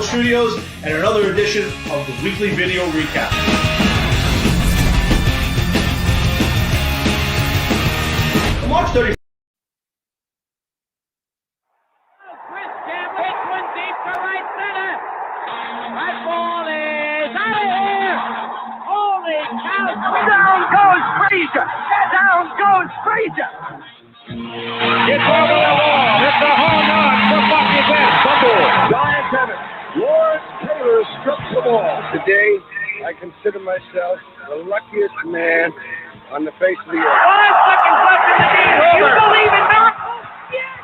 MOJO Studios and another edition of the weekly video recap. The March 31st. Down goes Frazier! Down goes Frazier! It's over the wall. It's a home run for Bucky West. Bumble. Giants have it. Lawrence Taylor struck the ball. Today, I consider myself the luckiest man on the face of the earth. 5 seconds left in the game. You believe in miracles? Yes!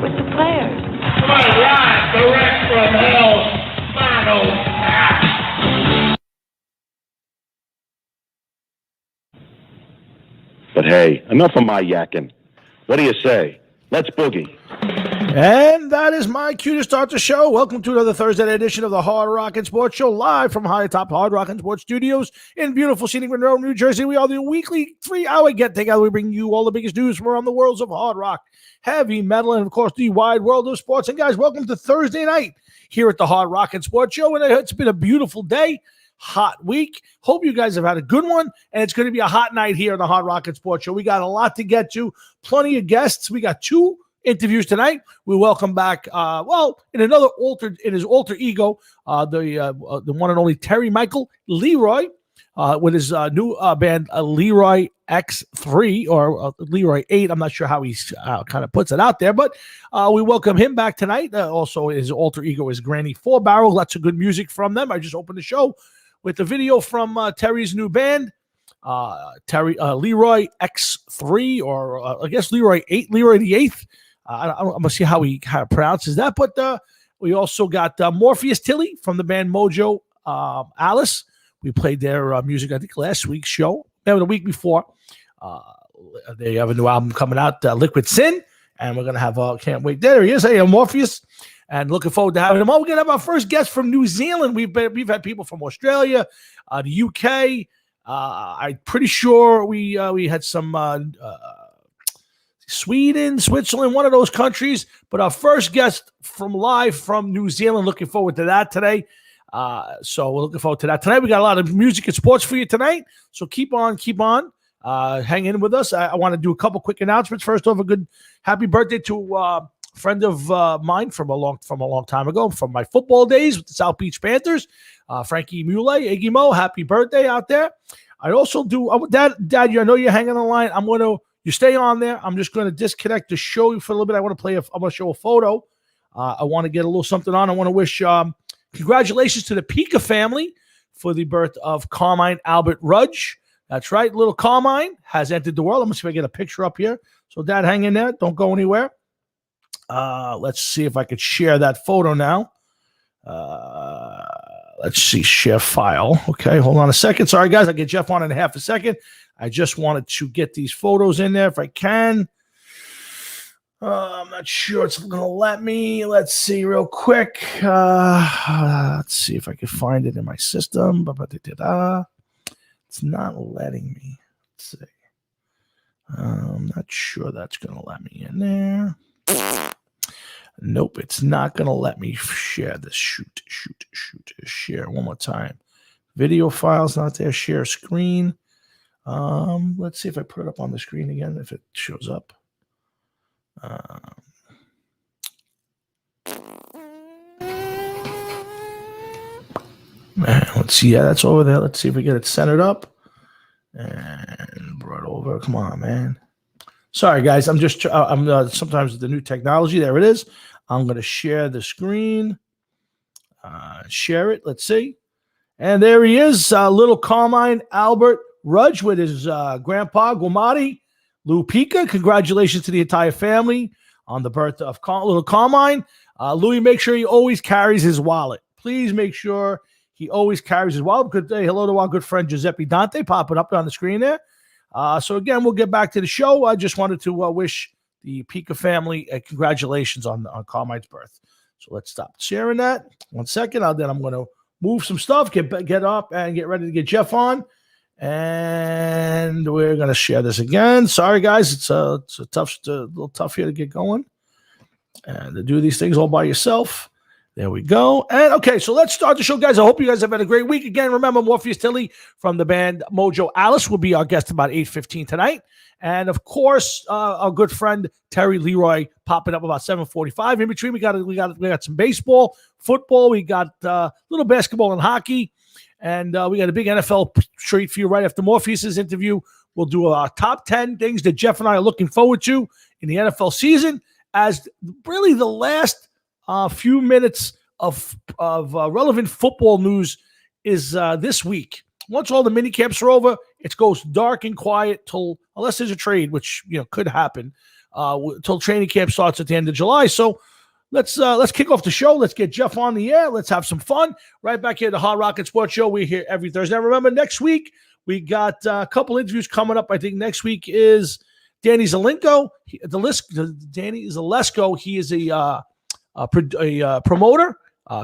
with the players. Right, live, direct from hell's final. But hey, enough of my yakking. What do you say? Let's boogie. And that is my cue to start the show. Welcome to another Thursday edition of the Hard Rock and Sports Show, live from high atop Hard Rock and Sports Studios in beautiful scenic Monroe, New Jersey. We are the weekly 3-hour get-together. We bring you all the biggest news from around the worlds of hard rock, heavy metal, and, of course, the wide world of sports. And, guys, welcome to Thursday night here at the Hard Rock and Sports Show. And it's been a beautiful day, hot week. Hope you guys have had a good one. And it's going to be a hot night here on the Hard Rock and Sports Show. We got a lot to get to, plenty of guests. We got two interviews tonight. We welcome back, in his alter ego, the one and only Terry Michael Leroi, with his new band Leroi X3 or Leroi 8. I'm not sure how he kind of puts it out there, but we welcome him back tonight. Also, his alter ego is Granny 4 Barrel. Lots of good music from them. I just opened the show with the video from Terry's new band. Leroi X3, or I guess Leroi 8, Leroi the 8th. I'm going to see how he kind of pronounces that. But we also got Morpheus Tilly from the band MOJO Alice. We played their music, I think, last week's show. No, the week before. They have a new album coming out, Liquid Sin. And we're going to have, can't wait. There he is. Hey, Morpheus. And looking forward to having him on. We're going to have our first guest from New Zealand. We've had people from Australia, the UK. I'm pretty sure we had some Sweden, Switzerland, one of those countries. But our first guest from New Zealand. Looking forward to that today. So we're looking forward to that tonight. We got a lot of music and sports for you tonight. So keep on hang in with us. I want to do a couple quick announcements. First off, a good happy birthday to a friend of mine from a long time ago, from my football days with the South Beach Panthers, Frankie Mule, Iggy Mo. Happy birthday out there. I also do, Dad, I know you're hanging on the line. You stay on there. I'm just going to disconnect the show for a little bit. I want to show a photo. I want to get a little something on. I want to wish congratulations to the Pika family for the birth of Carmine Albert Rudge. That's right. Little Carmine has entered the world. I'm going to see if I get a picture up here. So, Dad, hang in there. Don't go anywhere. Let's see if I could share that photo now. Let's see. Share file. Okay. Hold on a second. Sorry, guys. I'll get Jeff on in half a second. I just wanted to get these photos in there if I can. I'm not sure it's going to let me. Let's see real quick. Let's see if I can find it in my system. It's not letting me. Let's see. I'm not sure that's going to let me in there. Nope, it's not going to let me share this. Shoot. Share one more time. Video file's not there. Share screen. Let's see if I put it up on the screen again, if it shows up. Let's see. Yeah, that's over there. Let's see if we get it centered up and brought over. Come on, man. Sorry, guys. I'm sometimes the new technology. There it is. I'm going to share the screen. Share it. Let's see. And there he is, little Carmine Albert Rudge with his grandpa, Guamati, Lou Pika. Congratulations to the entire family on the birth of little Carmine. Louis, make sure he always carries his wallet. Please make sure he always carries his wallet. Good day. Hello to our good friend Giuseppe Dante, popping up on the screen there. So, again, we'll get back to the show. I just wanted to wish the Pika family congratulations on Carmine's birth. So let's stop sharing that. 1 second. Then I'm going to move some stuff, get up, and get ready to get Jeff on. And we're going to share this again. Sorry, guys. It's a little tough here to get going and to do these things all by yourself. There we go. And okay, so let's start the show, guys. I hope you guys have had a great week. Again, remember, Morpheus Tilly from the band MOJO Alice will be our guest about 8:15 tonight. And, of course, our good friend Terry Leroi popping up about 7:45. In between, we got some baseball, football. We got a little basketball and hockey. And we got a big NFL treat for you right after Morpheus' interview. We'll do our top 10 things that Jeff and I are looking forward to in the NFL season, as really the last few minutes of relevant football news is this week. Once all the mini camps are over, it goes dark and quiet unless there's a trade, which could happen. till training camp starts at the end of July. So let's kick off the show. Let's get Jeff on the air. Let's have some fun. Right back here at the Hard Rocket Sports Show. We're here every Thursday. Now, remember, next week we got a couple interviews coming up. I think next week is Danny Zelenko. Danny Zalesko. He is a promoter.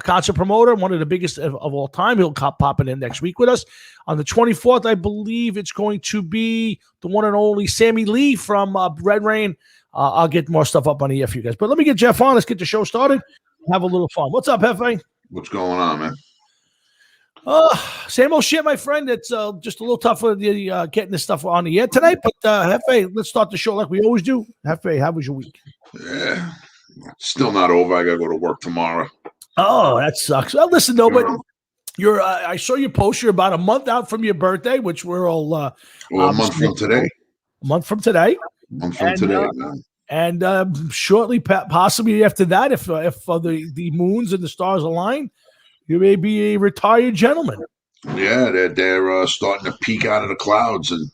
Concert promoter, one of the biggest of all time. He'll popping in next week with us. On the 24th, I believe it's going to be the one and only Sammy Lee from Red Rain. I'll get more stuff up on the air for you guys. But let me get Jeff on. Let's get the show started. Have a little fun. What's up, Hefe? What's going on, man? Same old shit, my friend. It's just a little tougher getting this stuff on the air tonight. But Hefe, let's start the show like we always do. Hefe, how was your week? Yeah, still not over. I got to go to work tomorrow. Oh, that sucks. Well, listen, though, but you're I saw your post. You're about a month out from your birthday, which we're all a month from today. A month from today. Man. And shortly, possibly after that, if the moons and the stars align, you may be a retired gentleman. Yeah, they're starting to peek out of the clouds and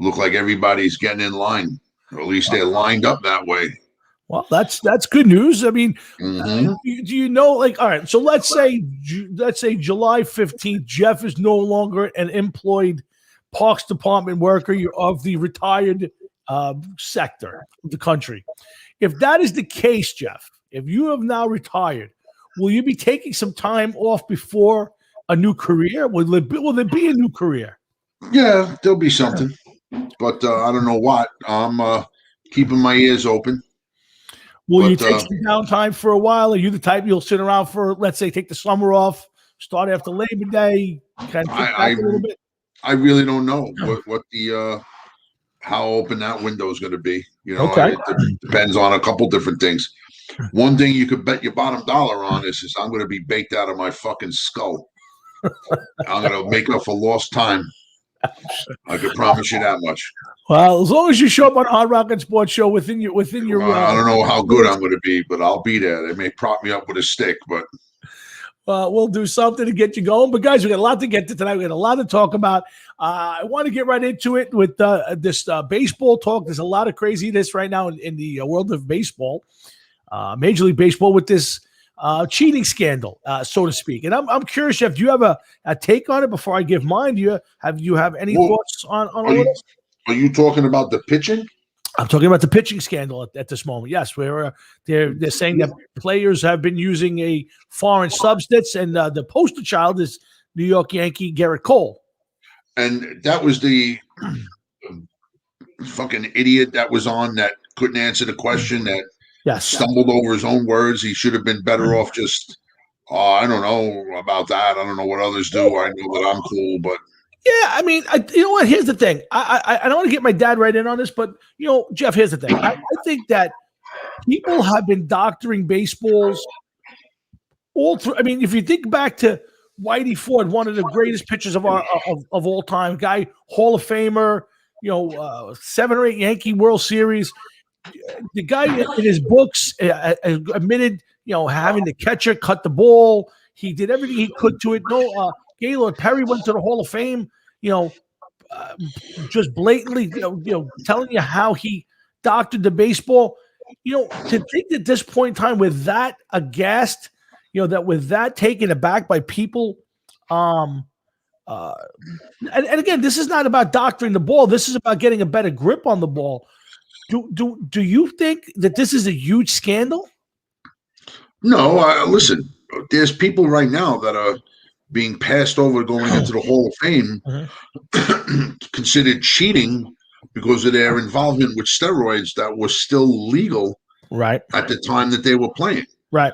look like everybody's getting in line, or at least they're lined up that way. Well, that's good news. I mean, Mm-hmm. do you know, like, all right, so let's say July 15th, Jeff is no longer an employed Parks Department worker of the retired sector of the country. If that is the case, Jeff, if you have now retired, will you be taking some time off before a new career? Will there be a new career? Yeah, there'll be something, but I don't know what. I'm keeping my ears open. Will you take some downtime for a while? Are you the type you'll sit around for, let's say, take the summer off, start after Labor Day, kind of kick back a little bit? I really don't know what the how open that window is going to be. You know, okay. It depends on a couple different things. One thing you could bet your bottom dollar on is I'm going to be baked out of my fucking skull. I'm going to make up for lost time. I can promise you that much. Well, as long as you show up on Hard Rocket Sports Show within your. I don't know how good I'm going to be, but I'll be there. They may prop me up with a stick, but we'll do something to get you going. But guys, we got a lot to get to tonight. We got a lot to talk about. I want to get right into it with this baseball talk. There's a lot of craziness right now in the world of baseball, Major League Baseball, with this cheating scandal, so to speak. And I'm curious, Jeff, do you have a take on it before I give mine? Do you have any thoughts on all of this? Are you talking about the pitching? I'm talking about the pitching scandal at this moment. Yes, where they're saying that players have been using a foreign substance, and the poster child is New York Yankee Garrett Cole. And that was the fucking idiot that was on that couldn't answer the question, that stumbled over his own words. He should have been better off just, I don't know about that. I don't know what others do. I know that I'm cool, but. Yeah, I mean, you know what? Here's the thing. I don't want to get my dad right in on this, but, you know, Jeff, here's the thing. I think that people have been doctoring baseballs all through. I mean, if you think back to Whitey Ford, one of the greatest pitchers of all time, guy, Hall of Famer, you know, 7 or 8 Yankee World Series. The guy in his books admitted, you know, having the catcher cut the ball. He did everything he could to it. No, Gaylord Perry went to the Hall of Fame, you know, just blatantly, you know, telling you how he doctored the baseball. You know, to think at this point in time with that aghast, you know, that with that taken aback by people, and again, this is not about doctoring the ball. This is about getting a better grip on the ball. Do you think that this is a huge scandal? No, listen, there's people right now that are being passed over going into the Hall of Fame, considered cheating because of their involvement with steroids that was still legal right at the time that they were playing. Right.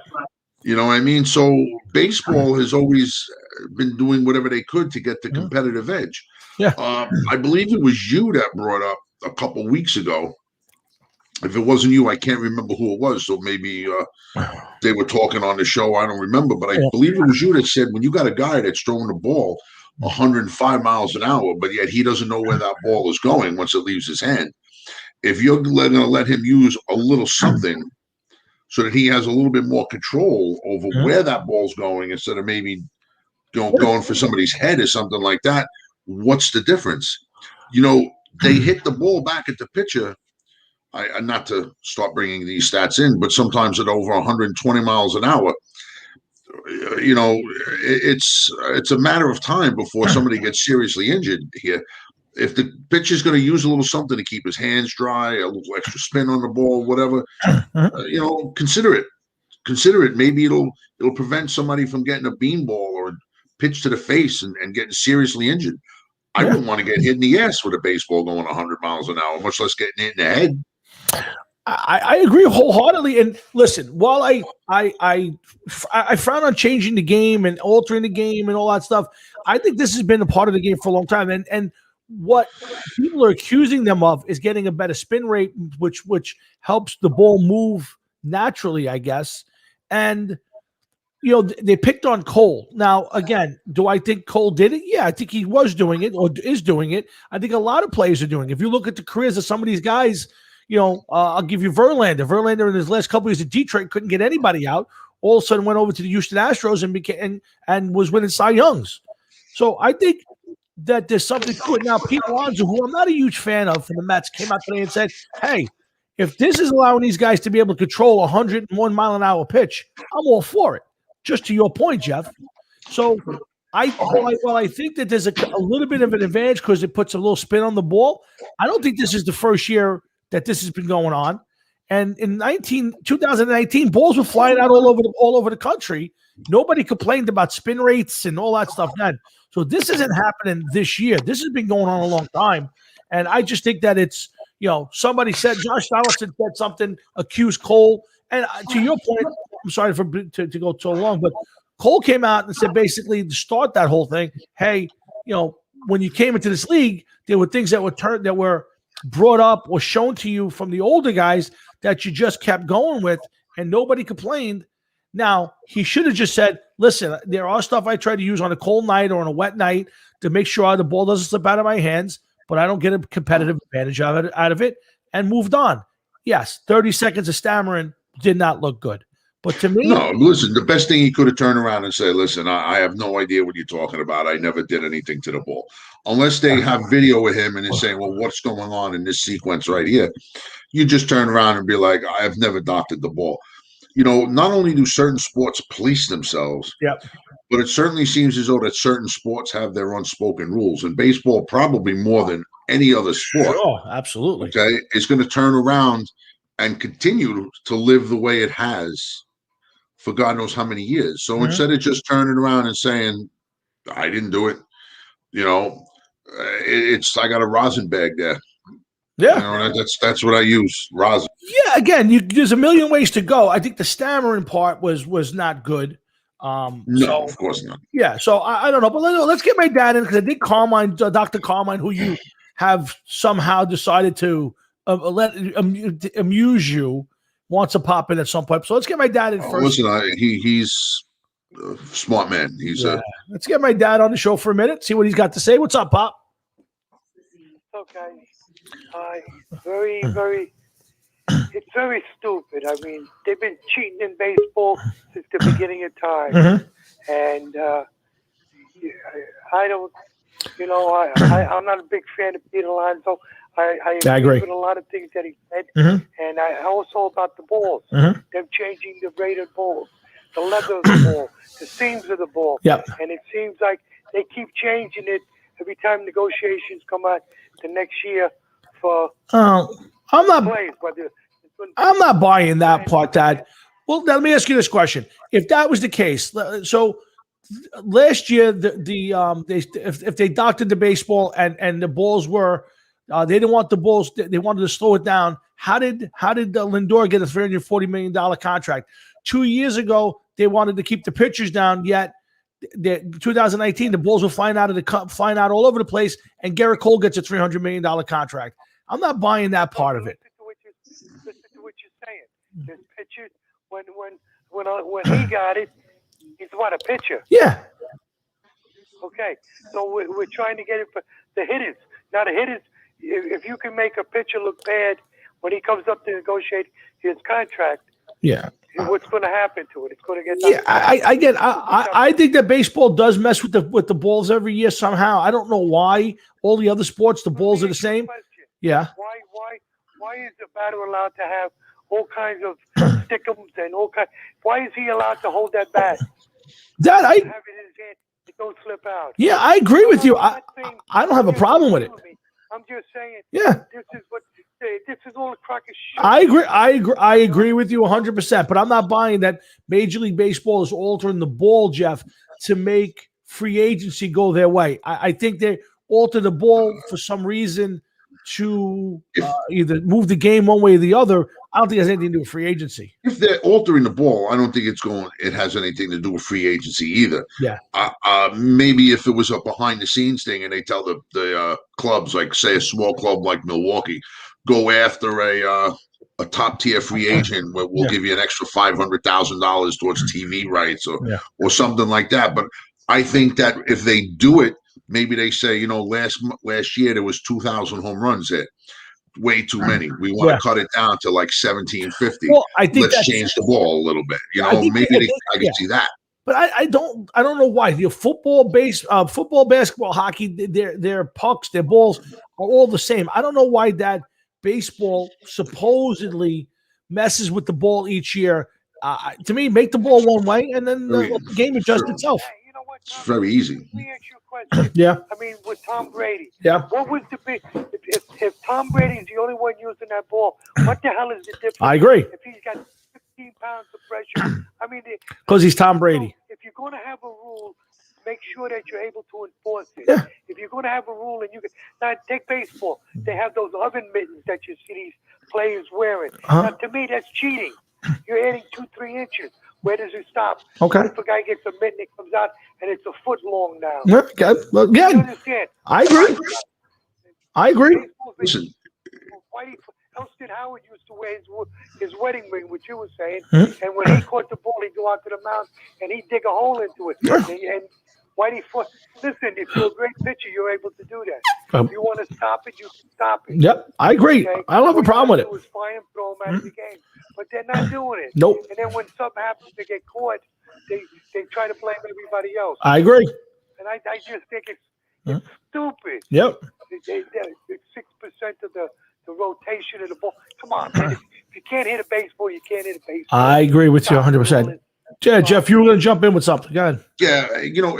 You know what I mean? So baseball has always been doing whatever they could to get the competitive edge. Yeah. I believe it was you that brought up a couple weeks ago. If it wasn't you, I can't remember who it was. So maybe they were talking on the show. I don't remember, but I believe it was you that said when you got a guy that's throwing the ball 105 miles an hour, but yet he doesn't know where that ball is going once it leaves his hand. If you're going to let him use a little something so that he has a little bit more control over where that ball's going instead of maybe going for somebody's head or something like that, what's the difference? You know, they hit the ball back at the pitcher not to start bringing these stats in, but sometimes at over 120 miles an hour, it's a matter of time before somebody gets seriously injured here. If the pitcher's going to use a little something to keep his hands dry, a little extra spin on the ball, whatever, consider it. Consider it. Maybe it'll prevent somebody from getting a beanball or a pitch to the face and getting seriously injured. I wouldn't want to get hit in the ass with a baseball going 100 miles an hour, much less getting hit in the head. I agree wholeheartedly. And listen, while I frown on changing the game and altering the game and all that stuff, I think this has been a part of the game for a long time. And what people are accusing them of is getting a better spin rate, which helps the ball move naturally, I guess. And they picked on Cole. Now, again, do I think Cole did it? Yeah, I think he was doing it or is doing it. I think a lot of players are doing it. If you look at the careers of some of these guys, I'll give you Verlander. Verlander in his last couple of years at Detroit couldn't get anybody out. All of a sudden went over to the Houston Astros and was winning Cy Youngs. So I think that there's something to it. Now, Pete Alonso, who I'm not a huge fan of for the Mets, came out today and said, hey, if this is allowing these guys to be able to control a 101 mile an hour pitch, I'm all for it. Just to your point, Jeff. So I think that there's a little bit of an advantage because it puts a little spin on the ball. I don't think this is the first year that this has been going on. And in 2019, balls were flying out all over the country. Nobody complained about spin rates and all that stuff then. So this isn't happening this year. This has been going on a long time. And I just think that it's, somebody said, Josh Donaldson said something, accused Cole. And to your point, I'm sorry to go so long, but Cole came out and said basically to start that whole thing, hey, when you came into this league, there were things that were brought up or shown to you from the older guys that you just kept going with, and nobody complained. Now, he should have just said, listen, there are stuff I try to use on a cold night or on a wet night to make sure the ball doesn't slip out of my hands, but I don't get a competitive advantage out of it, and moved on. Yes, 30 seconds of stammering did not look good. But to me, no, listen, the best thing he could have turned around and say, listen, I have no idea what you're talking about. I never did anything to the ball. Unless they have video of him and they're saying, well, what's going on in this sequence right here? You just turn around and be like, I have never doctored the ball. Not only do certain sports police themselves, but it certainly seems as though that certain sports have their unspoken rules. And baseball, probably more than any other sport. Oh, absolutely. Okay, is going to turn around and continue to live the way it has for God knows how many years. So instead of just turning around and saying, I didn't do it, I got a rosin bag there. Yeah. That's what I use, rosin. Yeah, again, there's a million ways to go. I think the stammering part was not good. No, of course not. Yeah, so I don't know. But let's get my dad in, because I think Carmine, Dr. Carmine, who you have somehow decided to let amuse you, wants to pop in at some point. So let's get my dad in first. Listen, he's a smart man. Let's get my dad on the show for a minute, see what he's got to say. What's up, Pop? Okay. Very, very, it's very stupid. I mean, they've been cheating in baseball since the beginning of time. And I don't, I'm not a big fan of Pete Alonso. I agree with a lot of things that he said. And I also about the balls, them changing the rate of balls, the leather of the ball, the seams of the ball. And it seems like they keep changing it every time negotiations come out the next year for I'm not plays. I'm not buying that part, Dad. Well, now let me ask you this question. If that was the case, so last year, if they doctored the baseball and the balls were, they didn't want the balls, they wanted to slow it down. How did Lindor get a $340 million contract? 2 years ago, they wanted to keep the pitchers down, yet 2019, the balls were flying out all over the place, and Garrett Cole gets a $300 million contract. I'm not buying that part of it. Listen to what you're saying. This pitcher, when he got it, he's what, a pitcher? Yeah. Okay, so we're trying to get it for the hitters. Now the hitters, if you can make a pitcher look bad when he comes up to negotiate his contract, what's going to happen to it? It's going to get. Yeah, I think that baseball does mess with the balls every year somehow. I don't know why. All the other sports, the balls are the same. Yeah. Why is the batter allowed to have all kinds of stickums and all kinds? Why is he allowed to hold that bat? That Have it in his hand. It don't slip out. Yeah, I agree with you. I don't have a problem with it. I'm just saying. Yeah. This is all a crock of shit. I agree with you 100%. But I'm not buying that Major League Baseball is altering the ball, Jeff, to make free agency go their way. I think they alter the ball for some reason to either move the game one way or the other. I don't think it has anything to do with free agency. If they're altering the ball, I don't think it has anything to do with free agency either. Yeah. Maybe if it was a behind the scenes thing and they tell the clubs, like say a small club like Milwaukee, go after a top tier free agent, we'll give you an extra $500,000 towards TV rights or something like that. But I think that if they do it, maybe they say, last year there was 2,000 home runs hit. Way too many. We want to cut it down to like 1,750. Well, I think let's change the ball a little bit. Maybe I can see that. But I don't know why. Football, basketball, hockey, their pucks, their balls are all the same. I don't know why that baseball supposedly messes with the ball each year. To me, make the ball one way and then let the game adjust itself. Hey, you know what, Tom? It's very easy. Let me ask you a question. Yeah. I mean, with Tom Brady. Yeah. What was the big? If Tom Brady's the only one using that ball, what the hell is the difference? I agree. If he's got 15 pounds of pressure, I mean, because he's Tom Brady. If you're going to have a rule, make sure that you're able to enforce it. Yeah. If you're going to have a rule, and you can now take baseball, they have those oven mittens that you see these players wearing. Now, to me, that's cheating. You're adding 2-3 inches. Where does it stop? Okay. What if a guy gets a mitten, it comes out, and it's a foot long now? Okay. Well, You again, understand? I agree. Listen. Whitey, Elston Howard used to wear his wedding ring, which you were saying, and when he caught the ball, he'd go out to the mound and he'd dig a hole into it. And Whitey, listen, if you're a great pitcher, you're able to do that. If you want to stop it, you can stop it. Yep, I agree. Okay? I don't have a problem with it. Was fire and throw them out of the game, but they're not doing it. Nope. And then when something happens, they get caught. They try to blame everybody else. I agree. And I just think it's stupid. Yep. It's 6% of the rotation of the ball. Come on, man. If you can't hit a baseball, you can't hit a baseball. I agree with you 100%. Yeah, Jeff, you were going to jump in with something. Go ahead. Yeah,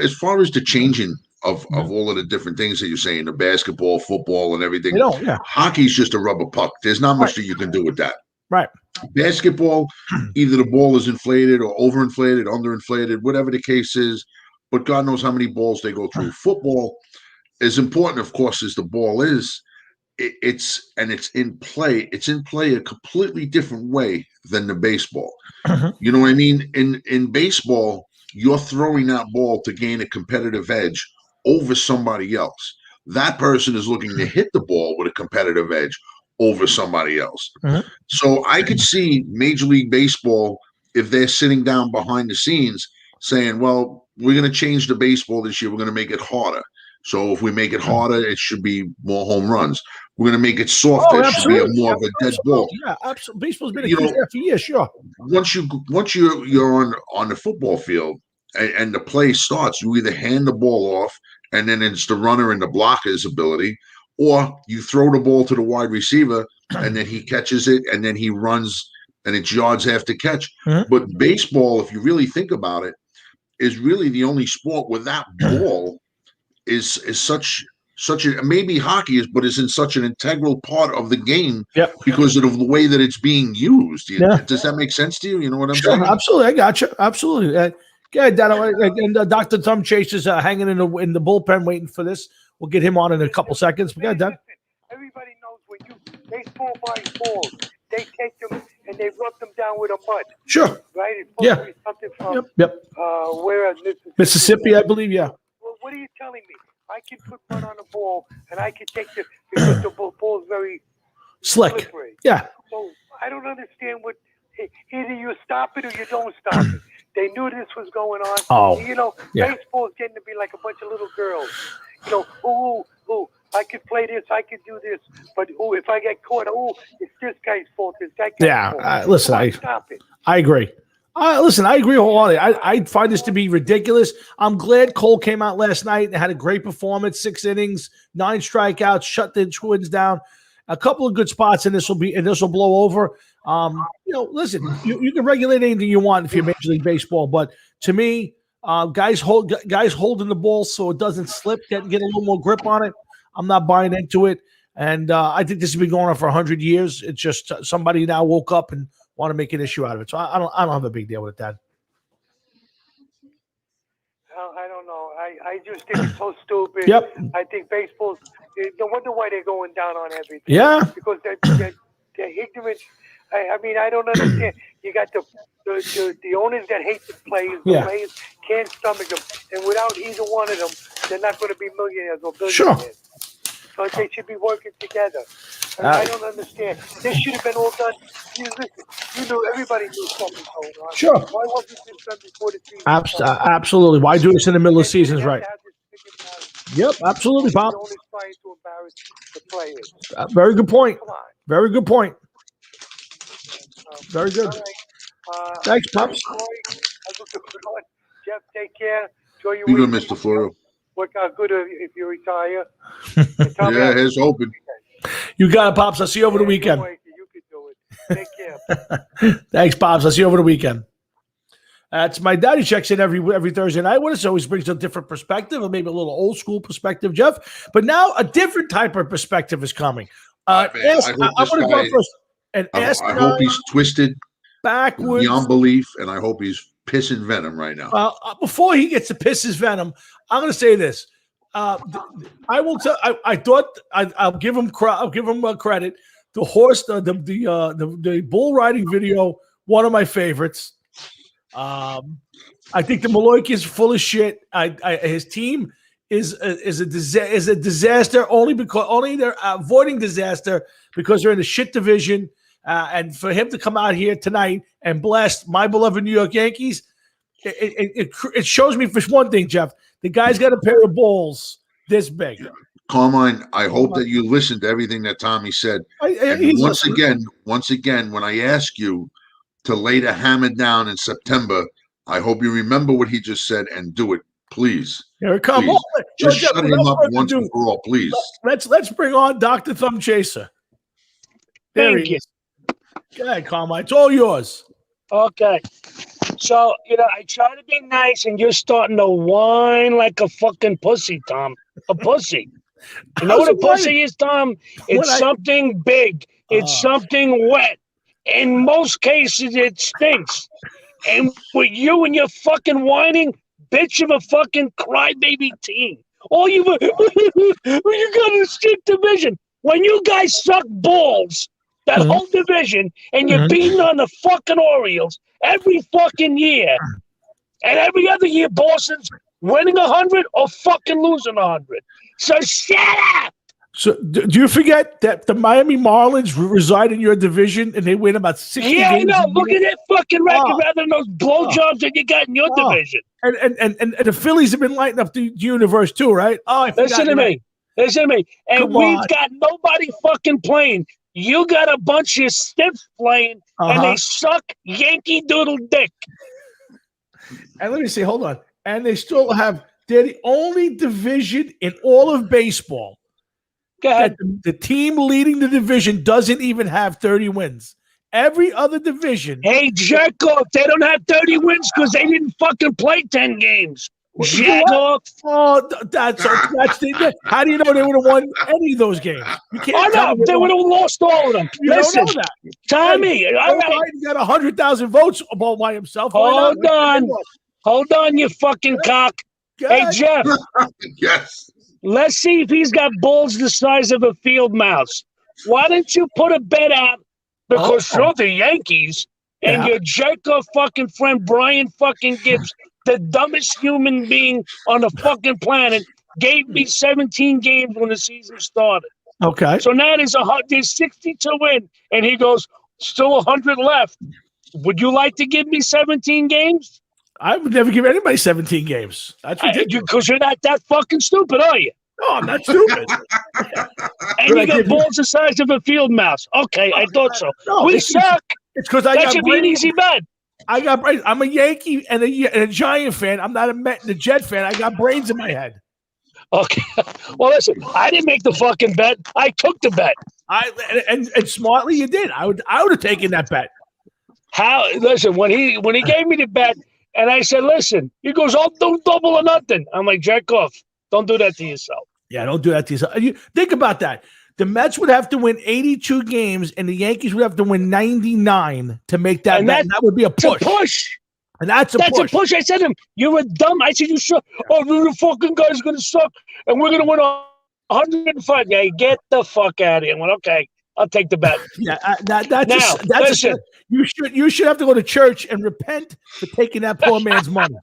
as far as the changing of all of the different things that you're saying, the basketball, football, and everything, hockey's just a rubber puck. There's not much that you can do with that. Right. Basketball, either the ball is inflated or overinflated, underinflated, whatever the case is, but God knows how many balls they go through. Football, as important, of course, as the ball is, it's in play. It's in play a completely different way than the baseball. You know what I mean? In baseball, you're throwing that ball to gain a competitive edge over somebody else. That person is looking to hit the ball with a competitive edge over somebody else. So I could see Major League Baseball, if they're sitting down behind the scenes saying, well, we're going to change the baseball this year. We're going to make it harder. So if we make it harder, it should be more home runs. We're going to make it softer. It should be more of a dead ball. Yeah, absolutely. Baseball's been a key there for years, sure. Once you're on the football field and the play starts, you either hand the ball off and then it's the runner and the blocker's ability, or you throw the ball to the wide receiver and then he catches it and then he runs and it's yards after catch. But baseball, if you really think about it, is really the only sport where that ball is such a, maybe hockey is, but is in such an integral part of the game because of the way that it's being used. Does that make sense to you? You know what I'm saying? Absolutely. I got you. Absolutely. And Dr. Thumb Chase is hanging in the bullpen waiting for this. We'll get him on in a couple seconds. Go ahead, Dad. Everybody knows when baseball buys balls, they take them and they rub them down with a mud. Sure. Right? It's supposed to be something from where Mississippi, I believe. Yeah. Well, what are you telling me? I can put mud on a ball and I can take because the ball is very slick. Slippery. Yeah. So I don't understand what. Either you stop it or you don't stop it. They knew this was going on. Oh, baseball is getting to be like a bunch of little girls. I could play this, I could do this, but if I get caught, it's this guy's fault, it's that guy's fault. Listen, stop it. I agree. Listen, I agree wholeheartedly. I find this to be ridiculous. I'm glad Cole came out last night and had a great performance, 6 innings, 9 strikeouts, shut the Twins down. a couple of good spots, and this will blow over. Listen, you can regulate anything you want if you're Major League Baseball, but to me, guys holding the ball so it doesn't slip, get a little more grip on it. I'm not buying into it, and I think this has been going on for 100 years. It's just somebody now woke up and want to make an issue out of it. So I don't have a big deal with that. I don't know. I just think it's so stupid. Yep. I think baseball's. No wonder why they're going down on everything. Yeah. Because they're ignorant. I mean, I don't understand. You got the owners that hate the players. The players can't stomach them, and without either one of them, they're not going to be millionaires or billionaires. Sure. So they should be working together. I don't understand. This should have been all done. You knew everybody knew something going on. Sure. Why wasn't this done before the season? Absolutely. Why do this in the middle of the seasons, right? Yep, absolutely, Pop. Owners trying to embarrass the players. Very good point. Come on. Very good point. Very good. Right. Thanks, Pops. Jeff, take care. Enjoy your Be good, week. Mr. Florio. Work out good if you retire. Yeah, it's open. You got it, Pops. I'll see you over the weekend. You can do it. Take care. Thanks, Pops. I'll see you over the weekend. It's my daddy checks in every Thursday night with us. Always brings a different perspective, or maybe a little old school perspective, Jeff. But now a different type of perspective is coming. I want to go first. And I hope he's twisted backwards beyond belief, and I hope he's pissing venom right now. Before he gets to piss his venom, I'm going to say this. I will tell. I thought I'll give him credit. The horse, the bull riding video, one of my favorites. I think the Maloik is full of shit. His team is a disaster only they're avoiding disaster because they're in a shit division. And for him to come out here tonight and blast my beloved New York Yankees, it shows me for one thing, Jeff, the guy's got a pair of balls this big. Carmine, I hope that you listened to everything that Tommy said. Once again, when I ask you to lay the hammer down in September, I hope you remember what he just said and do it, please. Here it comes. Just shut him up once and for all, please. Let's bring on Dr. Thumb Chaser. Thank you. Go ahead, Carmine. It's all yours. Okay. So, I try to be nice, and you're starting to whine like a fucking pussy, Tom. A pussy. You know what a pussy is, Tom? It's something big. It's something wet. In most cases, it stinks. And with you and your fucking whining, bitch of a fucking crybaby team. All you got a shit division. When you guys suck balls, that whole division, and you're beating on the fucking Orioles every fucking year, and every other year Boston's winning 100 or fucking losing 100. So shut up! So do you forget that the Miami Marlins reside in your division and they win about 60 games? Yeah, I know. Look at that fucking record rather than those blowjobs that you got in your division. And the Phillies have been lighting up the universe too, right? Listen to me. And we've got nobody fucking playing. You got a bunch of stiffs playing, and they suck Yankee Doodle dick. And let me see, hold on. And they still they're the only division in all of baseball. Go ahead. The team leading the division doesn't even have 30 wins. Every other division. Hey, jerk off. They don't have 30 wins because they didn't fucking play 10 games. Jack off. Oh, that's how do you know they would have won any of those games? You can't. They would have lost all of them. Listen, don't know that. Tommy, all right. Biden got 100,000 votes all by himself. Hold on, you fucking cock. Hey, Jeff. Yes. Let's see if he's got balls the size of a field mouse. Why don't you put a bet out? Because you're the Yankees and your jerk-off fucking friend Brian fucking Gibbs, the dumbest human being on the fucking planet, gave me 17 games when the season started. Okay. So now there's 62 in, and he goes, still 100 left. Would you like to give me 17 games? I would never give anybody 17 games. That's ridiculous. Because you're not that fucking stupid, are you? No, I'm not stupid. And you got balls the size of a field mouse. Okay, I thought so. No, we suck. It's because that should be an easy bet. I got brains. I'm a Yankee and a Giant fan. I'm not a Met and a Jet fan. I got brains in my head. Okay. Well, listen, I didn't make the fucking bet. I took the bet. And smartly you did. I would have taken that bet. How? Listen, when he gave me the bet, and I said, "Listen," he goes, "I'll do double or nothing." I'm like, "Jack off! Don't do that to yourself." Yeah, don't do that to yourself. Think about that. The Mets would have to win 82 games, and the Yankees would have to win 99 to make that bet. And that would be a push. And that's a push. I said to him, "You're a dumb." I said, "You sure? Oh, the fucking guy's gonna suck, and we're gonna win 105." Yeah, get the fuck out of here. I went, okay, I'll take the bet. Yeah, listen. You should have to go to church and repent for taking that poor man's money.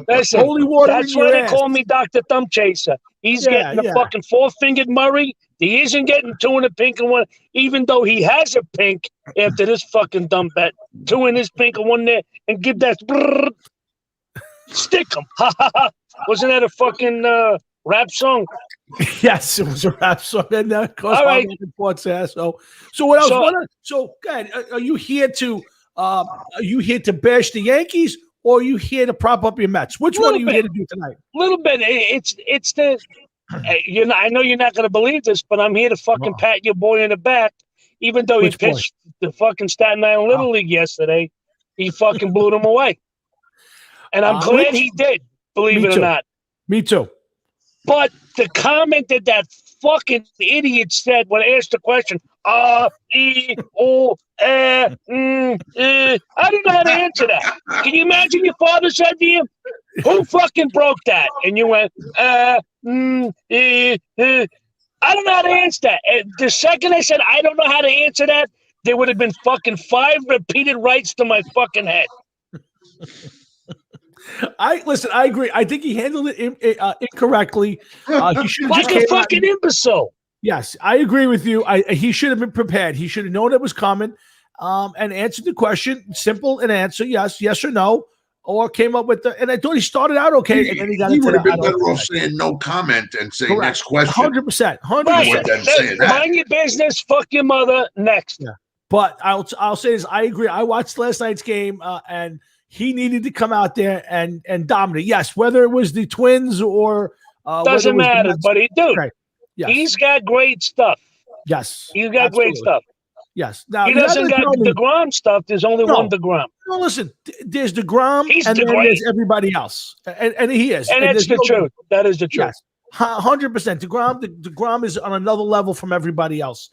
Listen, holy water. That's why they call me Dr. Thumb Chaser. He's getting the fucking 4-fingered Murray. He isn't getting 2 in a pink and 1, even though he has a pink after this fucking dumb bet. 2 in his pink and 1 there, and give that stick him. Wasn't that a fucking rap song? Yes, it was a rap song. And of course, all right. So what else? So good. Are you here to bash the Yankees, or are you here to prop up your Mets? Which one are you here to do tonight? A little bit. It's the I know you're not going to believe this, but I'm here to fucking pat your boy in the back. Even though he pitched the fucking Staten Island Little League yesterday, he fucking blew them away. And I'm glad he did, believe it or not. Me too. But the comment that fucking idiot said when I asked the question, I don't know how to answer that. Can you imagine your father said to you, who fucking broke that? And you went, I don't know how to answer that. And the second I said, I don't know how to answer that, there would have been fucking 5 repeated rights to my fucking head. I agree. I think he handled it incorrectly. He should like a fucking imbecile. Yes, I agree with you. He should have been prepared. He should have known it was coming, and answered the question. Simple and answer yes or no, or came up with the. And I thought he started out okay, and then he got. He would have been better off saying no comment and saying next question. 100%. Mind your business. Fuck your mother. Next. Yeah. But I'll say this. I agree. I watched last night's game, and he needed to come out there and dominate. Yes, whether it was the Twins or doesn't matter. But right. Yes. He's got great stuff. Yes, he's got great stuff. Yes. Now he doesn't got DeGrom stuff. There's only one DeGrom. No, listen. There's DeGrom, and then there's everybody else, and he is. And that's the truth. That is the truth. Yes, 100%. DeGrom is on another level from everybody else.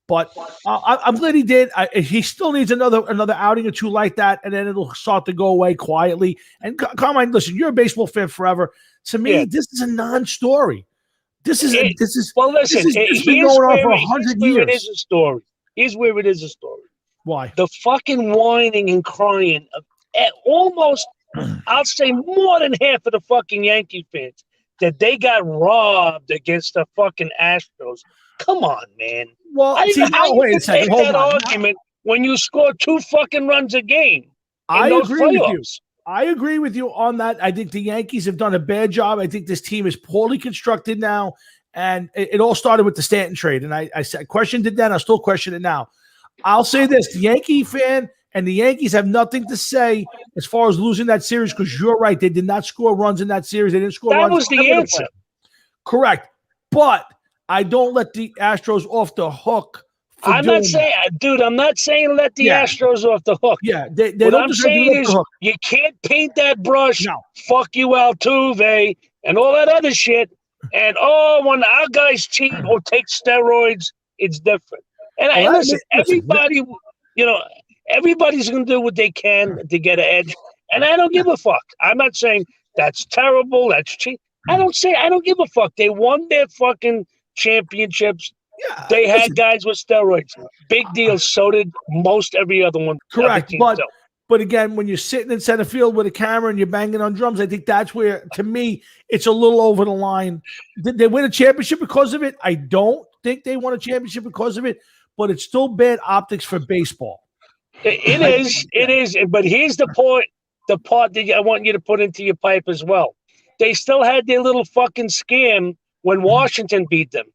But I'm glad he did. He still needs another outing or two like that, and then it'll start to go away quietly. And Carmine, listen, you're a baseball fan forever. To me, this is a non-story. This is well. Listen, it's been going on for 100 years. It is a story. Here's where it is a story. Why? The fucking whining and crying of almost, I'll say more than half of the fucking Yankee fans that they got robbed against the fucking Astros. Come on, man. Well, wait a second. Hold on. Argument when you score 2 fucking runs a game. I agree with you. I agree with you on that. I think the Yankees have done a bad job. I think this team is poorly constructed now, and it all started with the Stanton trade. And I questioned it then. I still question it now. I'll say this: the Yankee fan and the Yankees have nothing to say as far as losing that series, because you're right. They did not score runs in that series. They didn't score runs. That was the answer. Correct. But I don't let the Astros off the hook. I'm not saying, dude, I'm not saying let the Astros off the hook. Yeah, they what don't I'm saying is you can't paint that brush, fuck you Altuve, and all that other shit. And, when our guys cheat or take steroids, it's different. And listen, everybody, everybody's going to do what they can to get an edge. And I don't give a fuck. I'm not saying that's terrible, that's cheap. I don't give a fuck. They won their fucking championships. Yeah, they had guys with steroids. Big deal. So did most every other one. Correct. But again, when you're sitting in center field with a camera and you're banging on drums, I think that's where, to me, it's a little over the line. Did they win a championship because of it? I don't think they won a championship because of it, but it's still bad optics for baseball. It is. But here's the point, the part that I want you to put into your pipe as well. They still had their little fucking scam when Washington beat them.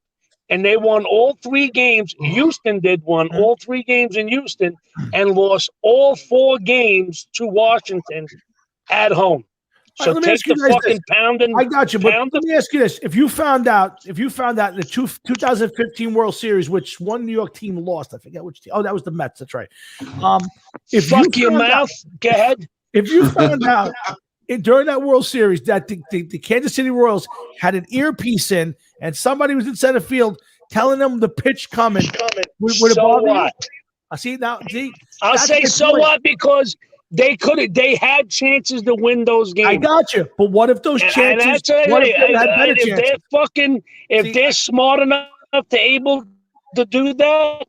And they won all 3 games. Houston won all 3 games in Houston and lost all 4 games to Washington at home. So let me take ask you the guys fucking this. pound and I got you, but pound let me ask you this: if you found out in the 2015 World Series, which one New York team lost, I forget which team. Oh, that was the Mets. That's right. If fuck you your found mouth, out, go ahead. if you found out during that World Series that the Kansas City Royals had an earpiece in and somebody was in center field telling them the pitch coming, would it So bother you? what? I see now. See, I'll that's say my so point. what, because they had chances to win those games. I got you, but what if those chances? And that's what What if they had better if chances? they're fucking, if See, they're smart enough to able to do that,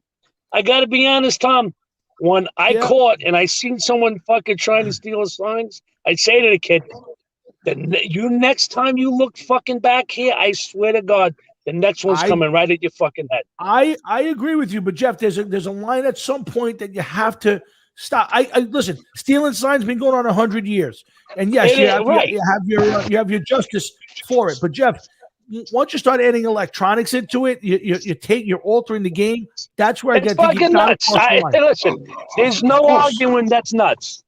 I got to be honest, Tom. When I caught and I seen someone fucking trying to steal his signs, I'd say to the kid, "You next time you look fucking back here, I swear to God, the next one's coming right at your fucking head." I agree with you, but Jeff, there's a line at some point that you have to stop. I listen. Stealing signs been going on 100 years, and yes, you have your justice for it. But Jeff, once you start adding electronics into it, you're altering the game. That's where I It's get fucking nuts. Listen, there's no arguing that's nuts.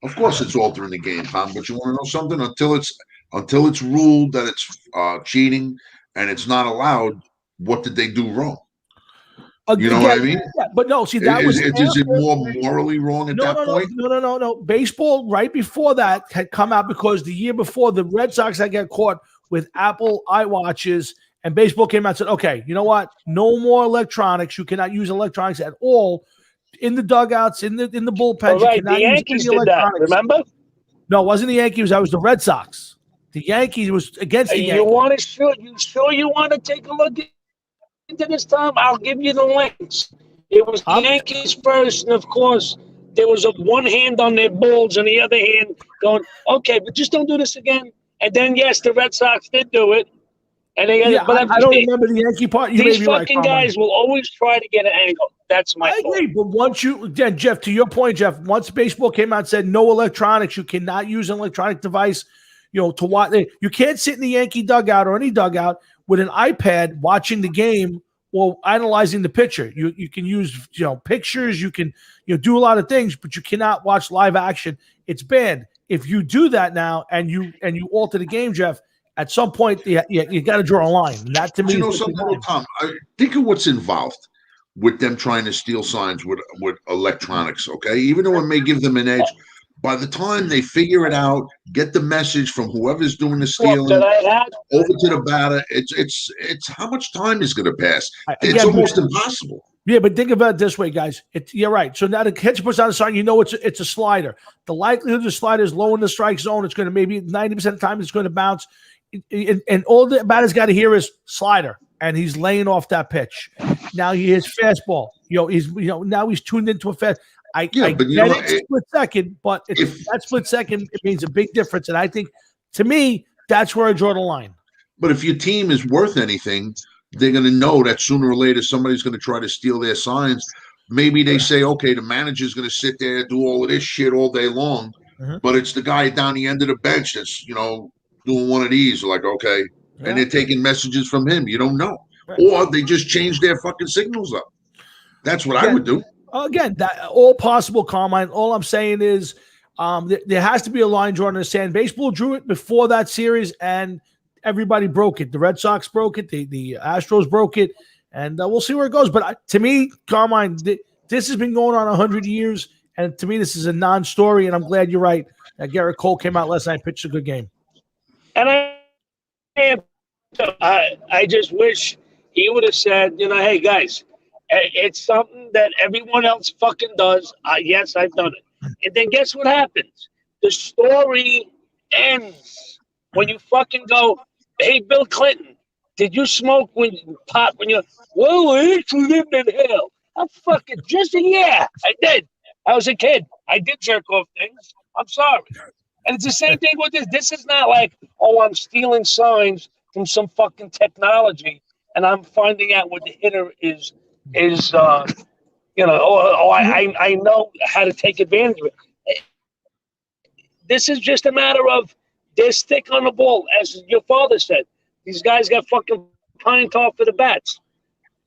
Of course, it's altering the game, Tom. But you want to know something? Until it's ruled that it's cheating and it's not allowed, what did they do wrong? You know what I mean? Yeah, but no, see, that is it more morally wrong at that point? No. Baseball right before that had come out because the year before the Red Sox had got caught with Apple iWatches, and baseball came out and said, okay, you know what? No more electronics. You cannot use electronics at all in the dugouts, in the bullpens. Right, You cannot the Yankees use did that, remember? No, it wasn't the Yankees. That was the Red Sox. The Yankees was against the Yankees. You sure you want to take a look into this, Tom? I'll give you the links. It was the Yankees first, and of course, there was one hand on their balls and the other hand going, okay, but just don't do this again. And then, yes, the Red Sox did do it. And they I don't remember the Yankee part. These fucking guys will always try to get an angle. That's my fault. I agree, but once Jeff, to your point, Jeff, once baseball came out and said no electronics, you cannot use an electronic device, to watch. You can't sit in the Yankee dugout or any dugout with an iPad watching the game or analyzing the pitcher. You can use pictures, you can do a lot of things, but you cannot watch live action. It's banned. If you do that now and you alter the game, Jeff, at some point you got to draw a line. And that to me, something, Tom. Think of what's involved with them trying to steal signs with electronics. Okay, even though it may give them an edge, by the time they figure it out, get the message from whoever's doing the stealing over to the batter, it's how much time is going to pass? It's almost impossible. Yeah, but think about it this way, guys. You're right. So now the catcher puts on a sign, it's a slider. The likelihood the slider is low in the strike zone. It's going to maybe 90% of the time it's going to bounce. And all the batter's got to hear is slider, and he's laying off that pitch. Now he hits fastball. Now he's tuned into a fast. I get it split second, but if that split second, it means a big difference. And I think, to me, that's where I draw the line. But if your team is worth anything, they're going to know that sooner or later somebody's going to try to steal their signs. Maybe they say, okay, the manager's going to sit there and do all of this shit all day long, but it's the guy down the end of the bench that's, doing one of these, like, okay, and they're taking messages from him. You don't know. Or they just change their fucking signals up. That's what I would do. Again, that all possible, Carmine. All I'm saying is there has to be a line drawn in the sand. Baseball drew it before that series, and everybody broke it. The Red Sox broke it. The Astros broke it, and we'll see where it goes. But to me, Carmine, this has been going on 100 years, and to me, this is a non-story, and I'm glad you're right. Garrett Cole came out last night, pitched a good game. And I just wish he would have said, hey, guys, it's something that everyone else fucking does. Yes, I've done it. And then guess what happens? The story ends when you fucking go, hey, Bill Clinton, did you smoke pot when you're, well, I actually lived in hell. I'm fucking yeah, I did. I was a kid. I did jerk off things. I'm sorry. And it's the same thing with this. This is not like, I'm stealing signs from some fucking technology and I'm finding out what the hitter is I know how to take advantage of it. This is just a matter of their stick on the ball, as your father said. These guys got fucking pine tar for the bats.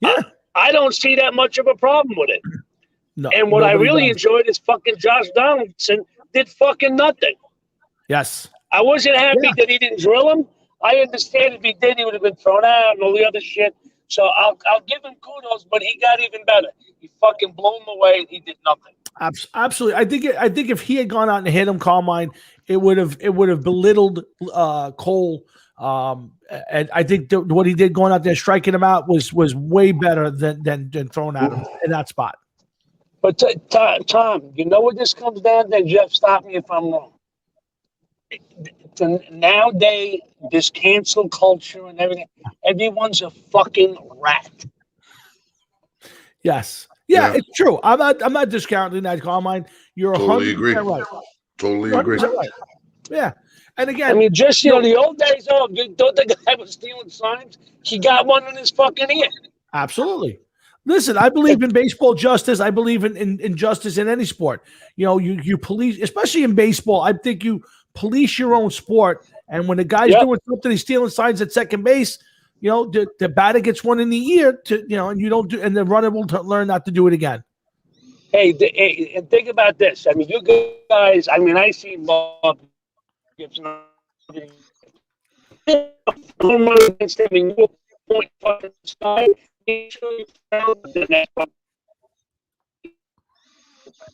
Yeah. I don't see that much of a problem with it. No, and what I really enjoyed is fucking Josh Donaldson did fucking nothing. Yes. I wasn't happy that he didn't drill him. I understand if he did, he would have been thrown out and all the other shit. So I'll give him kudos, but he got even better. He fucking blew him away. He did nothing. Absolutely. I think if he had gone out and hit him, Carmine, it would have belittled Cole. And I think what he did going out there striking him out was way better than throwing at him in that spot. But Tom, you know what this comes down to? Jeff, stop me if I'm wrong. Nowadays, this cancel culture and everything, everyone's a fucking rat. Yes. Yeah, it's true. I'm not discounting that, Carmine. You're totally 100% agree. right. Totally agree. Right. Yeah. And again, I mean, just the old days. Oh, don't the guy was stealing signs? He got one in his fucking ear. Absolutely. Listen, I believe in baseball justice. I believe in justice in any sport. You police, especially in baseball. I think you police your own sport. And when the guy's doing something, he's stealing signs at second base. The batter gets one in the ear and you don't do, and the runner will learn not to do it again. Hey, and think about this. I mean, you guys. I mean, I see Bob Gibson. I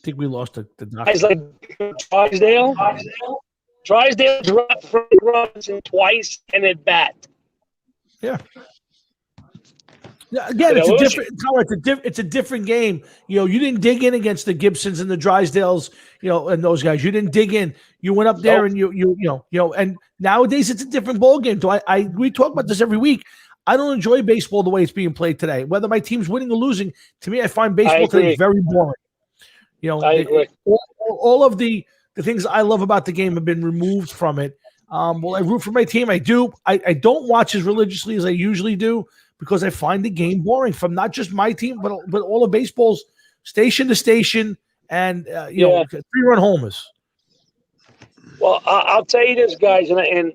think we lost the guys like Drysdale. Drysdale dropped Frank Robinson twice and at bat. Yeah. Again, it's a different game. You didn't dig in against the Gibsons and the Drysdales, and those guys. You didn't dig in. You went up there and and nowadays it's a different ball game. We talk about this every week. I don't enjoy baseball the way it's being played today. Whether my team's winning or losing, to me, I find baseball today very boring. I agree. All of the things I love about the game have been removed from it. Well, I root for my team. I do. I don't watch as religiously as I usually do because I find the game boring from not just my team, but all of baseball's station to station and 3-run homers. Well, I'll tell you this, guys, and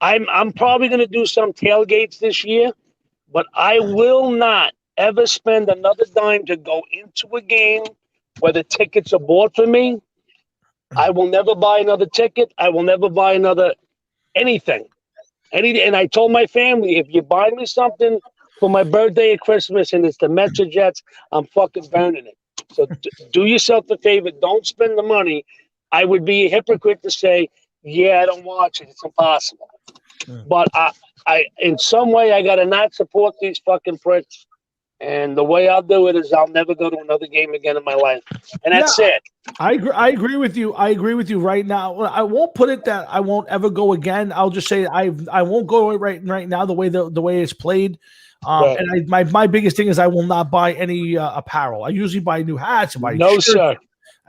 I'm probably going to do some tailgates this year, but I will not ever spend another dime to go into a game where the tickets are bought for me. I will never buy another ticket. I will never buy another anything. And I told my family, if you buy me something for my birthday or Christmas and it's the Mets or Jets, I'm fucking burning it. So do yourself a favor. Don't spend the money. I would be a hypocrite to say, I don't watch it. It's impossible. But I in some way, I got to not support these fucking pricks. And the way I'll do it is I'll never go to another game again in my life. And that's it. I agree with you. I agree with you right now. I won't put it that I won't ever go again. I'll just say I won't go right now the way it's played. And my biggest thing is I will not buy any apparel. I usually buy new hats and buy shirts, sir.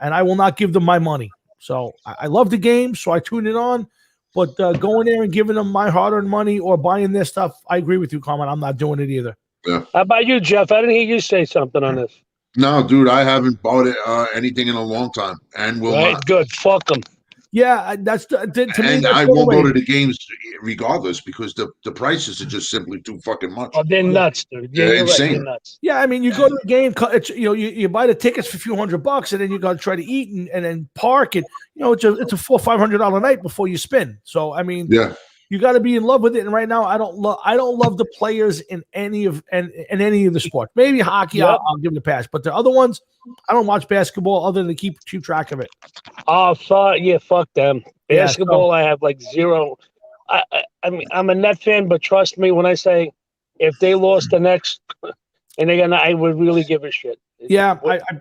And I will not give them my money. So I love the game, so I tune it on. But going there and giving them my hard-earned money or buying their stuff, I agree with you, Carmen. I'm not doing it either. Yeah. How about you, Jeff? I didn't hear you say something on this. No, dude, I haven't bought anything in a long time, and will not. Good. Fuck them. Yeah, that's to me. And I won't go to the games regardless because the prices are just simply too fucking much. Oh, they're nuts, dude. Yeah, they're insane. Right, they're nuts. Yeah, I mean, you go to the game, it's you buy the tickets for a few $100, and then you got to try to eat and then park, and it's a $400-500 night before you spin. So I mean, you got to be in love with it. And right now, I don't love the players in any of the sports. Maybe hockey, I'll give it a pass, but the other ones, I don't watch basketball other than to keep track of it. Oh, fuck them. Basketball, I have like zero. I mean, I'm a Net fan, but trust me when I say if they lost the next, and I would really give a shit. Yeah,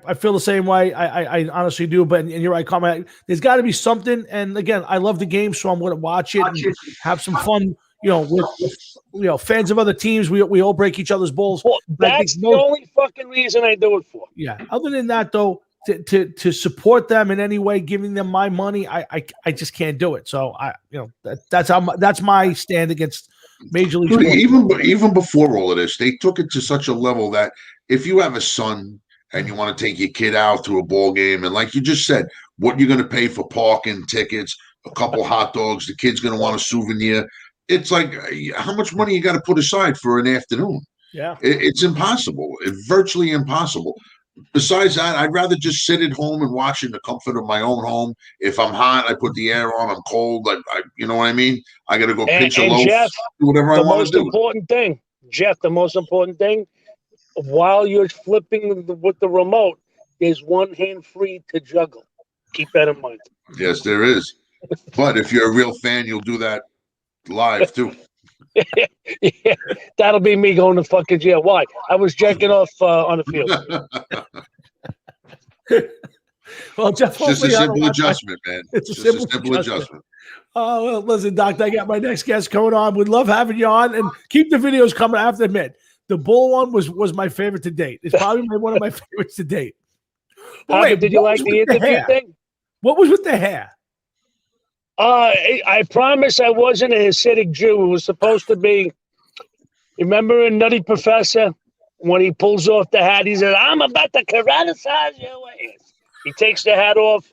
I feel the same way. I honestly do. But and you're right, Carmen. There's got to be something. And again, I love the game, so I'm going to watch it and have some fun. With fans of other teams, we all break each other's balls. Well, that's the only fucking reason I do it for. Yeah. Other than that, though, to support them in any way, giving them my money, I just can't do it. So that's my stand against Major League Sports. Even before all of this, they took it to such a level that if you have a son and you want to take your kid out to a ball game, and like you just said, what you're going to pay for parking tickets, a couple hot dogs, the kid's going to want a souvenir. It's like how much money you got to put aside for an afternoon. Yeah, it's impossible. It's virtually impossible. besides that, I'd rather just sit at home and watch in the comfort of my own home. If I'm hot, I put the air on. I'm cold, you know what I mean? I got to go pinch a loaf, Jeff, do whatever I want to do. The most important thing, while you're flipping with the remote, there's one hand free to juggle. Keep that in mind. Yes, there is. But if you're a real fan, you'll do that live too. Yeah, that'll be me going to fucking jail. Why? I was jacking off on the field. Well, Jeff, it's just a simple adjustment, man. It's just a simple adjustment. Oh, well, listen, Doc, I got my next guest coming on. We'd love having you on, and keep the videos coming. I have to admit, the bull one was my favorite to date. It's probably one of my favorites to date. Wait, did you like the interview thing? What was with the hair? I promise I wasn't a Hasidic Jew. It was supposed to be. Remember in Nutty Professor when he pulls off the hat? He says, "I'm about to karatecize your ass." He takes the hat off,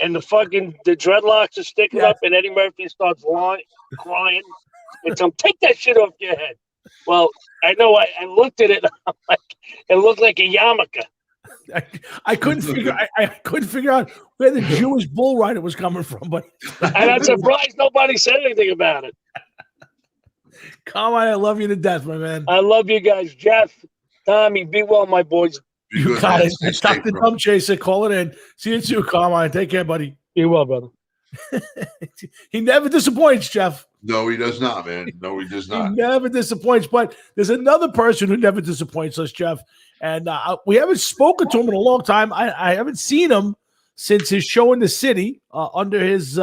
and the dreadlocks are sticking up, and Eddie Murphy starts crying. And so, take that shit off your head. Well, I know. I looked at it. I'm like, it looked like a yarmulke. I couldn't figure. I couldn't figure out where the Jewish bull rider was coming from, but and I'm surprised nobody said anything about it. Come on, I love you to death, my man. I love you guys, Jeff, Tommy. Be well, my boys. You got it. Stop the dumb chaser. Call it in. See you soon. Come on, take care, buddy. Be well, brother. He never disappoints, Jeff. No, he does not, man. No, he does not. He never disappoints. But there's another person who never disappoints us, Jeff. And we haven't spoken to him in a long time. I haven't seen him since his show in the city under his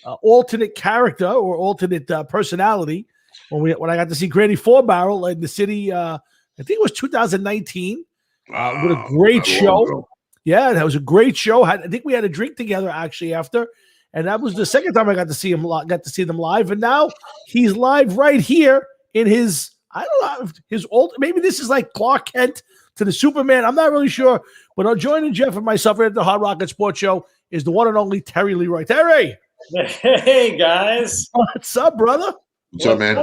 alternate character or alternate personality. When I got to see Granny Four Barrel in the city, I think it was 2019. With a great show. Yeah, that was a great show. I think we had a drink together actually after. And that was the second time I got to see him. Got to see them live, and now he's live right here in his. I don't know his old. Maybe this is like Clark Kent to the Superman. I'm not really sure. But joining Jeff and myself at the Hard Rocket Sports Show is the one and only Terry Leroi. Terry, hey guys, what's up, brother? What's up, man?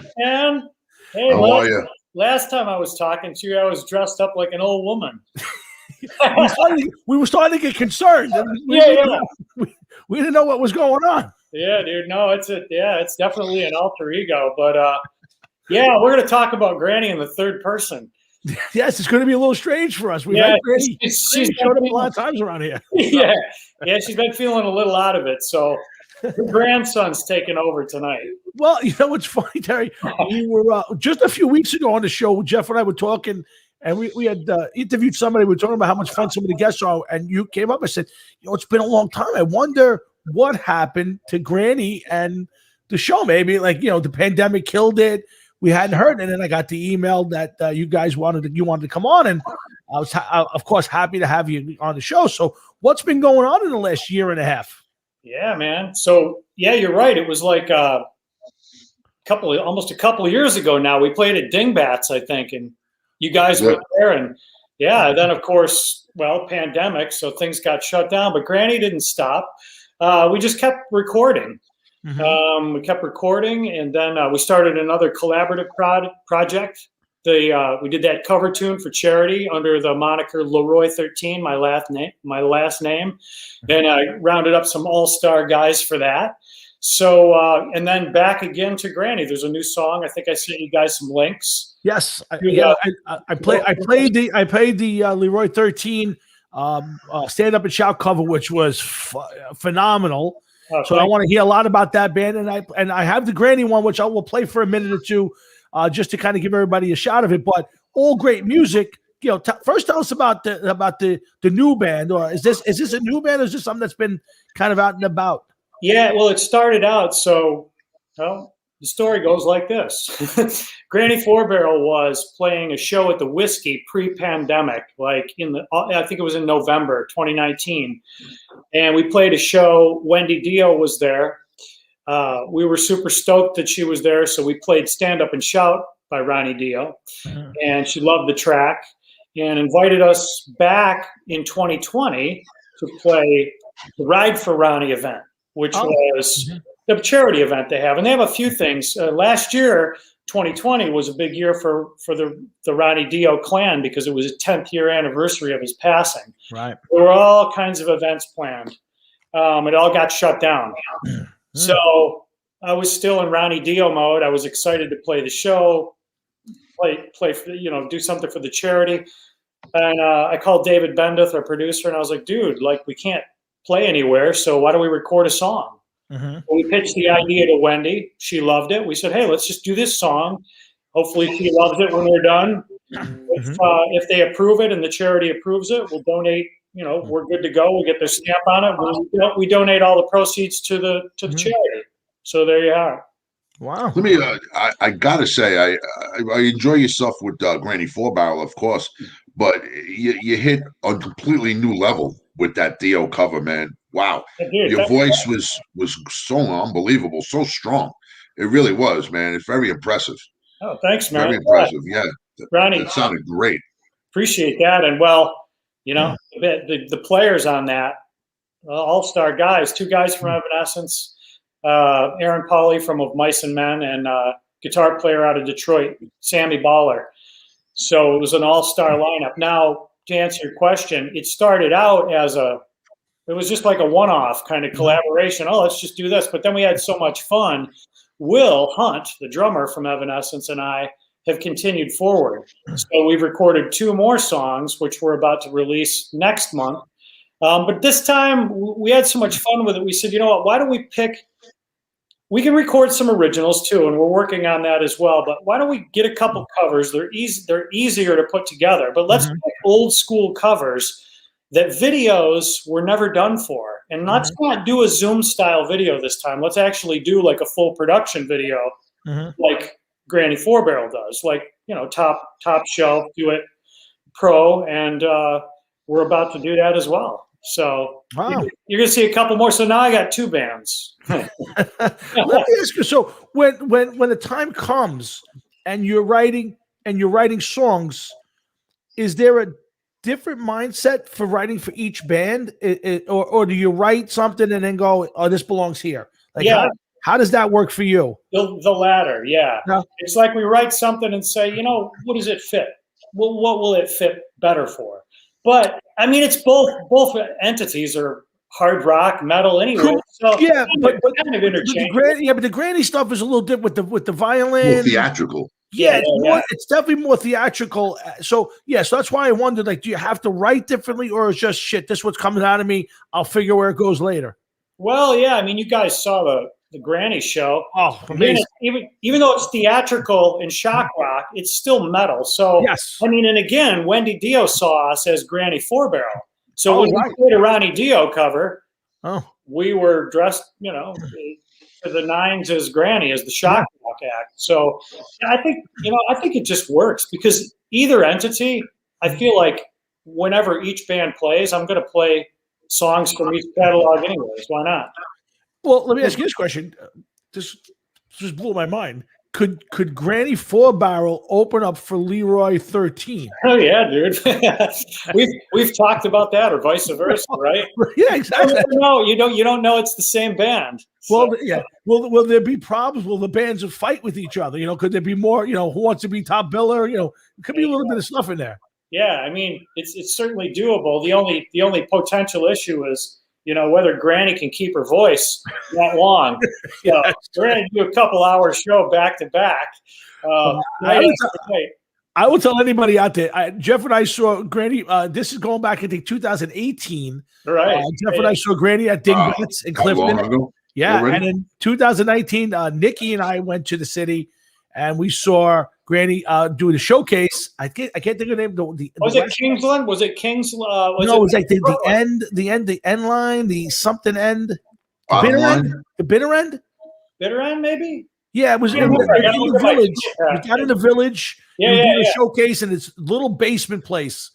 Hey, how are you? Last time I was talking to you, I was dressed up like an old woman. we were starting to get concerned. We didn't know what was going on. Yeah, dude. No, it's definitely an alter ego. But we're going to talk about Granny in the third person. Yes, it's going to be a little strange for us. We've had Granny. She's showed up a lot of times around here. Yeah, she's been feeling a little out of it. So her grandson's taking over tonight. Well, you know what's funny, Terry? We were just a few weeks ago on the show. Jeff and I were talking. And we had interviewed somebody. We were talking about how much fun some of the guests are. And you came up and said, it's been a long time. I wonder what happened to Granny and the show. Maybe the pandemic killed it. We hadn't heard. And then I got the email that you guys wanted to come on. And I was, of course, happy to have you on the show. So what's been going on in the last year and a half? Yeah, man. So, you're right. It was like almost a couple of years ago now. We played at Dingbats, I think, and you guys were there, and then of course, pandemic, so things got shut down. But Granny didn't stop. We just kept recording. We kept recording, and then we started another collaborative project. We did that cover tune for charity under the moniker Leroi 13, my last name, and I rounded up some all-star guys for that. So, and then back again to Granny. There's a new song. I think I sent you guys some links. Yes, I played the Leroi 13 stand up and shout cover, which was phenomenal. So I want to hear a lot about that band, and I have the Granny one, which I will play for a minute or two, just to kind of give everybody a shot of it. But all great music. First tell us about the new band, or is this a new band, or is this something that's been kind of out and about? Yeah, well, it started out the story goes like this. Granny Four Barrel was playing a show at the Whiskey pre-pandemic, I think it was in November 2019. And we played a show. Wendy Dio was there. We were super stoked that she was there. So we played Stand Up and Shout by Ronnie Dio. And she loved the track and invited us back in 2020 to play the Ride for Ronnie event, which was the charity event they have. And they have a few things. Last year, 2020 was a big year for the Ronnie Dio clan because it was a 10th year anniversary of his passing. Right. There were all kinds of events planned. It all got shut down. So I was still in Ronnie Dio mode. I was excited to play the show, play, do something for the charity. And I called David Bendeth, our producer, and I was like, dude, like, we can't play anywhere, so why don't we record a song? We pitched the idea to Wendy. She loved it. We said, hey, let's just do this song. Hopefully she loves it when we're done. If they approve it and the charity approves it, we'll donate. We're good to go. We get their stamp on it. We donate all the proceeds to the charity. So there you are. Wow. Let me. I gotta say, I enjoy yourself with Granny Four Barrel, of course, but you hit a completely new level with that Dio cover, man. Wow, your voice was so unbelievable, so strong. It really was, man. It's very impressive. Oh, thanks, man. Very impressive. Yeah, Ronnie, it sounded great. Appreciate that. And the players on that, all-star guys, 2 guys from Evanescence, Aaron Pauley from Of Mice and Men, and guitar player out of Detroit, Sammy Baller. So it was an all-star lineup. Now, to answer your question, it started out as it was just like a one-off kind of collaboration. Oh, let's just do this. But then we had so much fun. Will Hunt, the drummer from Evanescence, and I have continued forward. So we've recorded 2 more songs, which we're about to release next month. But this time we had so much fun with it. We said, you know what, why don't we we can record some originals too, and we're working on that as well. But why don't we get a couple covers? They're easier to put together, but let's pick old school covers that videos were never done for. And let's not do a Zoom style video this time. Let's actually do like a full production video, like Granny Four Barrel does, like, top shelf, do it pro. And we're about to do that as well. So you're going to see a couple more. So now I got 2 bands. Let me ask you, so when the time comes and you're writing songs, is there a different mindset for writing for each band, or do you write something and then go, oh, this belongs here? Like, how does that work for you? The latter, yeah. It's like we write something and say, what does it fit? What will it fit better for? But I mean, it's both entities are hard rock, metal, anyway. So yeah, but kind of interchangeable. But the Granny stuff is a little different with the violin. More theatrical. Yeah, it's definitely more theatrical. So that's why I wondered, like, do you have to write differently, or is just shit? This is what's coming out of me. I'll figure where it goes later. Well, yeah. I mean, you guys saw the Granny show. Oh, amazing! Even though it's theatrical and shock rock, it's still metal. So yes, I mean, and again, Wendy Dio saw us as Granny Four Barrel. So when we played a Ronnie Dio cover, we were dressed, to the nines as Granny, as the shock rock act. So I think it just works because either entity, I feel like whenever each band plays, I'm going to play songs from each catalog anyways. Why not? Well, let me ask you this question. This just blew my mind. Could Granny Four Barrel open up for Leroi 13? Oh yeah, dude. we've talked about that, or vice versa, right? Yeah, exactly. No, you don't know it's the same band. So. Well, yeah. Will there be problems? Will the bands fight with each other? Could there be more? Who wants to be top biller? It could be a little bit of stuff in there. Yeah, I mean, it's certainly doable. The only potential issue is, whether Granny can keep her voice that long. So we're going to do a couple hour show back to back. I will tell anybody out there. Jeff and I saw Granny. This is going back, I think, 2018. Right. Jeff and I saw Granny at Dingbats in Clifton. Yeah, and in 2019, Nikki and I went to the city, and we saw Granny do the showcase. I can't think of the name. Was it Kingsland? Was it Kingsland? No, it was like the end line, the something end. The bitter end? Bitter end, maybe? Yeah, it was in the village. We got in the village. A showcase in this little basement place.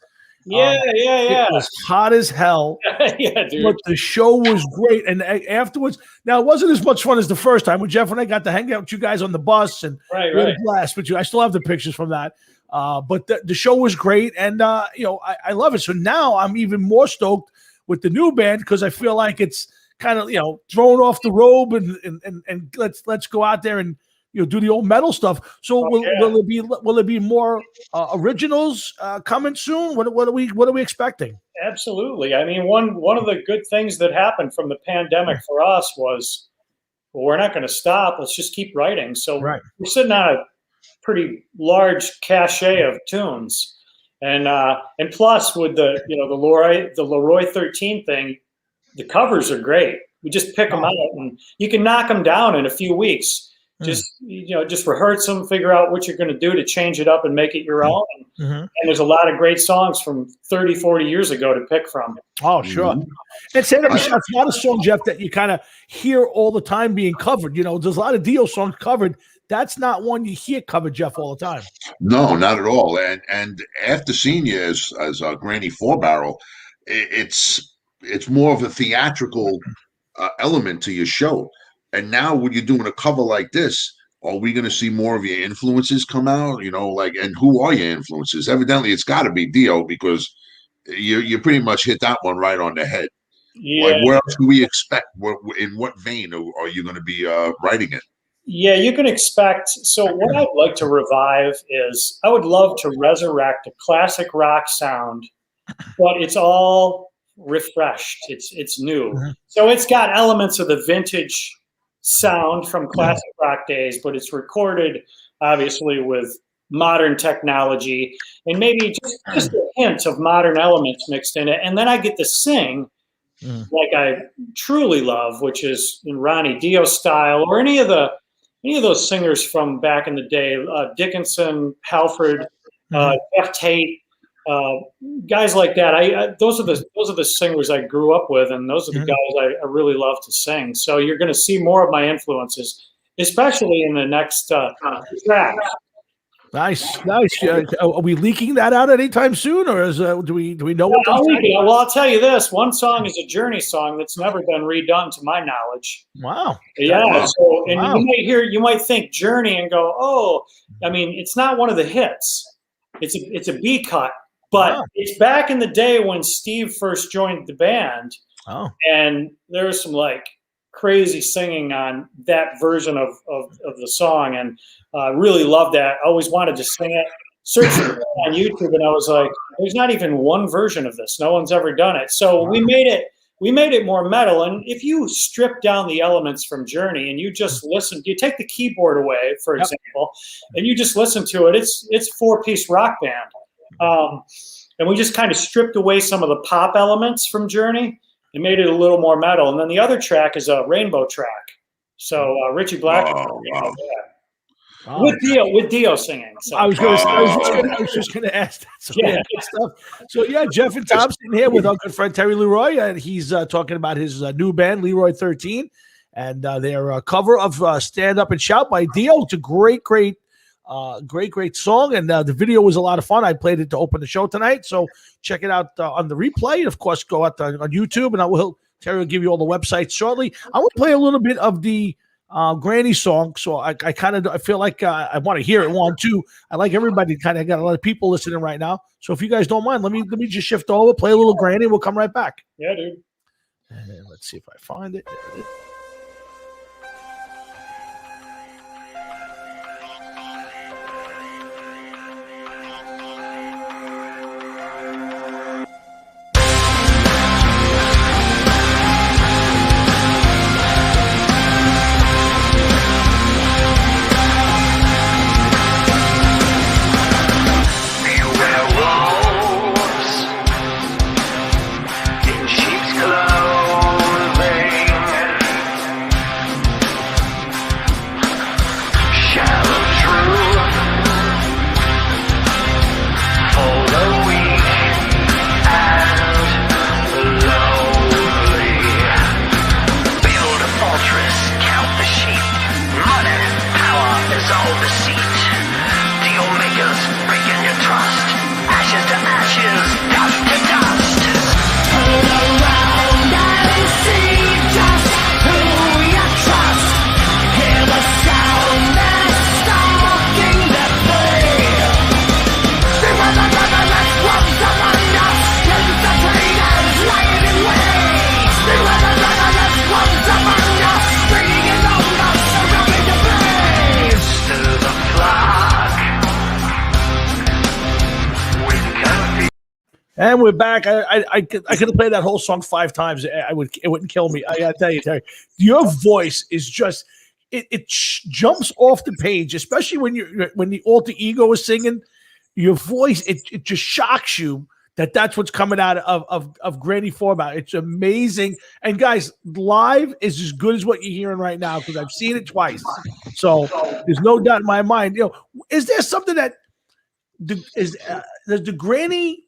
It was hot as hell. Yeah, dude. But the show was great. And afterwards, now it wasn't as much fun as the first time when Jeff and I got to hang out with you guys on the bus and we had a blast with you. I still have the pictures from that. But the show was great. And, I love it. So now I'm even more stoked with the new band because I feel like it's kind of, throwing off the robe and let's go out there and, do the old metal stuff. So will it be more originals coming soon? What are we expecting? Absolutely. I mean, one of the good things that happened from the pandemic for us was, well, we're not going to stop. Let's just keep writing. So we're sitting on a pretty large cachet of tunes, and plus with the Leroi 13 thing, the covers are great. We just pick them out, and you can knock them down in a few weeks. Just rehearse them, figure out what you're going to do to change it up and make it your own. And there's a lot of great songs from 30, 40 years ago to pick from. Oh, sure. And say that it's not a song, Jeff, that you kind of hear all the time being covered. There's a lot of Dio songs covered. That's not one you hear covered, Jeff, all the time. No, not at all. And after seeing you as Granny Four Barrel, it's more of a theatrical element to your show. And now when you're doing a cover like this, are we going to see more of your influences come out? And who are your influences? Evidently, it's got to be Dio, because you pretty much hit that one right on the head. Yeah. Like, where else do we expect? In what vein are you going to be writing it? Yeah, you can expect. So what I'd like to revive is, I would love to resurrect a classic rock sound, but it's all refreshed. It's new. So it's got elements of the vintage sound from classic rock days, but it's recorded obviously with modern technology and maybe just a hint of modern elements mixed in it. And then I get to sing like I truly love, which is in Ronnie Dio style, or any of those singers from back in the day, Dickinson, Halford, Jeff Tate, guys like that. Those are the singers I grew up with, and those are the guys I really love to sing. So you're going to see more of my influences, especially in the next track. Nice. Are we leaking that out anytime soon, or do we know what? Well, I'll tell you this: one song is a Journey song that's never been redone, to my knowledge. Wow. Yeah. So, and you might think Journey and go, oh, I mean, it's not one of the hits. It's a B cut. But it's back in the day when Steve first joined the band, and there's some crazy singing on that version of the song, and really loved that. I always wanted to sing it. Searched it on YouTube, and I was like, "There's not even one version of this. No one's ever done it." So we made it more metal. And if you strip down the elements from Journey and you just listen, you take the keyboard away, for example, and you just listen to it. It's a 4-piece rock band. And we just kind of stripped away some of the pop elements from Journey and made it a little more metal. And then the other track is a rainbow track. So Richie Black with Dio singing. So. I was just going to ask that. So, good stuff. So Jeff and Tom sitting here with our good friend Terry Leroi, and he's talking about his new band, Leroi 13, and their cover of "Stand Up and Shout" by Dio. It's a great song, and the video was a lot of fun. I played it to open the show tonight, so check it out on the replay. And of course, go out on YouTube, and Terry will give you all the websites shortly. I want to play a little bit of the Granny song, so I feel like I want to hear it. 1, 2. I like everybody. Kind of got a lot of people listening right now, so if you guys don't mind, let me just shift over, play a little Granny, and we'll come right back. Yeah, dude. And let's see if I find it. There it is. And we're back. I could have played that whole song 5 times. It wouldn't kill me. I gotta tell you, Terry, your voice is just it jumps off the page, especially when the alter ego is singing. Your voice it just shocks you that's what's coming out of Granny Forbout. It's amazing. And guys, live is as good as what you're hearing right now because I've seen it twice. So there's no doubt in my mind. Is there something that does the Granny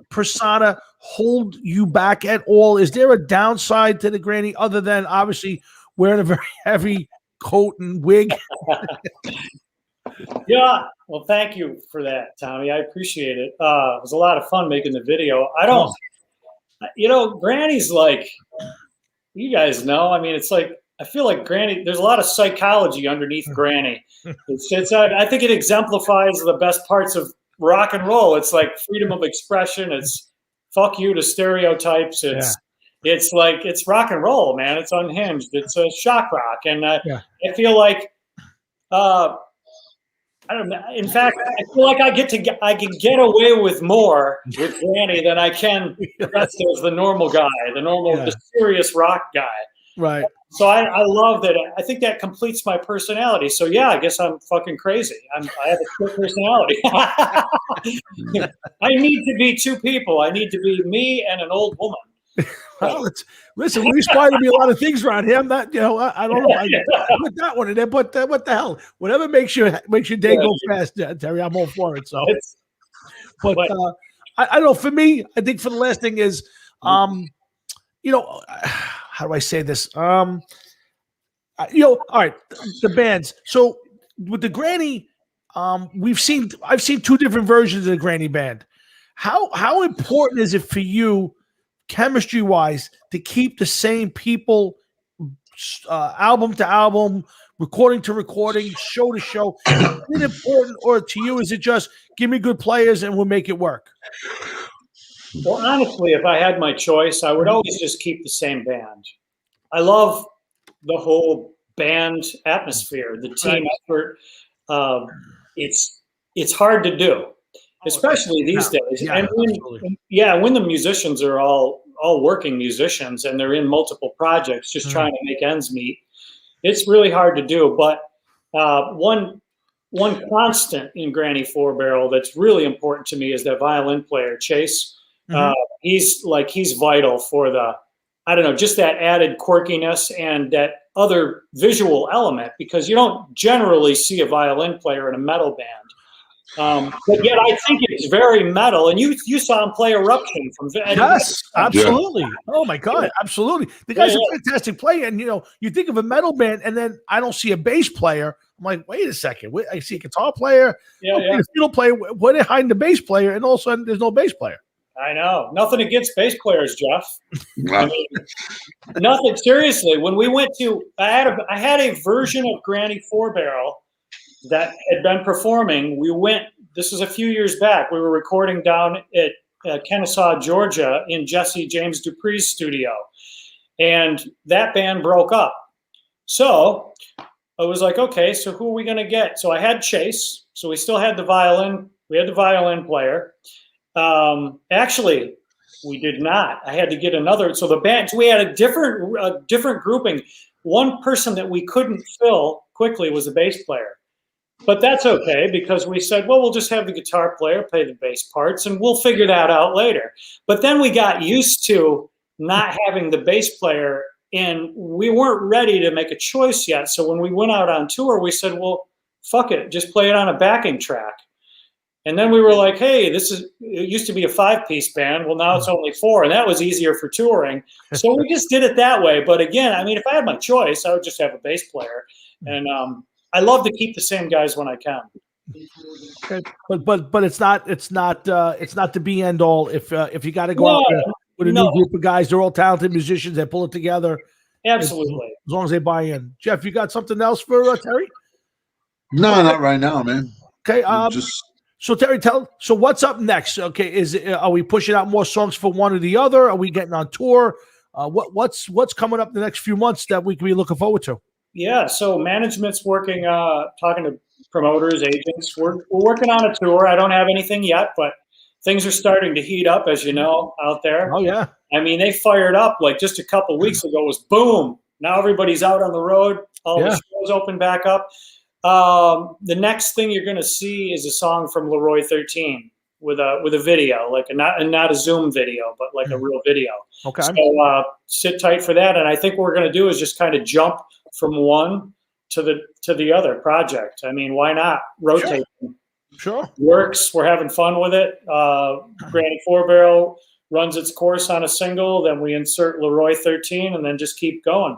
persona hold you back at all? Is there a downside to the Granny other than obviously wearing a very heavy coat and wig? Yeah. Well, thank you for that, Tommy. I appreciate it. It was a lot of fun making the video. Granny's like, you guys know, I mean, it's like, I feel like Granny, there's a lot of psychology underneath Granny. I think it exemplifies the best parts of rock and roll. It's like freedom of expression. It's fuck you to stereotypes. It's like, it's rock and roll, man. It's unhinged. It's a shock rock. And I feel like, I don't know. In fact, I feel like I can get away with more with Granny than I can the rest of the normal guy, the serious rock guy. Right. So I love that. I think that completes my personality. So yeah, I guess I'm fucking crazy. I have a split personality. I need to be 2 people. I need to be me and an old woman. Well, listen, we aspire to be a lot of things around here. I'm not, I don't know if I put that one in there, but what the hell? Whatever makes your day go fast, Terry, I'm all for it. So, I don't know. For me, I think for the last thing is, how do I say this? All right, the bands. So with the Granny, I've seen 2 different versions of the Granny band. How important is it for you, chemistry-wise, to keep the same people, album to album, recording to recording, show to show? Is it important, or to you, is it just give me good players and we'll make it work? Well, honestly, if I had my choice, I would always just keep the same band. I love the whole band atmosphere, the team effort. It's hard to do, especially these days. And when the musicians are all working musicians and they're in multiple projects, just trying to make ends meet, it's really hard to do. But one constant in Granny Four Barrel that's really important to me is that violin player, Chase. He's vital for just that added quirkiness and that other visual element, because you don't generally see a violin player in a metal band. But yet I think it's very metal. And you saw him play Eruption from Yes, absolutely. Oh my God, absolutely. The guy's a fantastic player. And you think of a metal band and then I don't see a bass player. I'm like, wait a second. I see a guitar player, a fiddle player. What behind the bass player? And all of a sudden there's no bass player. I know. Nothing against bass players, Jeff. I mean, nothing. Seriously, when we went to, I had a version of Granny Four Barrel that had been performing. This was a few years back. We were recording down at Kennesaw, Georgia, in Jesse James Dupree's studio. And that band broke up. So I was like, okay, so who are we going to get? So I had Chase. So we still had the violin. We had the violin player. Actually, we did not. I had to get another. So the band, we had a different grouping. One person that we couldn't fill quickly was the bass player. But that's okay, because we said, well, we'll just have the guitar player play the bass parts and we'll figure that out later. But then we got used to not having the bass player, and we weren't ready to make a choice yet. So when we went out on tour, we said, well, fuck it, just play it on a backing track. And then we were like, hey, it used to be a 5-piece band. Well, now it's only 4, and that was easier for touring. So we just did it that way. But again, I mean, if I had my choice, I would just have a bass player. And I love to keep the same guys when I can. Okay. But it's not the be end all. If you got to go out there with a new group of guys, they're all talented musicians. They pull it together. Absolutely. As long as they buy in. Jeff, you got something else for Terry? No, not right now, man. Okay. So Terry, so what's up next? Okay, are we pushing out more songs for one or the other? Are we getting on tour? What's coming up the next few months that we can be looking forward to? Yeah, so management's working, talking to promoters, agents. We're working on a tour. I don't have anything yet, but things are starting to heat up, as you know, out there. Oh yeah. I mean, they fired up like just a couple weeks ago. It was boom. Now everybody's out on the road. All the shows open back up. The next thing you're going to see is a song from Leroi 13 with a video, like not a Zoom video, but like a real video. Okay. So sit tight for that. And I think what we're going to do is just kind of jump from one to the other project. I mean, why not rotate? Sure. Works. We're having fun with it. Granny 4-Barrel runs its course on a single, then we insert Leroi 13, and then just keep going.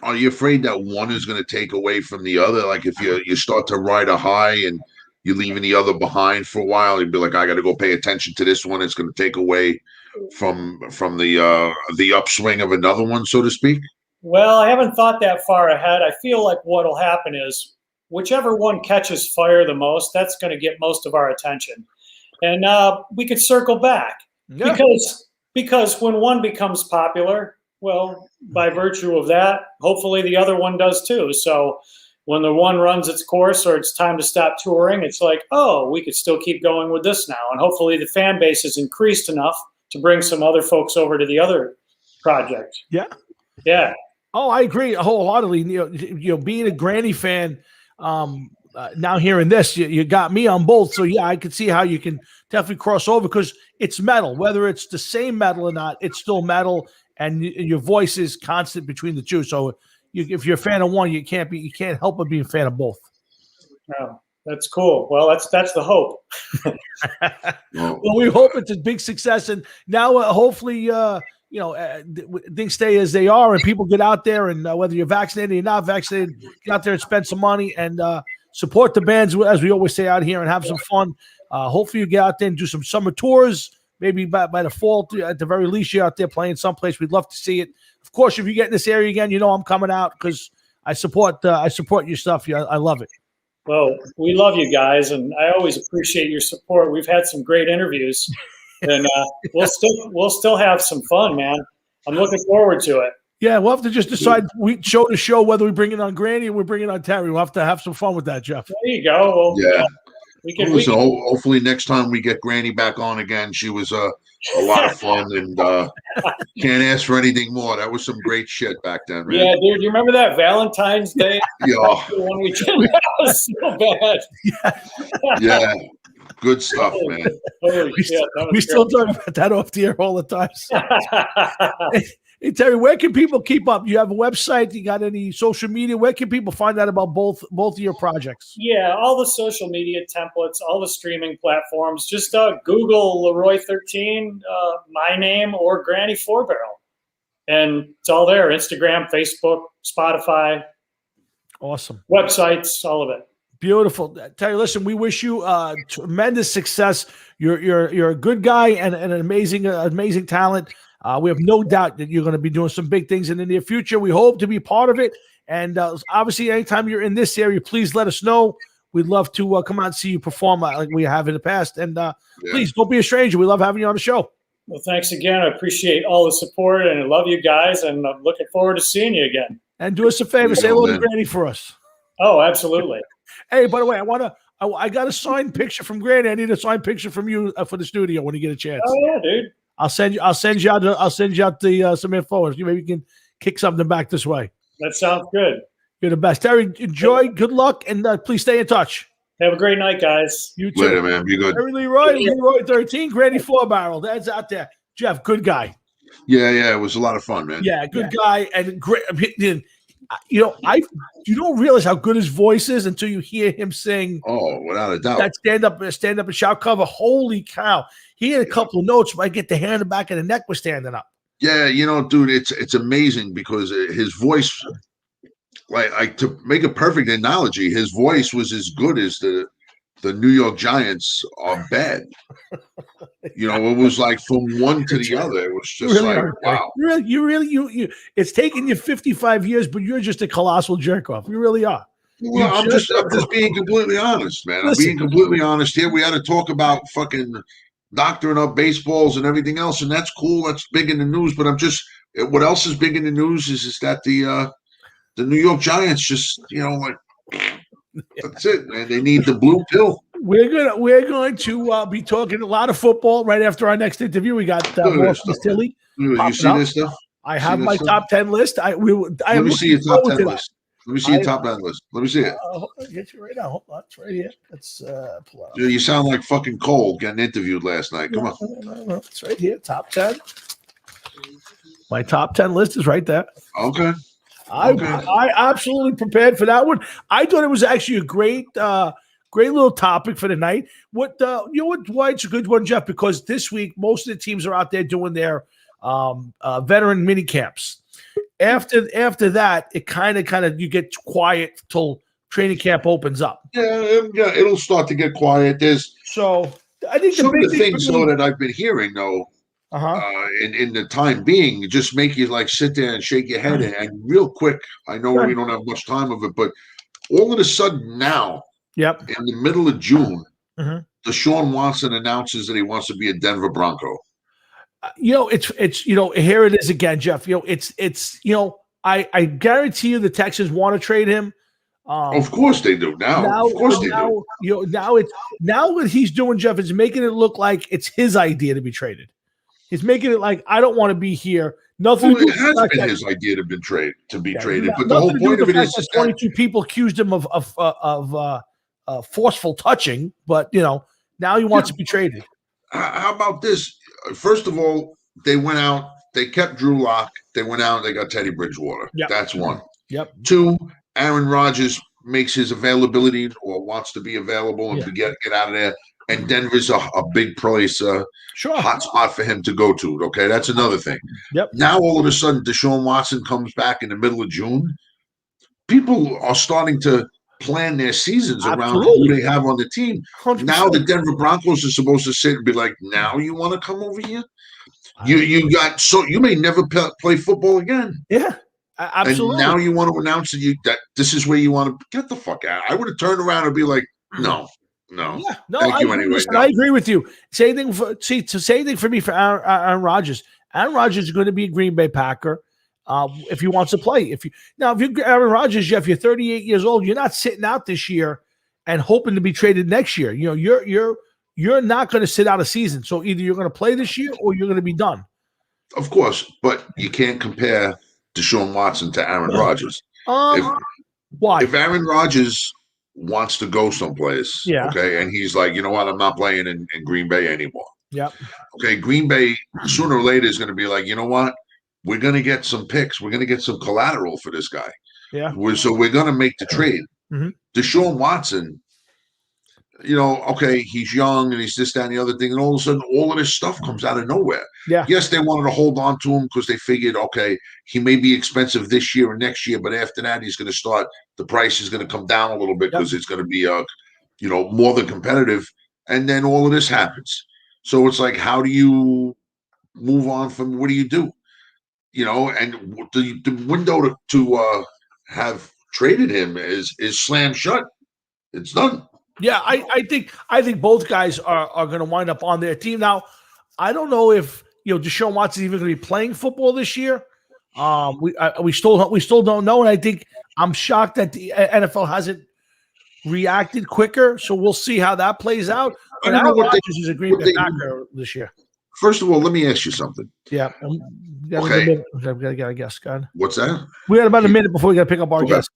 Are you afraid that one is going to take away from the other? Like if you start to ride a high and you're leaving the other behind for a while, you'd be like, I got to go pay attention to this one. It's going to take away from the upswing of another one, so to speak. Well, I haven't thought that far ahead. I feel like what'll happen is whichever one catches fire the most, that's going to get most of our attention, and we could circle back. Yeah. Because when one becomes popular, well, by virtue of that, hopefully the other one does too. So when the one runs its course or it's time to stop touring, it's like, oh, we could still keep going with this now. And hopefully the fan base is increased enough to bring some other folks over to the other project. Yeah. Yeah. Oh, I agree wholeheartedly. You know, being a Granny fan, now hearing this, you got me on both. So yeah, I can see how you can definitely cross over because it's metal. Whether it's the same metal or not, it's still metal, and your voice is constant between the two. So if you're a fan of one, you can't help but be a fan of both. Oh, that's cool. Well, that's the hope. Well, we hope it's a big success, and now hopefully. Things stay as they are, and people get out there, and whether you're vaccinated or you're not vaccinated, get out there and spend some money and support the bands, as we always say out here, and have some fun. Hopefully you get out there and do some summer tours, maybe by the fall, at the very least, you're out there playing someplace. We'd love to see it. Of course, if you get in this area again, I'm coming out because I support your stuff. I love it. Well, we love you guys, and I always appreciate your support. We've had some great interviews. And we'll still have some fun, man. I'm looking forward to it. Yeah, we'll have to just decide show to show whether we bring it on Granny or we bring it on Terry. We'll have to have some fun with that, Jeff. There you go. Well, yeah. We hopefully next time we get Granny back on again. She was a lot of fun, and can't ask for anything more. That was some great shit back then, man. Yeah, dude. You remember that Valentine's Day? Yeah. One weekend? That was so bad. Yeah. Good stuff, man. We still talk about that off the air all the time. So. Hey, Terry, where can people keep up? You have a website? You got any social media? Where can people find out about both of your projects? Yeah, all the social media templates, all the streaming platforms. Just Google Leroi 13, my name, or Granny 4-Barrel. And it's all there. Instagram, Facebook, Spotify. Awesome. Websites, all of it. Beautiful. Terry, listen, we wish you tremendous success. You're a good guy and an amazing talent. We have no doubt that you're going to be doing some big things in the near future. We hope to be part of it. And obviously, anytime you're in this area, please let us know. We'd love to come out and see you perform like we have in the past. And please don't be a stranger. We love having you on the show. Well, thanks again. I appreciate all the support, and I love you guys. And I'm looking forward to seeing you again. And do us a favor. Say hello to Granny for us. Oh, absolutely. Hey, by the way, I got a signed picture from Granny. I need a signed picture from you for the studio when you get a chance. Oh yeah, dude. I'll send you out some info. Maybe you can kick something back this way. That sounds good. You're the best, Terry. Enjoy. Good luck, and please stay in touch. Have a great night, guys. You too. Later, man. Be good. Terry Leroi 13, Granny 4-Barrel. That's out there. Jeff, good guy. Yeah. It was a lot of fun, man. Yeah, good guy and great. You don't realize how good his voice is until you hear him sing. Oh, without a doubt. That stand up and shout cover. Holy cow! He had a couple of notes, but I get the hair in the back of the neck was standing up. Yeah, dude, it's amazing because his voice, like to make a perfect analogy, his voice was as good as the New York Giants are bad. It was like from one to the other. It was just really wow. You it's taken you 55 years, but you're just a colossal jerk off. You really are. Well, I'm just being completely honest, man. I'm being completely honest here. We had to talk about fucking doctoring up baseballs and everything else, and that's cool. That's big in the news. But what else is big in the news is that the New York Giants just, that's it, man. They need the blue pill. we're going to be talking a lot of football right after our next interview. We got Morpheus Tilly. You see this stuff? I have my top 10 list. Let me see your top 10 list. Let me see your top 10 list. Let me see it. I'll get you right now. Hold on, it's right here. Let's pull out. You sound like fucking Cole getting interviewed last night. Come on. No, it's right here. Top 10. My top 10 list is right there. Okay. I absolutely prepared for that one. I thought it was actually a great little topic for the night. Why it's a good one, Jeff? Because this week most of the teams are out there doing their veteran mini camps. After that, it kind of you get quiet till training camp opens up. Yeah, it'll start to get quiet. I think some of the things though that I've been hearing though. In the time being, just make you like sit there and shake your head and real quick. I know we don't have much time of it, but all of a sudden now, in the middle of June, Deshaun Watson announces that he wants to be a Denver Bronco. It's here it is again, Jeff. I guarantee you the Texans want to trade him. Of course they do now. Of course they do. Now what he's doing, Jeff, is making it look like it's his idea to be traded. He's making it like I don't want to be here. Nothing. Well, it has been his idea to be traded. But the whole point of it is 22 people accused him of forceful touching. But now he wants to be traded. How about this? First of all, they went out. They kept Drew Lock. They went out and they got Teddy Bridgewater. Yep. That's one. Yep. Two, Aaron Rodgers makes his availability or wants to be available and to get out of there. And Denver's a big place, hot spot for him to go to. Okay, that's another thing. Yep. Now all of a sudden, Deshaun Watson comes back in the middle of June. People are starting to plan their seasons around who they have on the team. 100%. Now the Denver Broncos are supposed to sit and be like, "Now you want to come over here? You may never play football again." Yeah, absolutely. And now you want to announce that this is where you want to get the fuck out. I would have turned around and be like, "No." Thank you anyway. I agree with you. Same thing for me for Aaron Rodgers. Aaron Rodgers is going to be a Green Bay Packer if he wants to play. If you're Aaron Rodgers, Jeff, you're 38 years old. You're not sitting out this year and hoping to be traded next year. You're not going to sit out a season. So either you're going to play this year or you're going to be done. Of course, but you can't compare Deshaun Watson to Aaron Rodgers. Why? If Aaron Rodgers wants to go someplace, okay, and he's like, you know what, I'm not playing in Green Bay anymore. Yep. Okay, Green Bay sooner or later is going to be like, you know what, we're going to get some picks, we're going to get some collateral for this guy. Yeah. So we're going to make the trade. Mm-hmm. Deshaun Watson, okay, he's young and he's this, that, and the other thing, and all of a sudden, all of this stuff comes out of nowhere. Yeah. Yes, they wanted to hold on to him because they figured, okay, he may be expensive this year or next year, but after that, he's going to start. The price is going to come down a little bit because it's going to be, more than competitive. And then all of this happens. So it's like, how do you move on from? What do you do? And the window to have traded him is slammed shut. It's done. Yeah, I think both guys are going to wind up on their team. Now, I don't know if Deshaun Watson is even going to be playing football this year. We still don't know, and I think I'm shocked that the NFL hasn't reacted quicker. So we'll see how that plays out. But Aaron Rodgers is a Green Bay Packer this year. First of all, let me ask you something. Yeah. Okay. We got a guest, God. What's that? We got about a minute before we got to pick up our guest.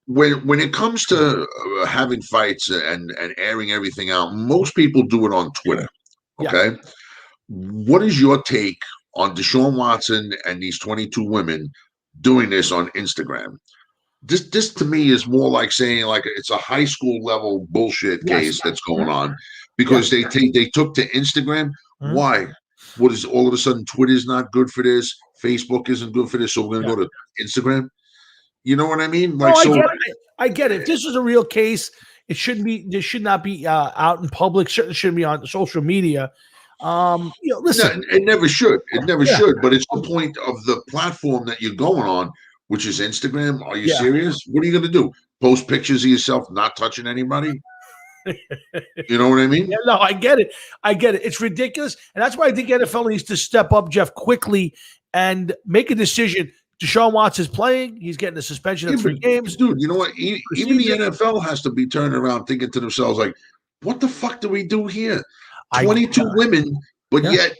When it comes to having fights and airing everything out, most people do it on Twitter. Okay. Yeah. What is your take on Deshaun Watson and these 22 women doing this on Instagram? This to me is more like saying like it's a high school level bullshit case that's going on because they took to Instagram. Mm-hmm. Why? What is all of a sudden Twitter's not good for this? Facebook isn't good for this, so we're gonna go to Instagram. You know what I mean? Like, I get it. If this is a real case, it shouldn't be. This should not be out in public. Certainly shouldn't be on social media. Listen, it never should. It never should. But it's the point of the platform that you're going on, which is Instagram. Are you serious? What are you going to do? Post pictures of yourself not touching anybody? You know what I mean? Yeah, no, I get it. It's ridiculous, and that's why I think NFL needs to step up, Jeff, quickly and make a decision. Deshaun Watson's playing. He's getting a suspension of 3 games. Dude, you know what? Even the NFL has to be turning around thinking to themselves like, What the fuck do we do here? 22 women, but yet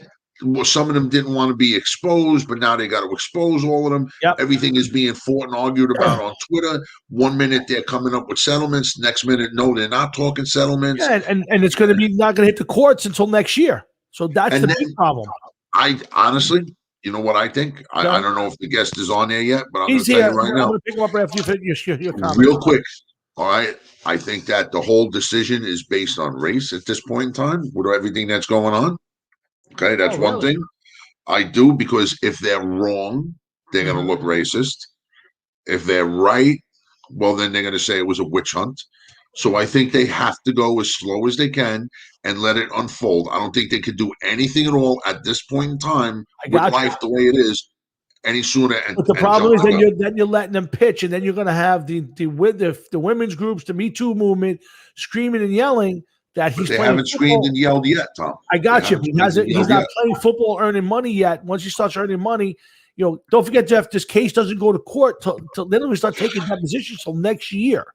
some of them didn't want to be exposed, but now they got to expose all of them. Everything is being fought and argued about on Twitter. 1 minute they're coming up with settlements. Next minute, no, they're not talking settlements. Yeah, and it's going to be not going to hit the courts until next year. So that's the big problem. I honestly, you know what I think? I don't know if the guest is on there yet, but I'm going to tell you right now. I'm going to pick him up after you finish your comment. Real quick. All right. I think that the whole decision is based on race at this point in time with everything that's going on. Okay. That's one thing. I do, because if they're wrong, they're going to look racist. If they're right, well, then they're going to say it was a witch hunt. So I think they have to go as slow as they can and let it unfold. I don't think they could do anything at all at this point in time with life the way it is any sooner. But the problem is then you're letting them pitch, and then you're going to have the women's groups, the Me Too movement, screaming and yelling that he's. They haven't screamed and yelled yet, Tom. I got you. He's not playing football, earning money yet. Once he starts earning money, don't forget, Jeff. This case doesn't go to court till then. We start taking depositions till next year.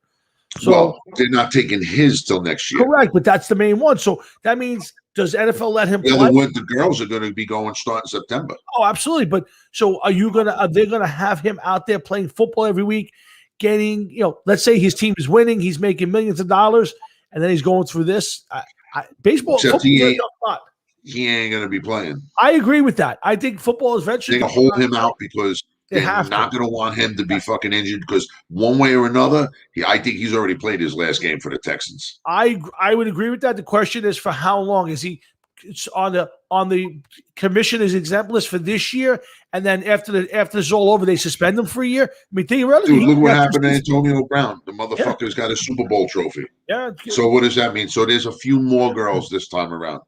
So, well, they're not taking his till next year. Correct, but that's the main one. So that means, does NFL let him play? The girls are going to be going starting September. Oh, absolutely. But so are they going to have him out there playing football every week, getting, let's say his team is winning, he's making millions of dollars, and then he's going through this? Baseball, except he ain't going to be playing. I agree with that. I think football is eventually going to hold him out, because they're not going to want him to be fucking injured, because one way or another, I think he's already played his last game for the Texans. I would agree with that. The question is, for how long is he on the commission is exempt list for this year, and then after this is all over, they suspend him for a year? I mean, theoretically, dude, look what happened to Antonio Brown. The motherfucker's got a Super Bowl trophy. Yeah. So what does that mean? So there's a few more girls this time around.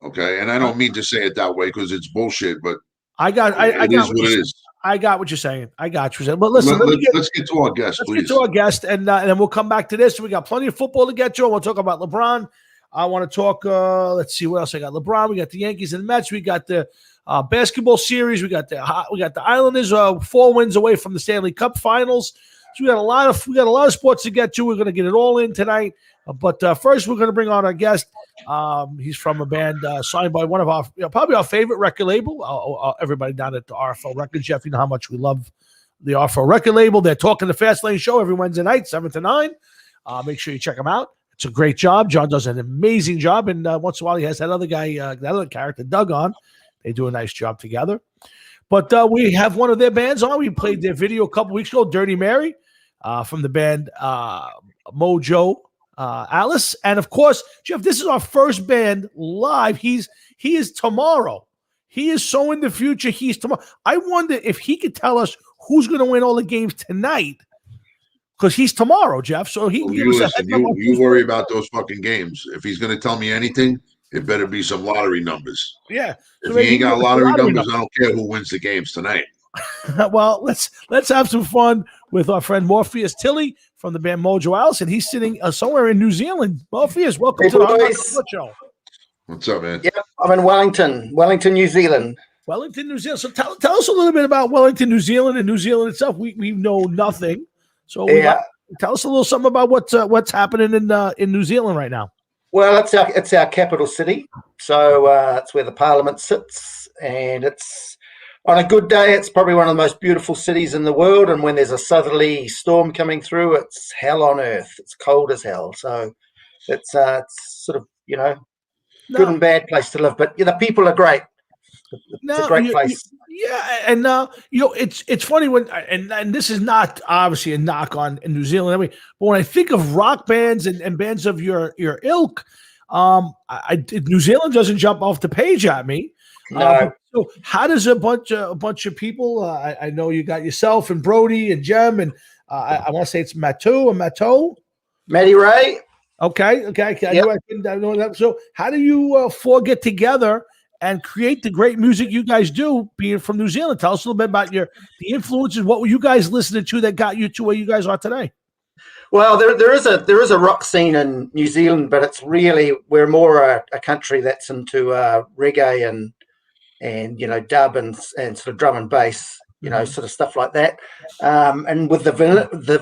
Okay, and I don't mean to say it that way because it's bullshit, but I got what it is. I got what you're saying. But listen, let's get to our guest, please. Let's get to our guest, and then we'll come back to this. We got plenty of football to get to. We'll talk about LeBron. I want to talk. Let's see what else I got. LeBron. We got the Yankees and the Mets. We got the basketball series. We got the Islanders 4 wins away from the Stanley Cup Finals. So we got a lot of sports to get to. We're going to get it all in tonight. But first, we're going to bring on our guest. He's from a band signed by one of our, probably our favorite record label. Everybody down at the RFL Records, Jeff, you know how much we love the RFL Record label. They're talking the Fast Lane Show every Wednesday night, 7 to 9. Make sure you check them out. It's a great job. John does an amazing job, and once in a while he has that other guy, that other character, Doug, on. They do a nice job together. But we have one of their bands on. We played their video a couple weeks ago, Dirty Mary, from the band MOJO Alice. And of course, Jeff, this is our first band live. He is tomorrow. He is so in the future. He's tomorrow. I wonder if he could tell us who's going to win all the games tonight, because he's tomorrow, Jeff. So he can give us a heads up. You worry about those fucking games. If he's going to tell me anything, it better be some lottery numbers. Yeah. If he ain't got lottery numbers, I don't care who wins the games tonight. Well, let's have some fun with our friend Morpheus Tilley from the band MOJO Alice, and he's sitting somewhere in New Zealand. Morpheus, welcome to the show. What's up, man? Yeah, I'm in Wellington, New Zealand. Wellington, New Zealand. So tell us a little bit about Wellington, New Zealand, and New Zealand itself. We know nothing. So tell us a little something about what's happening in New Zealand right now. Well, it's our capital city, so it's where the Parliament sits, and it's on a good day, it's probably one of the most beautiful cities in the world. And when there's a southerly storm coming through, it's hell on earth. It's cold as hell. So it's sort of good and bad place to live, but people are great. It's a great place. And it's funny when and this is not obviously a knock on in New Zealand. I mean, but when I think of rock bands and bands of your ilk, New Zealand doesn't jump off the page at me. No. So how does a bunch of people? I know you got yourself and Brody and Jem and I want to say it's Matty Ray. Okay. I know that. So how do you four get together and create the great music you guys do, being from New Zealand? Tell us a little bit about the influences. What were you guys listening to that got you to where you guys are today? Well, there is a rock scene in New Zealand, but it's really, we're more a country that's into reggae and dub and sort of drum and bass. you know, sort of stuff like that. And with the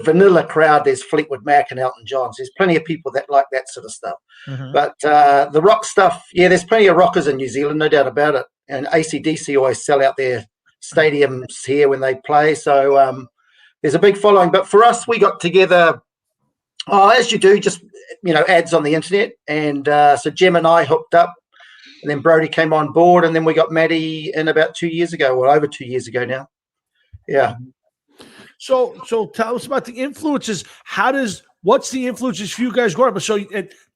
vanilla crowd, there's Fleetwood Mac and Elton John. So there's plenty of people that like that sort of stuff. But the rock stuff, yeah, there's plenty of rockers in New Zealand, no doubt about it. And AC/DC always sell out their stadiums here when they play. So there's a big following. But for us, we got together, as you do, just, you know, ads on the internet. And so Jem and I hooked up. And then Brody came on board, and then we got Maddie in about 2 years ago, or over 2 years ago now. Yeah. So tell us about the influences. What's the influences for you guys growing up? So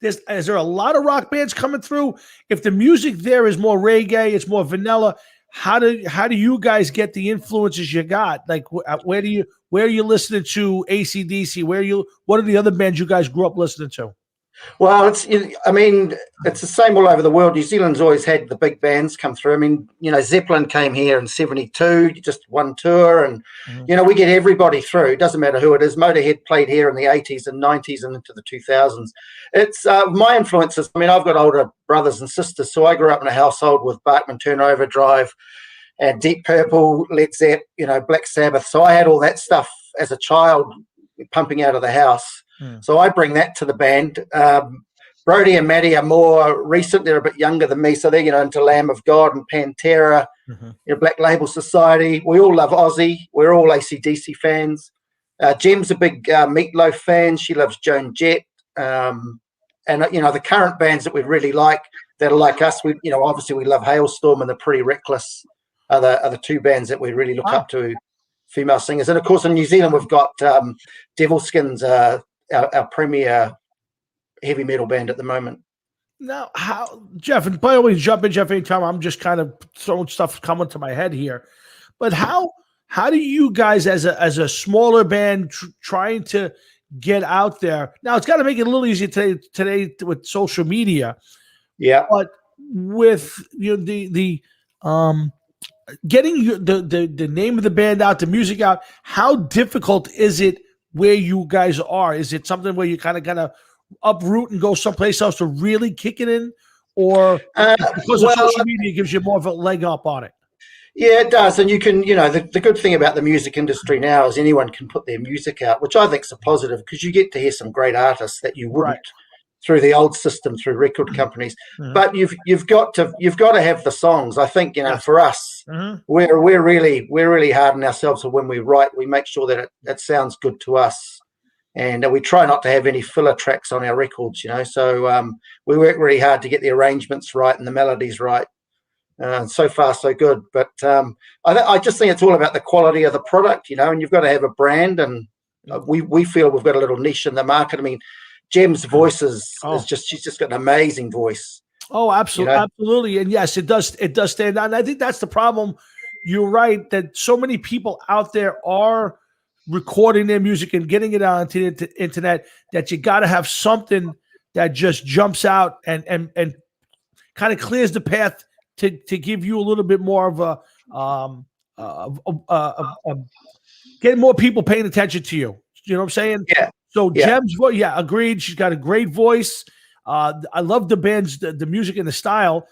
is there a lot of rock bands coming through? If the music there is more reggae, it's more vanilla. How do you guys get the influences you got? Like, where are you listening to AC/DC? What are the other bands you guys grew up listening to? Well, it's the same all over the world. New Zealand's always had the big bands come through. I mean, you know, Zeppelin came here in '72, just one tour, and you know, we get everybody through. It doesn't matter who it is. Motorhead played here in the '80s and '90s and into the 2000s. It's my influences. I mean, I've got older brothers and sisters, so I grew up in a household with Bachman Turner Overdrive and Deep Purple, Led Zepp, you know, Black Sabbath. So I had all that stuff as a child pumping out of the house. So I bring that to the band. Brody and Maddie are more recent. They're a bit younger than me. So they're, you know, into Lamb of God and Pantera, you know, Black Label Society. We all love Ozzy. We're all AC/DC fans. Jem's a big Meatloaf fan. She loves Joan Jett. And, you know, the current bands that we really like, that are like us, we, you know, obviously we love Hailstorm and the Pretty Reckless are the two bands that we really look up to, female singers. And, of course, in New Zealand, we've got Devilskins, our premier heavy metal band at the moment. Now, Jeff, and by the way, jump in, Jeff, anytime. I'm just kind of throwing stuff coming to my head here. But how do you guys, as a smaller band, trying to get out there? Now, it's got to make it a little easier today with social media. Yeah. But with, you know, the getting the name of the band out, the music out, how difficult is it where you guys are? Is it something where you kind of uproot and go someplace else to really kick it in, or because of social media gives you more of a leg up on it? Yeah, it does. And you can, you know, the good thing about the music industry now is anyone can put their music out, which I think is a positive, because you get to hear some great artists that you wouldn't through the old system, through record companies. But you've got to have the songs. I think, you know, for us, we're really hard on ourselves. So when we write, we make sure that it sounds good to us, and we try not to have any filler tracks on our records, you know. So we work really hard to get the arrangements right and the melodies right. So far, so good. But I just think it's all about the quality of the product, you know. And you've got to have a brand, and we feel we've got a little niche in the market. I mean, Jem's voice is just, she's just got an amazing voice. Oh, absolutely. You know? Absolutely. And yes, it does stand out. And I think that's the problem. You're right that so many people out there are recording their music and getting it out onto the internet, that you got to have something that just jumps out and kind of clears the path to give you a little bit more of getting more people paying attention to you. You know what I'm saying? Yeah. So Jem's voice, agreed. She's got a great voice. I love the band's the music and the style.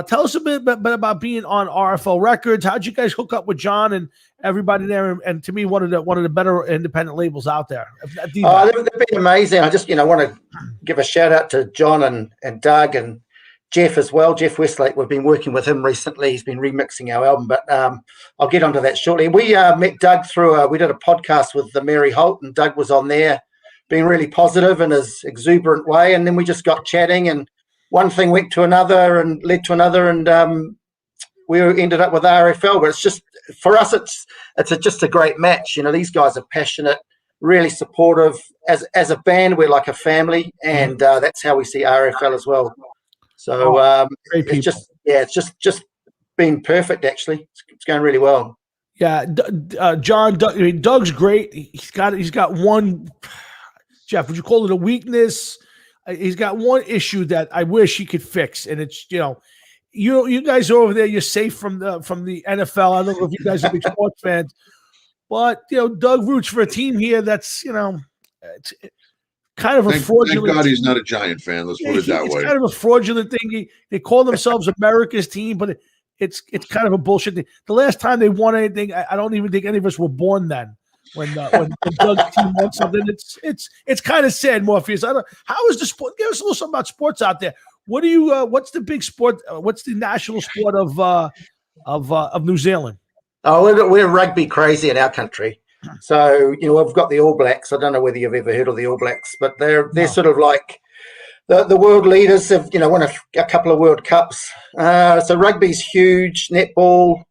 Tell us a bit about being on RFL Records. How'd you guys hook up with John and everybody there? And to me, one of the better independent labels out there. They've been amazing. I just, you know, want to give a shout out to John and Doug and Jeff as well. Jeff Westlake, we've been working with him recently. He's been remixing our album, but I'll get onto that shortly. We met Doug through we did a podcast with the Mary Holt, and Doug was on there, being really positive in his exuberant way. And then we just got chatting, and one thing went to another and led to another, and we ended up with RFL. But it's just, for us, it's just a great match. You know, these guys are passionate, really supportive. As a band, we're like a family, and that's how we see RFL as well. So it's just been perfect. Actually, it's going really well. Yeah, John. Doug's great. He's got one. Jeff, would you call it a weakness? He's got one issue that I wish he could fix, and it's, you know, you guys are over there. You're safe from the NFL. I don't know if you guys are big sports fans, but you know, Doug roots for a team here that's, you know, it's kind of a fraudulent. Thank God he's not a Giant fan. Let's put it that way. It's kind of a fraudulent thing. They call themselves America's team, but it's kind of a bullshit thing. The last time they won anything, I don't even think any of us were born then. When Doug's team won something, it's kind of sad, Morpheus. How is the sport? Give us a little something about sports out there. What do you? What's the big sport? What's the national sport of New Zealand? Oh, we're rugby crazy in our country. So we've got the All Blacks. I don't know whether you've ever heard of the All Blacks, but they're sort of like the world leaders. Have won a couple of World Cups. So rugby's huge. Netball,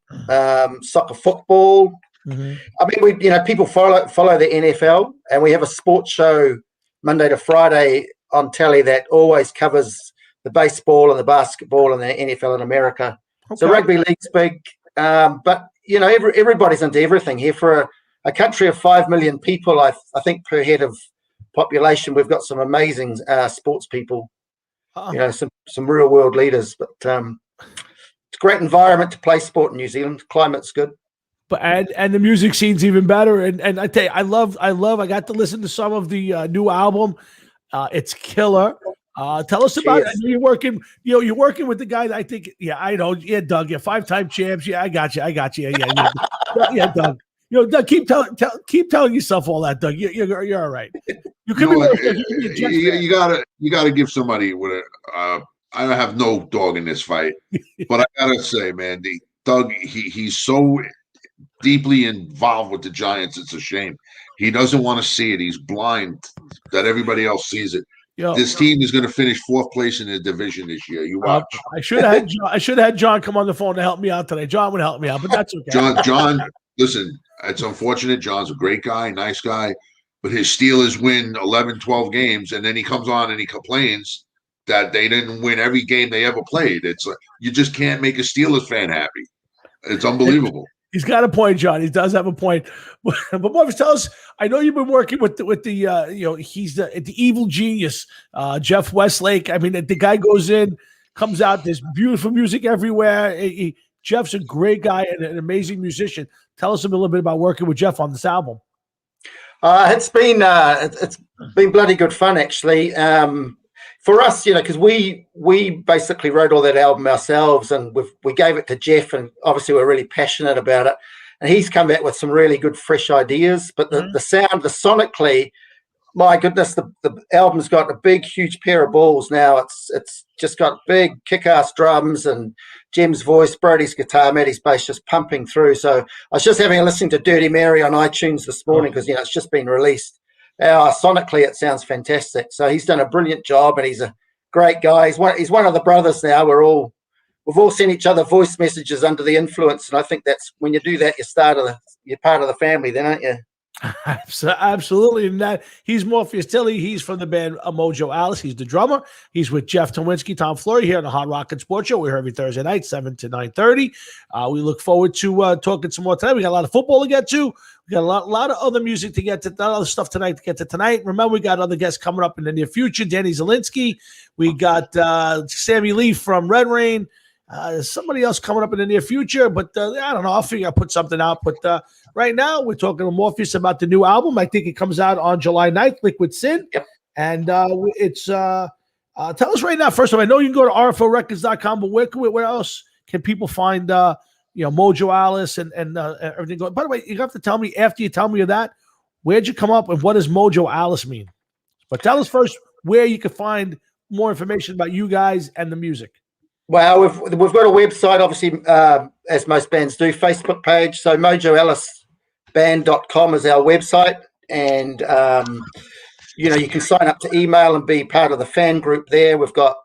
soccer, football. Mm-hmm. I mean, people follow the NFL, and we have a sports show Monday to Friday on telly that always covers the baseball and the basketball and the NFL in America. Okay. So rugby league's big, but everybody's into everything here. For a country of 5 million people, I think per head of population, we've got some amazing sports people. Some real world leaders. But it's a great environment to play sport in New Zealand. Climate's good. But and the music scene's even better. And I tell you, I got to listen to some of the new album. It's killer. Tell us about it. I know you're working. You're working with the guy that I think. Yeah, I know. Yeah, Doug. Yeah, 5-time champs. Yeah, I got you. Yeah, Doug. Doug, keep telling yourself all that, Doug. You're all right. You gotta give somebody with a. I have no dog in this fight, but I gotta say, man, Doug, he's so deeply involved with the Giants. It's a shame. He doesn't want to see it. He's blind that everybody else sees it. This team is going to finish 4th place in the division this year. You watch. I should have had John come on the phone to help me out today. John would help me out, but that's okay. John, listen, it's unfortunate. John's a great guy, nice guy, but his Steelers win 11, 12 games, and then he comes on and he complains that they didn't win every game they ever played. It's like, you just can't make a Steelers fan happy. It's unbelievable. He's got a point, John. He does have a point. But Morpheus, tell us. I know you've been working with the he's the evil genius, Jeff Westlake. I mean, the guy goes in, comes out. There's beautiful music everywhere. Jeff's a great guy and an amazing musician. Tell us a little bit about working with Jeff on this album. It's been bloody good fun, actually. For us, because we basically wrote all that album ourselves, and we gave it to Jeff, and obviously we're really passionate about it. And he's come back with some really good, fresh ideas. But the sound, sonically, my goodness, the album's got a big, huge pair of balls now. It's just got big, kick-ass drums, and Jim's voice, Brody's guitar, Matty's bass just pumping through. So I was just having a listen to Dirty Mary on iTunes this morning because it's just been released. Sonically, it sounds fantastic. So he's done a brilliant job, and he's a great guy. He's one of the brothers now. We've all sent each other voice messages under the influence, and I think that's when you do that, you're part of the family, then, aren't you? Absolutely. And that he's Morpheus Tilley. He's from the band MOJO Alice. He's the drummer. He's with Jeff Towinski, Tom Flory here on the Hard Rock and Sports Show. We're here every Thursday night, 7 to 9:30. We look forward to talking some more tonight. We got a lot of football to get to. We got a lot of other music to get to, a lot of other stuff tonight to get to tonight. Remember, we got other guests coming up in the near future. Danny Zielinski. We got Sammy Lee from Red Rain. Somebody else coming up in the near future, but I don't know. I'll put something out. But right now, we're talking to Morpheus about the new album. I think it comes out on July 9th, Liquid Sin. Yep. And it's tell us right now, first of all, I know you can go to rforecords.com, but where else can people find MOJO Alice and everything going? By the way, you have to tell me, after you tell me of that, where'd you come up and what does MOJO Alice mean? But tell us first where you can find more information about you guys and the music. Well, we've got a website, obviously, as most bands do, Facebook page. So mojoaliceband.com is our website. And, you can sign up to email and be part of the fan group there. We've got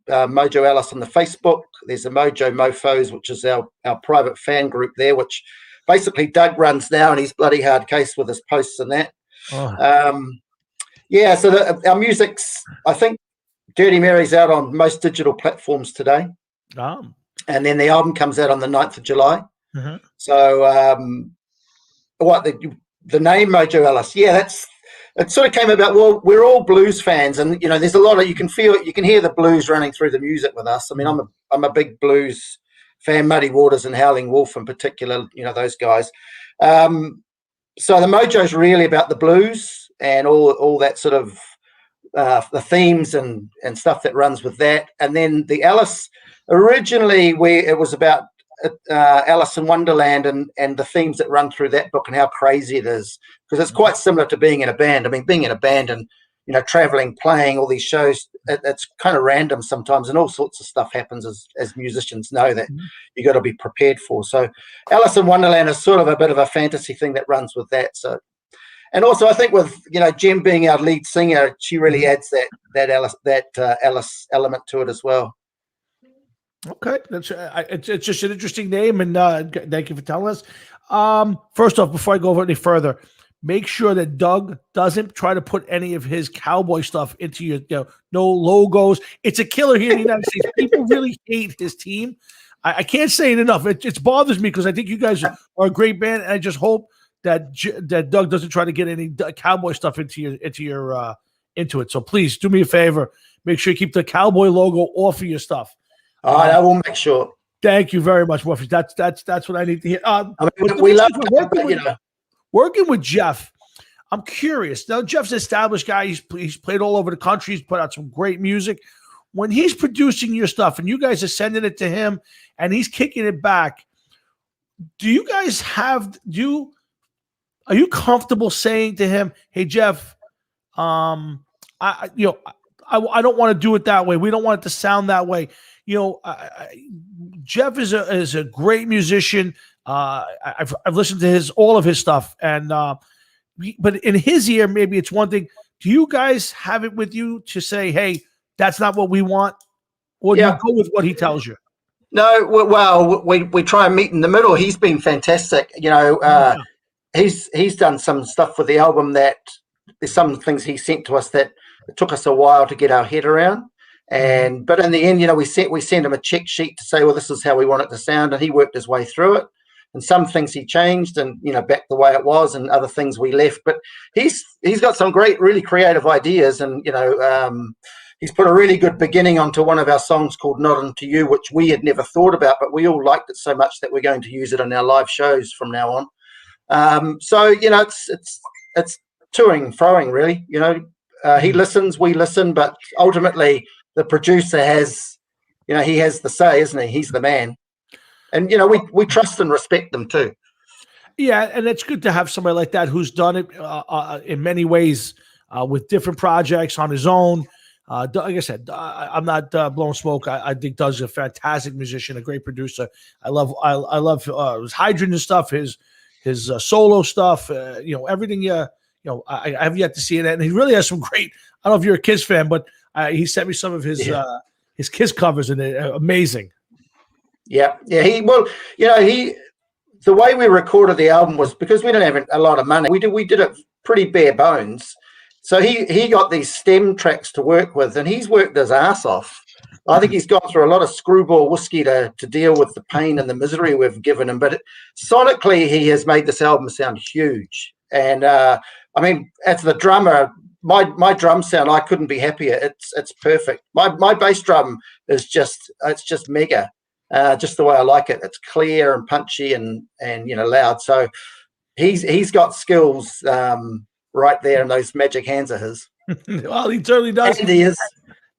MOJO Alice on the Facebook. There's a Mojo Mofos, which is our private fan group there, which basically Doug runs now, and he's bloody hard case with his posts and that. Oh. So our music's, I think, Dirty Mary's out on most digital platforms today. And then the album comes out on the 9th of July. Mm-hmm. So the name MOJO Alice, it sort of came about, well, we're all blues fans, and there's a lot of, you can hear the blues running through the music with us. I mean, I'm a big blues fan, Muddy Waters and Howling Wolf in particular, those guys. So the Mojo's really about the blues and all that sort of the themes and stuff that runs with that. And then the Alice, originally it was about Alice in Wonderland and the themes that run through that book and how crazy it is, because it's quite similar to being in a band. I mean, being in a band and traveling, playing all these shows, it's kind of random sometimes, and all sorts of stuff happens as musicians know that you got to be prepared for. So Alice in Wonderland is sort of a bit of a fantasy thing that runs with that. So, and also I think with Jem being our lead singer, she really adds that Alice element to it as well. Okay, it's just an interesting name, and thank you for telling us. First off, before I go over any further, make sure that Doug doesn't try to put any of his cowboy stuff into your, no logos. It's a killer here in the United States. People really hate his team. I can't say it enough. It bothers me because I think you guys are a great band, and I just hope that Doug doesn't try to get any cowboy stuff into it. So please do me a favor. Make sure you keep the cowboy logo off of your stuff. All right, I will make sure. Thank you very much, Morpheus. That's what I need to hear. We love working with Jeff. I'm curious. Now, Jeff's an established guy. He's played all over the country. He's put out some great music. When he's producing your stuff and you guys are sending it to him and he's kicking it back, do you guys are you comfortable saying to him, "Hey, Jeff, I don't want to do it that way. We don't want it to sound that way." Jeff is a great musician. I've listened to all of his stuff, and but in his ear, maybe it's one thing. Do you guys have it with you to say, "Hey, that's not what we want," or do you go with what he tells you? No, well, we try and meet in the middle. He's been fantastic. He's done some stuff with the album that there's some things he sent to us that it took us a while to get our head around. But in the end, we sent him a check sheet to say, well, this is how we want it to sound, and he worked his way through it. And some things he changed and back the way it was, and other things we left. But he's got some great, really creative ideas, and he's put a really good beginning onto one of our songs called "Not Unto You," which we had never thought about, but we all liked it so much that we're going to use it in our live shows from now on. So it's toing and froing, really. He listens, we listen, but ultimately the producer has, he has the say, isn't he? He's the man. And, we trust and respect them too. Yeah, and it's good to have somebody like that who's done it in many ways with different projects on his own. Like I said, I'm not blowing smoke. I think Doug's a fantastic musician, a great producer. I love his hydrant and stuff, his solo stuff, everything. I have yet to see it, and he really has some great. I don't know if you're a Kiss fan, but he sent me some of his Kiss covers, and they're amazing. Yeah. The way we recorded the album was because we didn't have a lot of money. We did it pretty bare bones. So he got these stem tracks to work with, and he's worked his ass off. I think he's gone through a lot of screwball whiskey to deal with the pain and the misery we've given him. But sonically, he has made this album sound huge. And as the drummer, my drum sound, I couldn't be happier. It's perfect. My bass drum is just mega. Just the way I like it. It's clear and punchy and loud. So he's got skills right there in those magic hands of his. Well, he certainly does. And he is.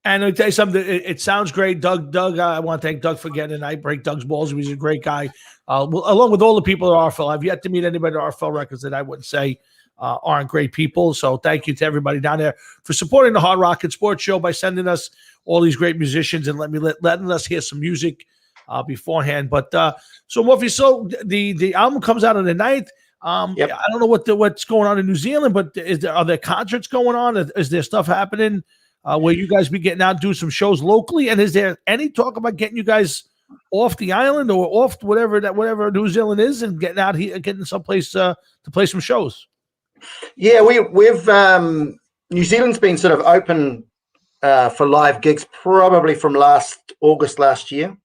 And I'll tell you something. It sounds great, Doug. I want to thank Doug for getting it. I break Doug's balls. He's a great guy. Along with all the people at RFL, I've yet to meet anybody at RFL Records that I wouldn't say aren't great people. So thank you to everybody down there for supporting the Hard Rock and Sports Show by sending us all these great musicians and letting us hear some music beforehand. But so Morpheus, so the album comes out on the 9th. Yep. I don't know what's going on in New Zealand, but are there concerts going on? Is there stuff happening where you guys be getting out and do some shows locally? And is there any talk about getting you guys off the island or off whatever New Zealand is and getting out here, getting someplace to play some shows? Yeah, we've New Zealand's been sort of open for live gigs probably from August last year.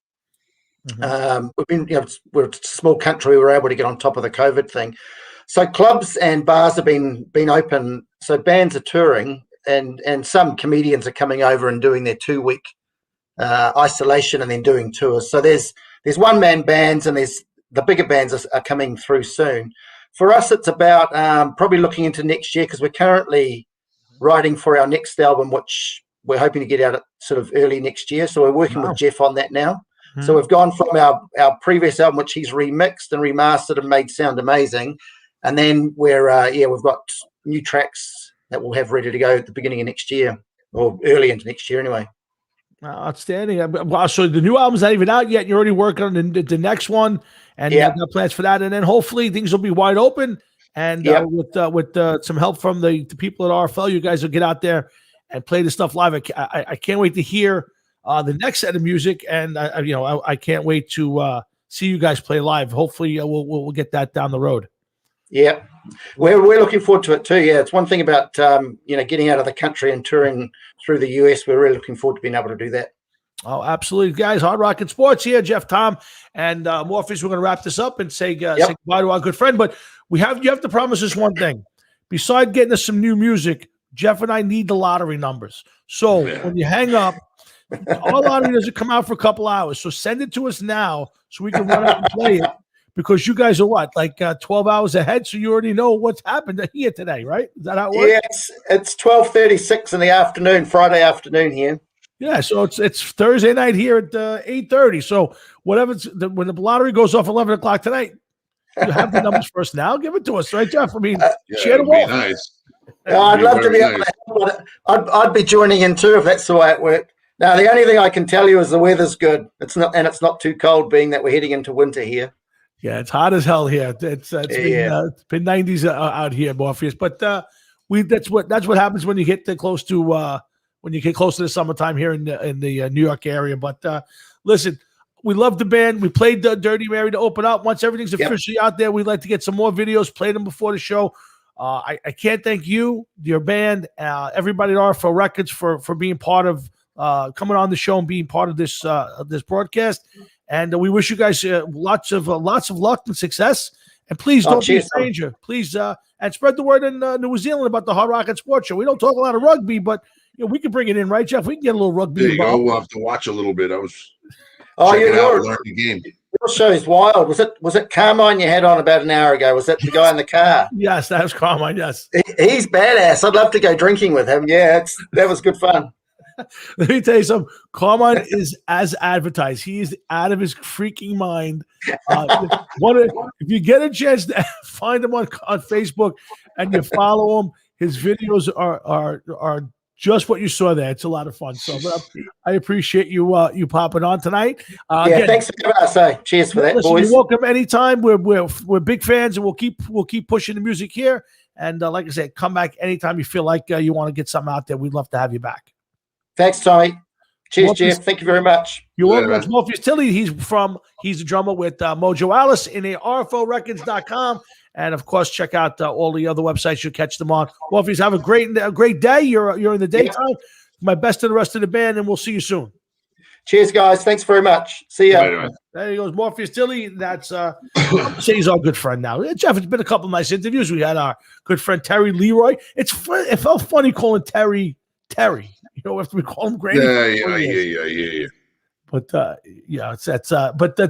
Mm-hmm. We've been, we're a small country. We were able to get on top of the COVID thing. So clubs and bars have been open. So bands are touring, and some comedians are coming over and doing their 2-week isolation and then doing tours. So there's one-man bands, and there's the bigger bands are coming through soon. For us, it's about probably looking into next year because we're currently writing for our next album, which we're hoping to get out at sort of early next year. So we're working with Jeff on that now. So we've gone from our previous album, which he's remixed and remastered and made sound amazing, and then we've got new tracks that we'll have ready to go at the beginning of next year, or early into next year anyway. Outstanding. So the new album's not even out yet. You're already working on the next one, and you got plans for that. And then hopefully things will be wide open. And with some help from the people at RFL, you guys will get out there and play the stuff live. I can't wait to hear the next set of music, and I can't wait to see you guys play live. Hopefully, we'll get that down the road. Yeah, we're looking forward to it too. Yeah, it's one thing about getting out of the country and touring through the US. We're really looking forward to being able to do that. Oh, absolutely, guys! Hard Rockin' Sports here, Jeff, Tom, and Morpheus. We're going to wrap this up and say goodbye to our good friend. But you have to promise us one thing. Besides getting us some new music, Jeff and I need the lottery numbers. So when you hang up, our lottery doesn't come out for a couple hours. So send it to us now so we can run out and play it. Because you guys are what, 12 hours ahead, so you already know what's happened here today, right? Is that how it works? Yeah, it's 12:36 in the afternoon, Friday afternoon here. Yeah, so it's Thursday night here at 8:30. So when the lottery goes off 11 o'clock tonight, you have the numbers for us now. Give it to us, right, Jeff? I mean, share the wealth. Nice. I'd love to be able to. I'd be joining in too if that's the way it worked. Now, the only thing I can tell you is the weather's good. It's not too cold, being that we're heading into winter here. Yeah, it's hot as hell here. It's been 90s out here, Morpheus. But that's what happens when you get close to the summertime here in the New York area. But listen, we love the band. We played the Dirty Mary to open up. Once everything's officially out there, we'd like to get some more videos, play them before the show. I can't thank you, your band, everybody at RFL Records for being part of coming on the show and being part of this broadcast. And we wish you guys lots of luck and success. And please don't be a stranger. Please and spread the word in New Zealand about the Hard Rockin' Sports Show. We don't talk a lot of rugby, but we can bring it in, right, Jeff? We can get a little rugby. There you go. We'll have to watch a little bit. I was learn the game. Your show's wild. Was it Carmine you had on about an hour ago? Was that the guy in the car? Yes, that was Carmine. Yes, he's badass. I'd love to go drinking with him. Yeah, that was good fun. Let me tell you something. Carmine is as advertised. He is out of his freaking mind. If you get a chance to find him on Facebook and you follow him, his videos are just what you saw there. It's a lot of fun. So I appreciate you popping on tonight. Again, thanks for having us. Cheers for that, boys. You're welcome anytime. We're big fans, and we'll keep pushing the music here. And like I said, come back anytime you feel like you want to get something out there. We'd love to have you back. Thanks, Tommy. Cheers, Morpheus, Jeff. Thank you very much. You're welcome. That's Morpheus Tilly. He's a drummer with MOJO Alice in RFORecords.com. And of course, check out all the other websites. You'll catch them on. Morpheus, have a great day. You're in the daytime. Yeah. My best to the rest of the band, and we'll see you soon. Cheers, guys. Thanks very much. See ya. Right. There he goes, Morpheus Tilly. That's say he's our good friend now. Jeff, it's been a couple of nice interviews. We had our good friend Terry Leroi. It felt funny calling Terry. After we call him Granny. Yeah. But but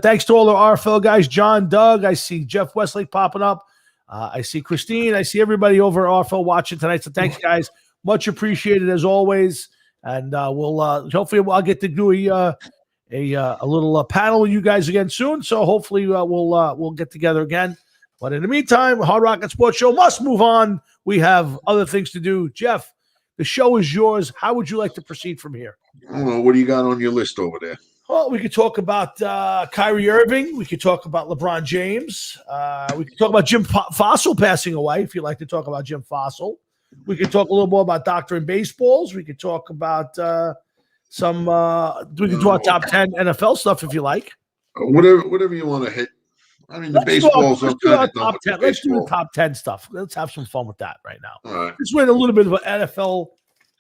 thanks to all the RFL guys, John, Doug. I see Jeff Westlake popping up. I see Christine. I see everybody over at RFL watching tonight. So thanks, guys. Much appreciated as always. And we'll hopefully I'll get to do a little panel with you guys again soon. So hopefully we'll get together again. But in the meantime, Hard Rockin' Sports Show must move on. We have other things to do. Jeff, the show is yours. How would you like to proceed from here? I don't know. What do you got on your list over there? Well, we could talk about Kyrie Irving. We could talk about LeBron James. We could talk about Jim Fossil passing away, if you'd like to talk about Jim Fossil. We could talk a little more about doctoring baseballs. We could talk about we could do our top 10 NFL stuff, if you like. Whatever you want to hit. I mean, let's do the top 10 stuff. Let's have some fun with that right now. All right. Let's in a little bit of an NFL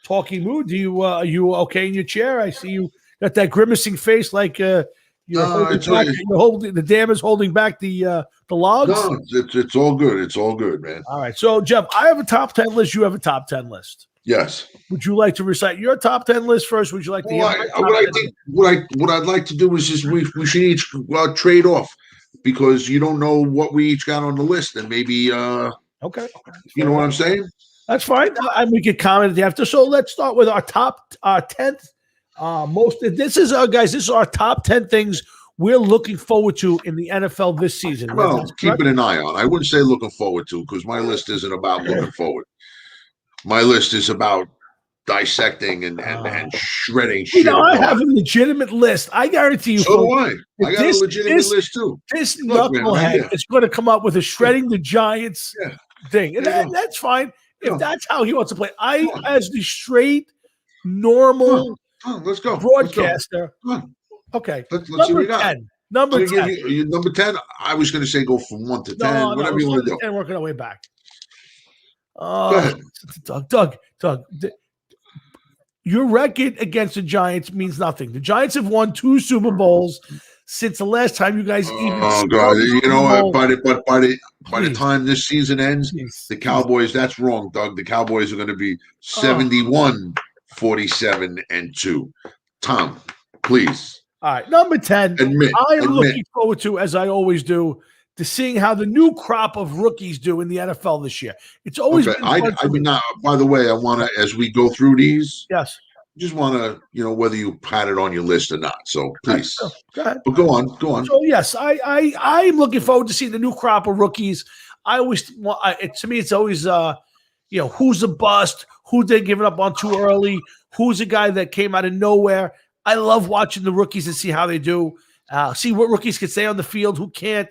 talking mood. Are you okay in your chair? I see you got that grimacing face like the dam is holding back the logs. No, it's all good. It's all good, man. All right. So, Jeff, I have a top 10 list. You have a top 10 list. Yes. Would you like to recite your top 10 list first? Would you like to? What I'd like to do is just we should each trade off. Because you don't know what we each got on the list, and maybe okay, you know what I'm saying? That's fine. And we could comment at the after. So let's start with our 10th This is guys. This is our top 10 things we're looking forward to in the NFL this season. Well, keeping an eye on. I wouldn't say looking forward to because my list isn't about looking forward. My list is about dissecting and shredding shit. I have a legitimate list. I guarantee you. So do I. I got a legitimate list too. This knucklehead is going to come up with a shredding the Giants thing, and that's fine if that's how he wants to play. As the straight, normal, let's go broadcaster. Okay, let's see what you got. 10. Number 10. Number 10. I was going to say go from 1 to 10. Whatever you want to do. 10, working our way back. Go ahead. Doug. Your record against the Giants means nothing. The Giants have won 2 Super Bowls since the last time you guys even. Oh God! You know what? By the time this season ends, the Cowboys. That's wrong, Doug. The Cowboys are going to be 71-47-2. Tom, please. All right, number 10. I am looking forward to, as I always do, to seeing how the new crop of rookies do in the NFL this year. It's always been I mean, by the way, I want to, as we go through these, just want to, whether you had it on your list or not. So please, go ahead. But go on. So yes, I'm looking forward to seeing the new crop of rookies. I always, to me, it's always, who's a bust, who they're giving up on too early, who's a guy that came out of nowhere. I love watching the rookies and see how they do. See what rookies can stay on the field, who can't.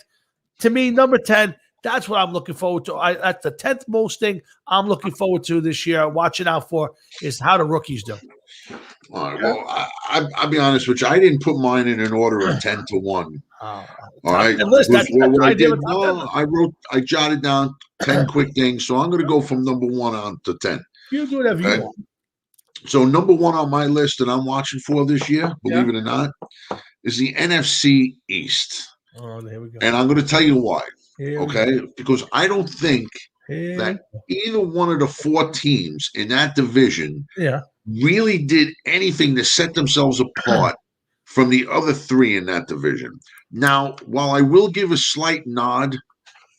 To me, number 10, that's what I'm looking forward to. That's the 10th most thing I'm looking forward to this year, watching out for, is how the rookies do. All right. Well, I'll be honest with you. I didn't put mine in an order of 10 to 1. All right. I jotted down 10 quick things. So I'm going to go from number 1 on to 10. You do whatever you want. So number 1 on my list that I'm watching for this year, believe it or not, is the NFC East. Oh, there we go. And I'm going to tell you why. Because I don't think that either one of the 4 teams in that division really did anything to set themselves apart from the other 3 in that division. Now, while I will give a slight nod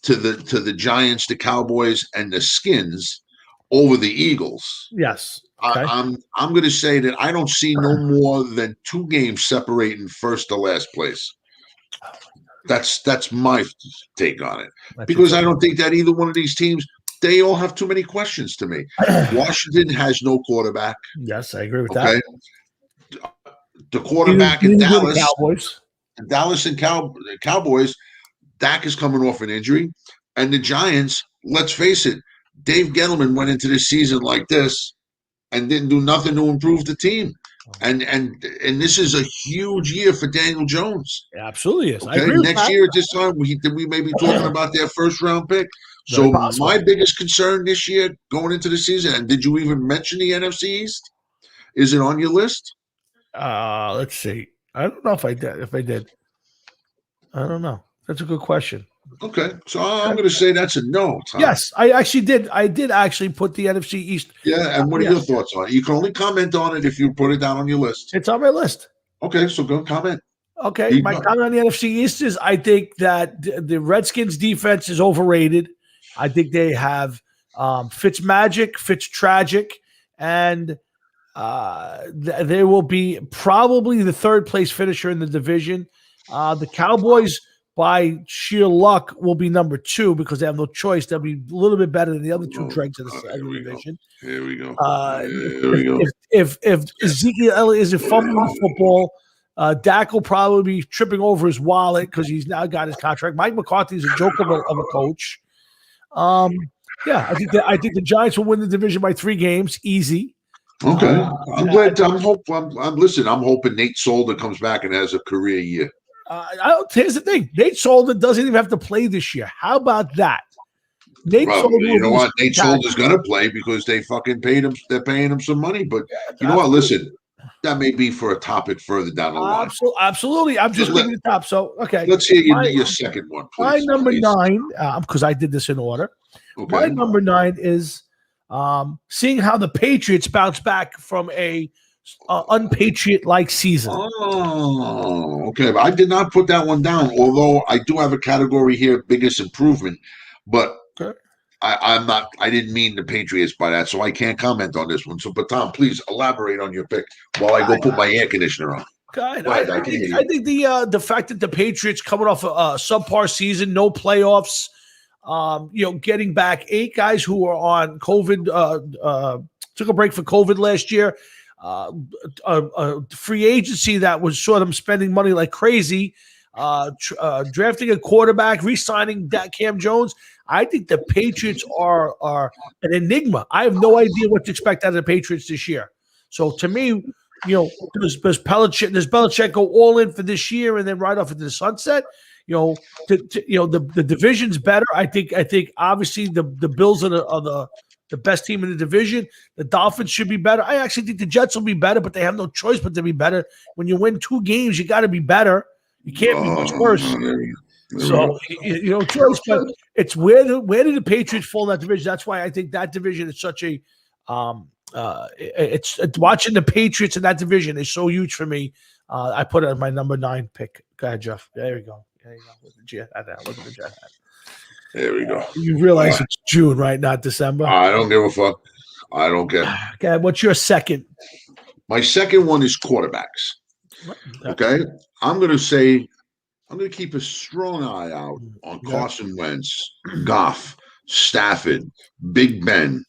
to the Giants, the Cowboys, and the Skins over the Eagles, I'm going to say that I don't see no more than 2 games separating first to last place. That's my take on it. Because I don't think that either one of these teams, they all have too many questions to me. Washington has no quarterback. Yes, I agree with that. The quarterback in Dallas, and Cowboys, Dak is coming off an injury. And the Giants, let's face it, Dave Gettleman went into this season like this and didn't do nothing to improve the team. And this is a huge year for Daniel Jones. It absolutely is. Okay? Next year at this time, we may be talking about their first round pick. So my biggest concern this year going into the season, and did you even mention the NFC East? Is it on your list? Let's see. I don't know if I did. I don't know. That's a good question. Okay, so I'm going to say that's a no, Tom. Yes, I actually did. I did actually put the NFC East. Yeah, and what are your thoughts on it? You can only comment on it if you put it down on your list. It's on my list. Okay, so go comment. Okay, my comment on the NFC East is I think that the Redskins defense is overrated. I think they have Fitzmagic, Fitztragic, and they will be probably the 3rd place finisher in the division. The Cowboys, by sheer luck, will be number 2 because they have no choice. They'll be a little bit better than the other 2 dregs of the division. Here we go. If Ezekiel Elliott isn't fumbling the football, Dak will probably be tripping over his wallet because he's now got his contract. Mike McCarthy is a joke of a coach. I think the Giants will win the division by 3 games, easy. Okay, I'm glad. I'm hoping Nate Solder comes back and has a career year. Here's the thing: Nate Solder doesn't even have to play this year. How about that? Nate Solder's going to play because they fucking paid him. They're paying him some money. But you know what? Listen, that may be for a topic further down the line. Absolutely. I'm just giving the top. So okay, let's hear your second one, please. My number 9, because I did this in order. Okay. My number 9 is seeing how the Patriots bounce back from a unpatriot-like season. Oh, okay. But I did not put that one down, although I do have a category here, biggest improvement. But I'm not. I didn't mean the Patriots by that, so I can't comment on this one. So, but Tom, please elaborate on your pick while I go put my air conditioner on. God, I think the fact that the Patriots coming off a subpar season, no playoffs, getting back 8 guys who were on COVID, took a break for COVID last year, free agency that was saw them spending money like crazy, drafting a quarterback, re-signing Cam Jones. I think the Patriots are an enigma. I have no idea what to expect out of the Patriots this year. So to me, does Belichick go all in for this year and then right off into the sunset? The division's better. I think obviously the Bills are the best team in the division. The Dolphins should be better. I actually think the Jets will be better, but they have no choice but to be better. When you win 2 games, you got to be better. You can't be much worse. So choice, but it's where did the Patriots fall in that division? That's why I think that division is such a it's watching the Patriots in that division is so huge for me. I put it as my number 9 pick. Go ahead, Jeff. There we go. Look at the Jet hat. There we go. You realize it's June, right? Not December. I don't give a fuck. I don't care. Okay, what's your second? My second one is quarterbacks. Okay, I'm going to keep a strong eye out on Carson Wentz, Goff, Stafford, Big Ben,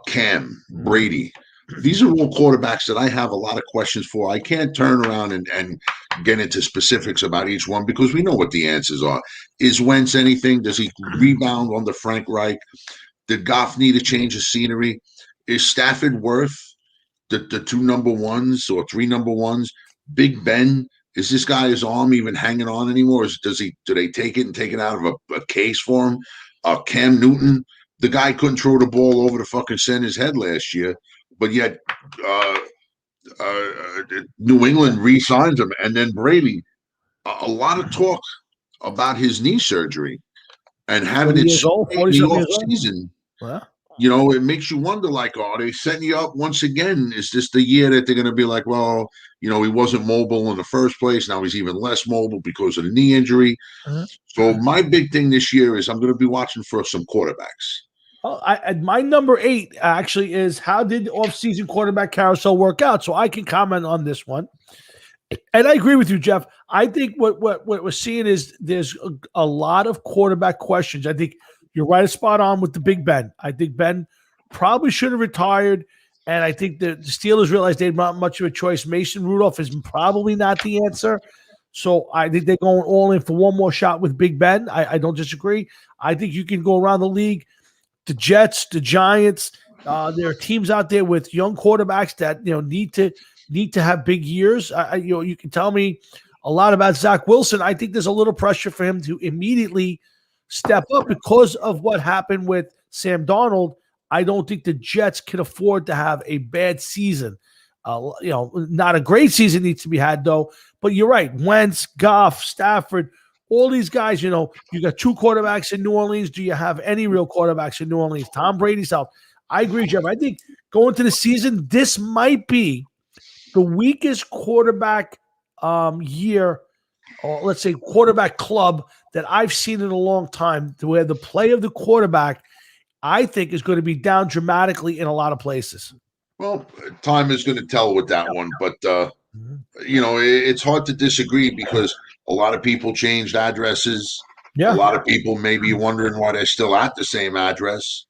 Cam, Brady. These are all quarterbacks that I have a lot of questions for. I can't turn around and get into specifics about each one because we know what the answers are. Is Wentz anything? Does he rebound under Frank Reich? Did Goff need a change of scenery? Is Stafford worth the 2 number 1s or 3 number 1s? Big Ben, is this guy's arm even hanging on anymore? Do they take it and take it out of a case for him? Cam Newton, the guy couldn't throw the ball over the fucking center's head last year, but yet New England re-signs him. And then Brady, a lot of talk about his knee surgery and having it in the off season. Well, it makes you wonder, like, are they setting you up once again? Is this the year that they're going to be like, well, he wasn't mobile in the first place. Now he's even less mobile because of the knee injury. So my big thing this year is I'm going to be watching for some quarterbacks. My number 8 actually is how did off-season quarterback carousel work out? So I can comment on this one. And I agree with you, Jeff. I think what we're seeing is there's a lot of quarterback questions. I think you're right spot on with the Big Ben. I think Ben probably should have retired, and I think the Steelers realized they had not much of a choice. Mason Rudolph is probably not the answer. So I think they're going all in for one more shot with Big Ben. I don't disagree. I think you can go around the league. The Jets, the Giants, there are teams out there with young quarterbacks that need to have big years. You can tell me a lot about Zach Wilson. I think there's a little pressure for him to immediately step up because of what happened with Sam Darnold. I don't think the Jets can afford to have a bad season. Not a great season needs to be had though. But you're right, Wentz, Goff, Stafford. All these guys, you got 2 quarterbacks in New Orleans. Do you have any real quarterbacks in New Orleans? Tom Brady's out. I agree, Jeff. I think going to the season, this might be the weakest quarterback year, or let's say quarterback club that I've seen in a long time, to where the play of the quarterback, I think, is going to be down dramatically in a lot of places. Well, time is going to tell with that one, but it's hard to disagree because a lot of people changed addresses. Yeah. A lot of people may be wondering why they're still at the same address,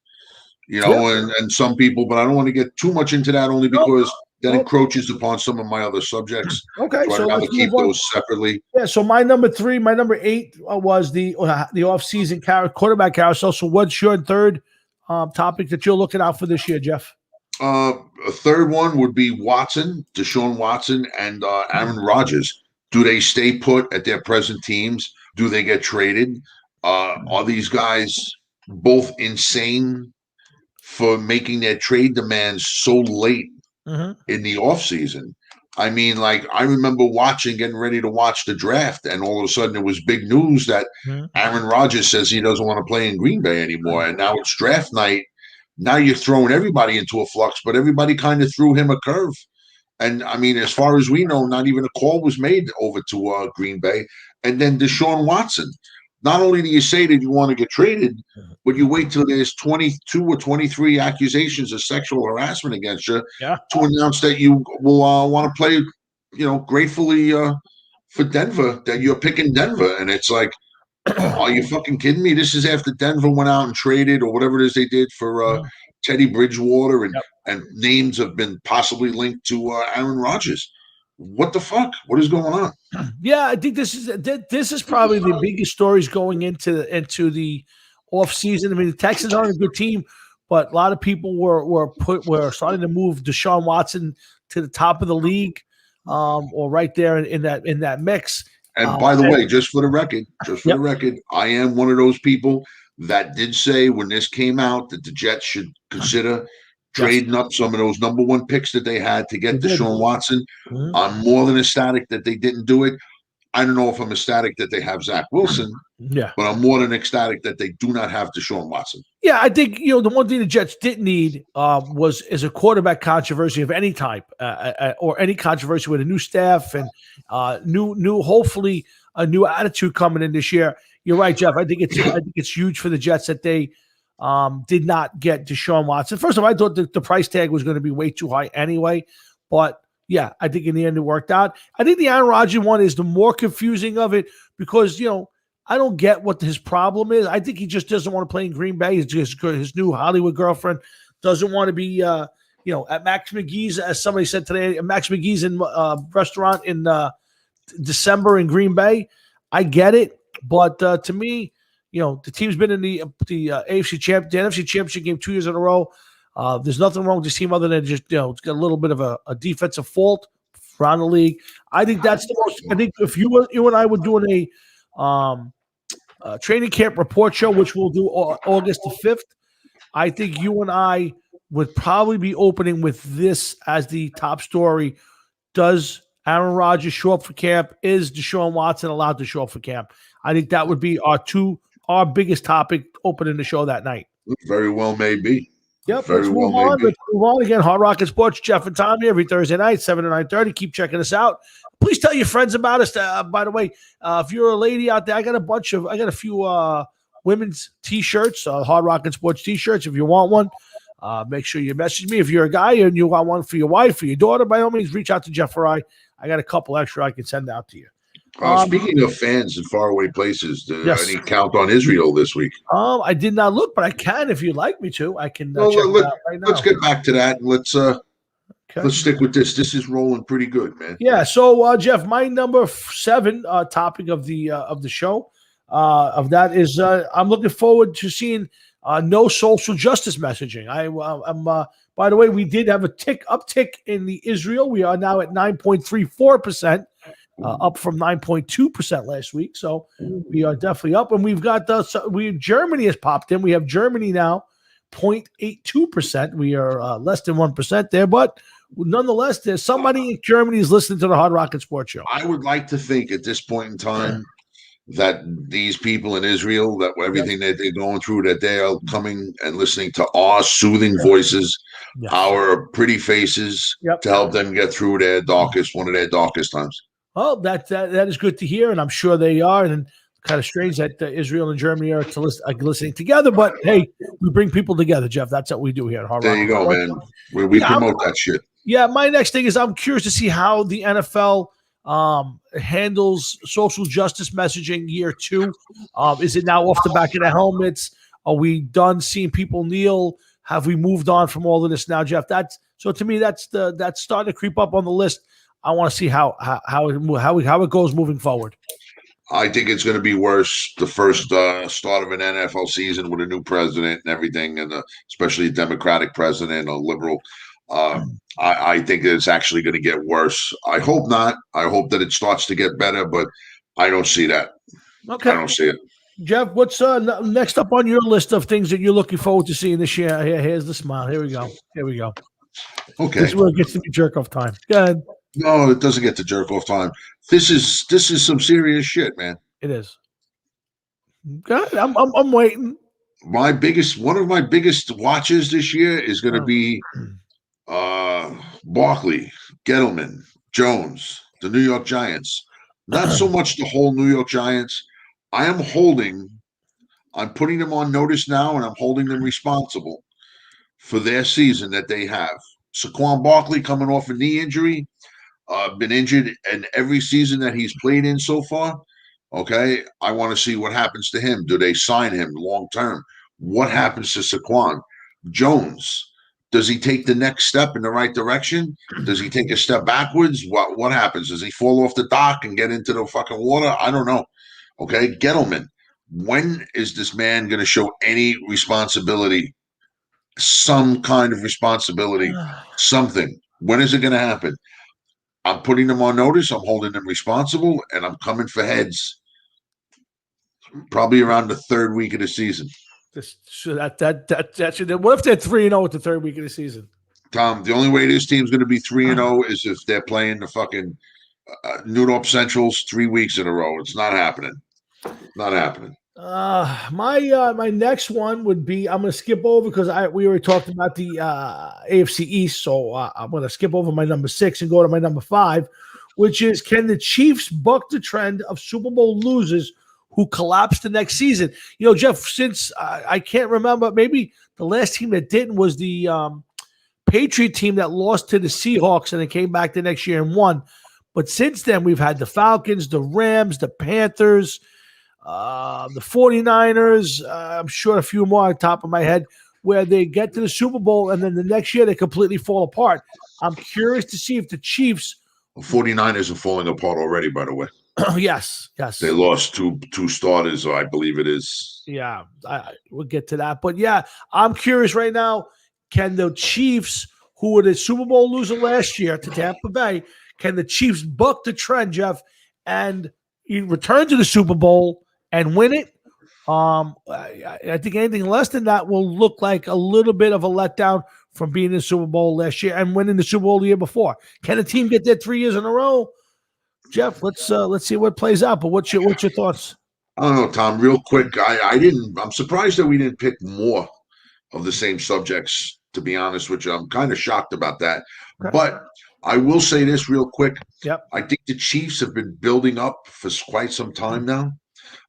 and some people, but I don't want to get too much into that only because that encroaches upon some of my other subjects. Okay. So I'd rather keep those separately. Yeah. So my number 8 was the off-season quarterback carousel. So what's your third topic that you're looking out for this year, Jeff? A third one would be Deshaun Watson, and Aaron Rodgers. Do they stay put at their present teams? Do they get traded? Are these guys both insane for making their trade demands so late in the offseason? I mean, like, I remember getting ready to watch the draft, and all of a sudden it was big news that Aaron Rodgers says he doesn't want to play in Green Bay anymore. And now it's draft night. Now you're throwing everybody into a flux, but everybody kind of threw him a curve. And, I mean, as far as we know, not even a call was made over to Green Bay. And then Deshaun Watson. not only do you say that you want to get traded, but you wait till there's 22 or 23 accusations of sexual harassment against you to announce that you will want to play, gratefully for Denver, that you're picking Denver. And it's like, are you fucking kidding me? This is after Denver went out and traded or whatever it is they did for Teddy Bridgewater, and names have been possibly linked to Aaron Rodgers. What the fuck? What is going on? Yeah, I think this is probably the biggest stories going into the off season. I mean, the Texans aren't a good team, but a lot of people were starting to move Deshaun Watson to the top of the league, or right there in that mix. And by the way, just for the record, I am one of those people that did say when this came out that the Jets should consider trading up some of those number one picks that they had to get Deshaun Watson. I'm more than ecstatic that they didn't do it. I don't know if I'm ecstatic that they have Zach Wilson, but I'm more than ecstatic that they do not have Deshaun Watson. Yeah, I think the one thing the Jets didn't need is a quarterback controversy of any type, or any controversy with a new staff and new hopefully a new attitude coming in this year. You're right, Jeff. I think it's huge for the Jets that they did not get Deshaun Watson. First of all, I thought the price tag was going to be way too high anyway, but yeah, I think in the end it worked out. I think the Aaron Rodgers one is the more confusing of it because, I don't get what his problem is. I think he just doesn't want to play in Green Bay. He's just his new Hollywood girlfriend doesn't want to be, at Max McGee's, as somebody said today, Max McGee's restaurant in December in Green Bay. I get it, but to me, the team's been in the NFC Championship game 2 years in a row. There's nothing wrong with this team other than just it's got a little bit of a defensive fault around the league. I think that's the most. I think if you and I were doing a training camp report show, which we'll do August the 5th, I think you and I would probably be opening with this as the top story. Does Aaron Rodgers show up for camp? Is Deshaun Watson allowed to show up for camp? I think that would be our biggest topic opening the show that night. Very well may be. Yep, let's move on. Let's move on again. Hard Rock and Sports, Jeff and Tommy, every Thursday night, 7 to 9:30. Keep checking us out. Please tell your friends about us. By the way, if you're a lady out there, I got a few women's T-shirts, Hard Rock and Sports T-shirts. If you want one, make sure you message me. If you're a guy and you want one for your wife or your daughter, by all means, reach out to Jeff or I got a couple extra I can send out to you. Speaking of fans in faraway places, any count on Israel this week? I did not look, but I can if you'd like me to. I can check it out right now. Let's get back to that. And let's stick with this. This is rolling pretty good, man. Yeah. So, Jeff, my number 7 topic of the show of that is I'm looking forward to seeing no social justice messaging. I'm by the way, we did have a uptick in the Israel. We are now at 9.34%. Up from 9.2% last week, so we are definitely up. And we've got Germany has popped in. We have Germany now 0.82%. We are less than 1% there, but nonetheless, there's somebody in Germany is listening to the Hard Rock and Sports Show. I would like to think at this point in time that these people in Israel, that everything that they're going through, that they are coming and listening to our soothing voices, our pretty faces, to help them get through one of their darkest times. Well, that is good to hear, and I'm sure they are. And kind of strange that Israel and Germany are listening together. But hey, we bring people together, Jeff. That's what we do here at Hard Rock. There you go, man. We promote that shit. Yeah, my next thing is I'm curious to see how the NFL handles social justice messaging year 2. Is it now off the back of the helmets? Are we done seeing people kneel? Have we moved on from all of this now, Jeff? So to me, that's starting to creep up on the list. I want to see how it goes moving forward. I think it's going to be worse the first start of an NFL season with a new president and everything, and especially a Democratic president or liberal. I think it's actually going to get worse. I hope not. I hope that it starts to get better, but I don't see that. Okay. I don't see it. Jeff, what's next up on your list of things that you're looking forward to seeing this year? Here's the smile. Here we go. Okay. This is where it gets to be jerk off time. Go ahead. No, it doesn't get to jerk off time. This is some serious shit, man. It is. Good. I'm waiting. One of my biggest watches this year is going to be Barkley, Gettleman, Jones, the New York Giants. Not so much the whole New York Giants, I'm putting them on notice now, and I'm holding them responsible for their season that they have. Saquon Barkley coming off a knee injury, been injured in every season that he's played in so far. Okay, I want to see what happens to him. Do they sign him long term? What happens to Saquon Jones? Does he take the next step in the right direction? Does he take a step backwards? What happens? Does he fall off the dock and get into the fucking water? I don't know. Okay, Gettleman. When is this man going to show any responsibility? Some kind of responsibility, something. When is it going to happen? I'm putting them on notice. I'm holding them responsible, and I'm coming for heads. Probably around the third week of the season. What if they're 3-0 with the third week of the season? Tom, the only way this team's going to be 3-0 is if they're playing the fucking New York Centrals 3 weeks in a row. It's not happening. Not happening. My next one would be, I'm going to skip over because we already talked about the AFC East, so I'm going to skip over my number 6 and go to my number 5, which is, can the Chiefs buck the trend of Super Bowl losers who collapsed the next season? You know, Jeff, since I can't remember, maybe the last team that didn't was the Patriot team that lost to the Seahawks and then came back the next year and won. But since then, we've had the Falcons, the Rams, the Panthers, the 49ers, I'm sure a few more on top of my head, where they get to the Super Bowl and then the next year they completely fall apart. I'm curious to see if the Chiefs... The 49ers are falling apart already, by the way. Yes. They lost two starters, I believe it is. Yeah, we'll get to that. But yeah, I'm curious right now, can the Chiefs, who were the Super Bowl loser last year to Tampa Bay, can the Chiefs buck the trend, Jeff, and return to the Super Bowl and win it? I think anything less than that will look like a little bit of a letdown from being in the Super Bowl last year and winning the Super Bowl the year before. Can a team get there 3 years in a row? Jeff, let's see what plays out. But what's your thoughts? I don't know, Tom. Real quick, I'm surprised that we didn't pick more of the same subjects. To be honest with you, I'm kind of shocked about that. Okay. But I will say this real quick. Yep. I think the Chiefs have been building up for quite some time now.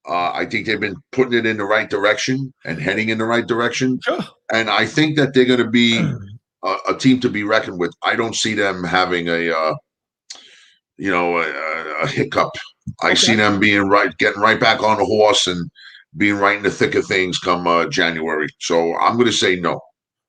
I think they've been putting it in the right direction and heading in the right direction. Sure. And I think that they're going to be a team to be reckoned with. I don't see them having a hiccup. I see them getting right back on the horse and being right in the thick of things come January. So I'm going to say no.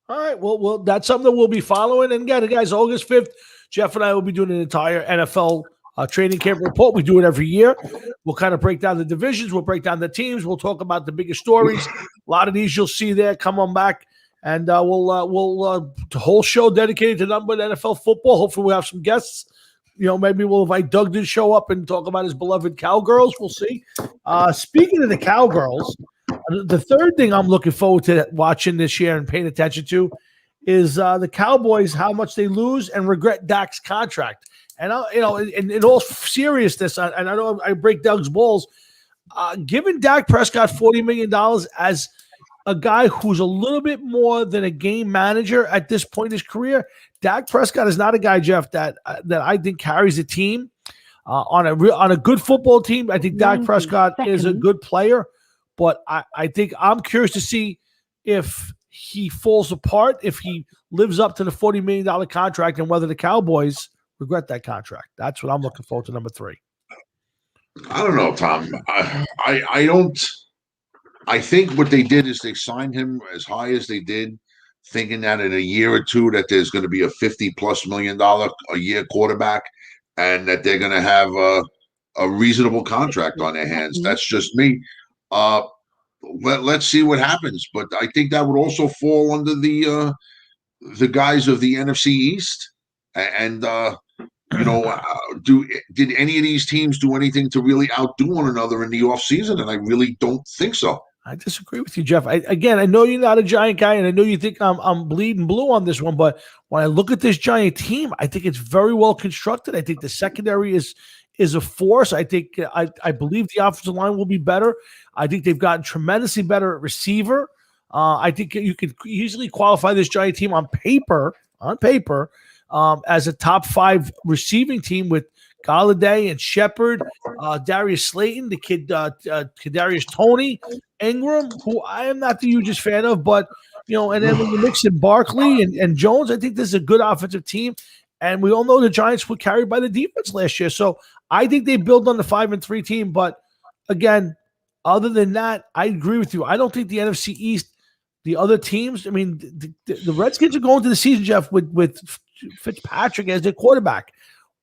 All right. Well, that's something that we'll be following. And again, guys, August 5th, Jeff and I will be doing an entire NFL training camp report. We do it every year. We'll kind of break down the divisions. We'll break down the teams. We'll talk about the biggest stories. A lot of these you'll see there. Come on back. And we'll the whole show dedicated to nothing but NFL football. Hopefully we'll have some guests. You know, maybe we'll invite Doug to show up and talk about his beloved Cowgirls. We'll see. Speaking of the Cowgirls, the third thing I'm looking forward to watching this year and paying attention to is the Cowboys, how much they lose and regret Dak's contract. And, in all seriousness, and I know I break Doug's balls, giving Dak Prescott $40 million as a guy who's a little bit more than a game manager at this point in his career, Dak Prescott is not a guy, Jeff, that I think carries a team on a good football team. I think Dak Prescott is a good player, but I think I'm curious to see if he falls apart, if he lives up to the $40 million contract, and whether the Cowboys regret that contract. That's what I'm looking forward to, number 3. I don't know, Tom. I don't. I think what they did is they signed him as high as they did, thinking that in a year or two that there's going to be a $50+ million a year quarterback, and that they're going to have a reasonable contract on their hands. That's just me. Let's see what happens. But I think that would also fall under the guys of the NFC East. And did any of these teams do anything to really outdo one another in the offseason? And I really don't think so. I disagree with you, Jeff. I know you're not a Giant guy, and I know you think I'm bleeding blue on this one, but when I look at this Giant team, I think it's very well constructed. I think the secondary is a force. I think I believe the offensive line will be better. I think they've gotten tremendously better at receiver. I think you could easily qualify this Giant team on paper as a top 5 receiving team with Galladay and Shepard, Darius Slayton, the kid, Kadarius Toney, Ingram, who I am not the hugest fan of, but and then when you mix in Barkley and Jones, I think this is a good offensive team. And we all know the Giants were carried by the defense last year. So I think they build on the 5-3 team. But again, other than that, I agree with you. I don't think the NFC East, the other teams, I mean, the Redskins are going to the season, Jeff, with Fitzpatrick as their quarterback.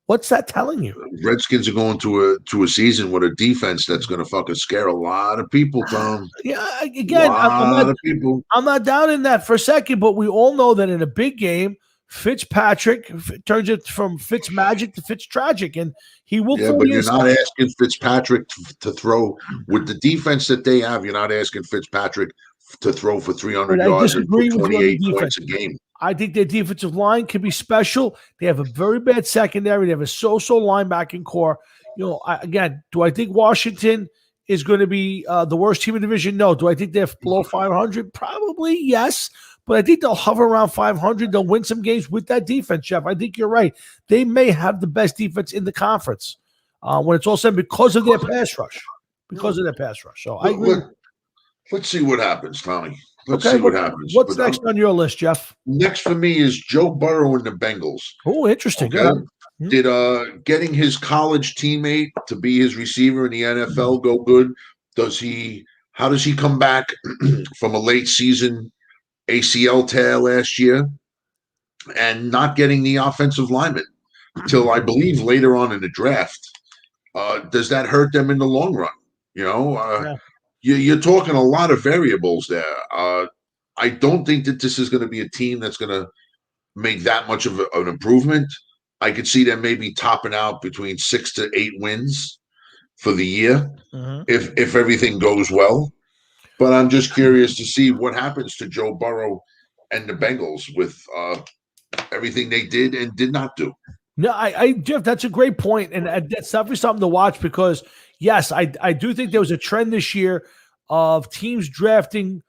What's that telling you? Redskins are going to a season with a defense that's going to fucking scare a lot of people, Tom. Yeah, again, I'm not doubting that for a second, but we all know that in a big game, Fitzpatrick turns it from Fitzmagic to Fitztragic, and he will. Yeah, but you're not asking Fitzpatrick to throw with the defense that they have. You're not asking Fitzpatrick to throw for 300 yards and put 28 points a game. I think their defensive line can be special. They have a very bad secondary. They have a so-so linebacking core. Again, do I think Washington is going to be the worst team in the division? No. Do I think they're below 500? Probably, yes. But I think they'll hover around 500. They'll win some games with that defense, Jeff. I think you're right. They may have the best defense in the conference when it's all said because of their pass rush. So I agree. Let's see what happens, Tommy. Let's see what happens. What's next on your list, Jeff? Next for me is Joe Burrow and the Bengals. Oh, interesting. Okay? Did getting his college teammate to be his receiver in the NFL go good? How does he come back from a late season ACL tear last year and not getting the offensive lineman until I believe later on in the draft? Does that hurt them in the long run? You're talking a lot of variables there. I don't think that this is going to be a team that's going to make that much of an improvement. I could see them maybe topping out between 6 to 8 wins for the year if everything goes well. But I'm just curious to see what happens to Joe Burrow and the Bengals with everything they did and did not do. No, Jeff, that's a great point, and that's definitely something to watch because, yes, I do think there was a trend this year of teams drafting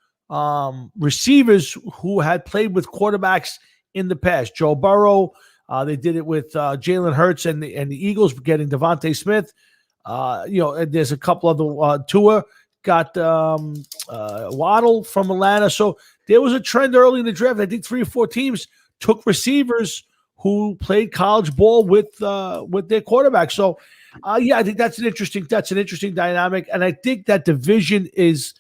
receivers who had played with quarterbacks in the past. Joe Burrow, they did it with Jalen Hurts and the Eagles getting Devontae Smith. And there's a couple other Tua got Waddle from Atlanta. So there was a trend early in the draft. I think 3 or 4 teams took receivers who played college ball with their quarterback. So, I think that's an interesting dynamic, and I think that division is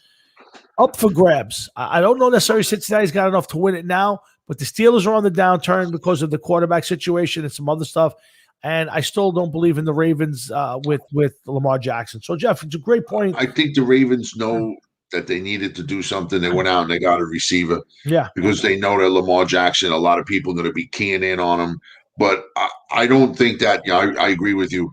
up for grabs. I don't know necessarily Cincinnati's got enough to win it now, but the Steelers are on the downturn because of the quarterback situation and some other stuff. And I still don't believe in the Ravens with Lamar Jackson. So, Jeff, it's a great point. I think the Ravens know that they needed to do something. They went out and they got a receiver. Yeah. Because they know that Lamar Jackson, a lot of people are going to be keying in on him. But I don't think that, I agree with you.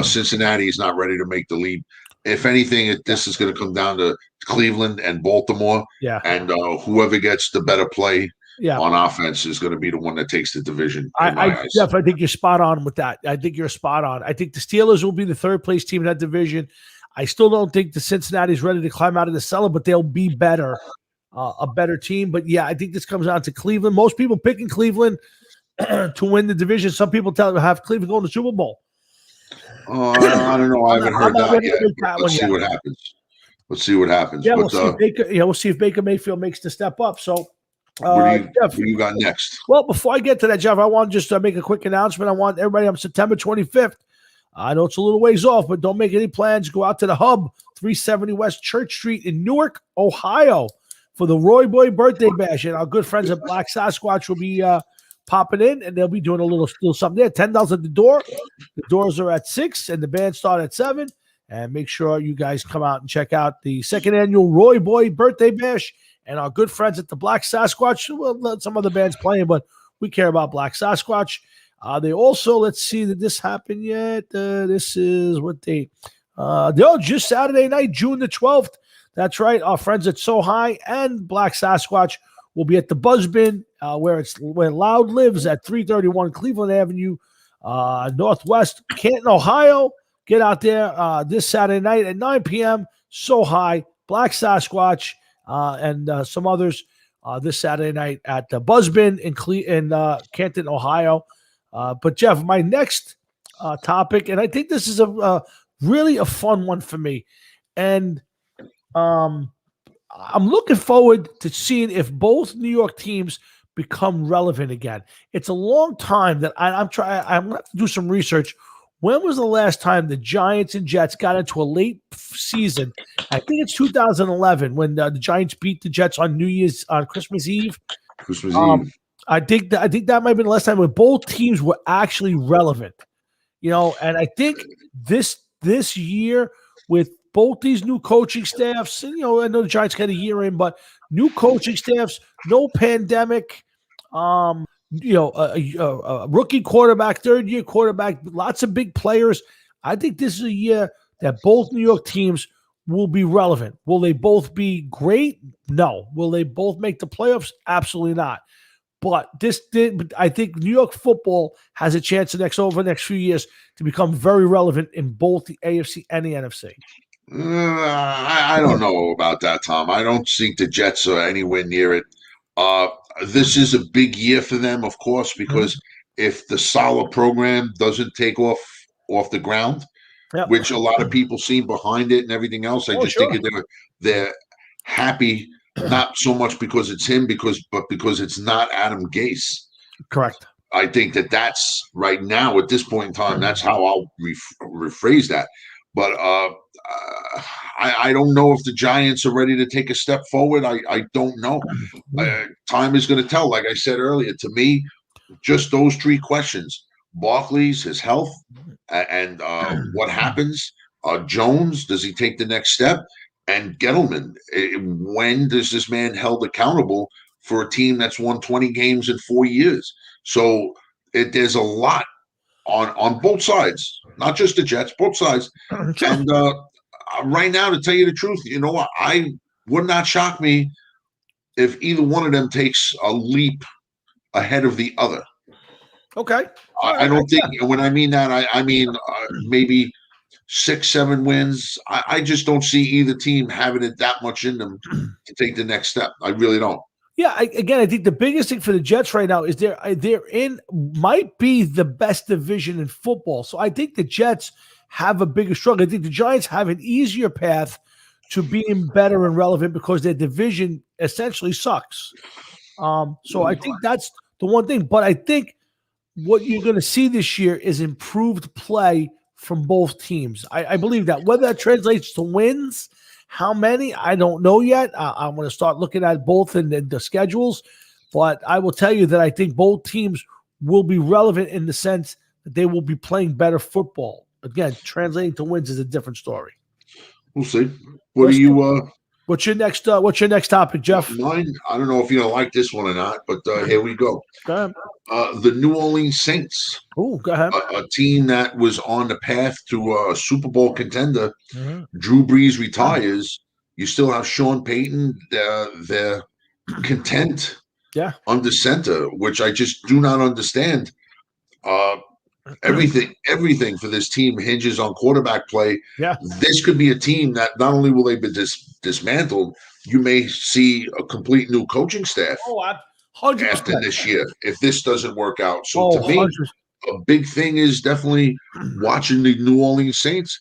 Cincinnati is not ready to make the leap. If anything, this is going to come down to Cleveland and Baltimore. Yeah. And whoever gets the better play on offense is going to be the one that takes the division. Jeff, I think you're spot on with that. I think you're spot on. I think the Steelers will be the 3rd place team in that division. I still don't think the Cincinnati's ready to climb out of the cellar, but they'll be better, a better team. But I think this comes down to Cleveland. Most people picking Cleveland to win the division. Some people have Cleveland going to the Super Bowl. I don't know. I haven't heard that yet. Let's see what happens. Yeah, we'll see if Baker Mayfield makes the step up. So, Jeff, what do you got next? Well, before I get to that, Jeff, I want to just make a quick announcement. I want everybody on September 25th. I know it's a little ways off, but don't make any plans. Go out to the Hub, 370 West Church Street in Newark, Ohio, for the Leroi Boy birthday bash. And our good friends at Black Sasquatch will be popping in, and they'll be doing a little something there. $10 at the door. The doors are at 6, and the band start at 7. And make sure you guys come out and check out the 2nd annual Leroi Boy birthday bash. And our good friends at the Black Sasquatch. We'll let some other bands playing, but we care about Black Sasquatch. They also, let's see, did this happen yet? This is what date? Just Saturday night, June the 12th. That's right. Our friends at So High and Black Sasquatch will be at the Buzzbin, where Loud lives at 331 Cleveland Avenue, Northwest Canton, Ohio. Get out there this Saturday night at 9 p.m. So High, Black Sasquatch, and some others this Saturday night at the Buzzbin in Canton, Ohio. But Jeff, my next topic, and I think this is a really a fun one for me. And I'm looking forward to seeing if both New York teams become relevant again. It's a long time that I'm going to have to do some research. When was the last time the Giants and Jets got into a late season? I think it's 2011 when the Giants beat the Jets on Christmas Eve. Christmas Eve. I think that might have been the last time when both teams were actually relevant. And I think this year with both these new coaching staffs, and I know the Giants got a year in, but new coaching staffs, no pandemic, a rookie quarterback, third-year quarterback, lots of big players. I think this is a year that both New York teams will be relevant. Will they both be great? No. Will they both make the playoffs? Absolutely not. But I think New York football has a chance over the next few years to become very relevant in both the AFC and the NFC. I don't know about that, Tom. I don't think the Jets are anywhere near it. This is a big year for them, of course, because if the solid program doesn't take off the ground, which a lot of people see behind it and everything else, I think they're happy. Not so much because it's him, but because it's not Adam Gase. Correct. I think that's right now at this point in time. That's how I'll rephrase that. But I don't know if the Giants are ready to take a step forward. I don't know. Time is going to tell. Like I said earlier, to me, just those three questions: Barkley's, his health, and what happens. Jones, does he take the next step? And Gettleman, when does this man held accountable for a team that's won 20 games in 4 years? So there's a lot on both sides, not just the Jets, both sides. And right now, to tell you the truth, I would not shock me if either one of them takes a leap ahead of the other. Okay. I don't think, when I mean that, I mean maybe 6-7 wins. I just don't see either team having it that much in them to take the next step. I really don't. Yeah, I think the biggest thing for the Jets right now is they're in might be the best division in football. So I think the Jets have a bigger struggle. I think the Giants have an easier path to being better and relevant because their division essentially sucks. So I think that's the one thing. But I think what you're going to see this year is improved play from both teams. I believe that. Whether that translates to wins, how many, I don't know yet. I'm going to start looking at both in the schedules. But I will tell you that I think both teams will be relevant in the sense that they will be playing better football. Again, translating to wins is a different story. We'll see. What's your next topic, Jeff? Mine, I don't know if you're going to like this one or not, but here we go. Go ahead. The New Orleans Saints. Oh, go ahead. A team that was on the path to a Super Bowl contender. Drew Brees retires. You still have Sean Payton. They're content under center, which I just do not understand. Everything for this team hinges on quarterback play. Yeah. This could be a team that not only will they be dismantled, you may see a complete new coaching staff 100%. after this year if this doesn't work out. So to me, 100%. a big thing is definitely watching the New Orleans Saints.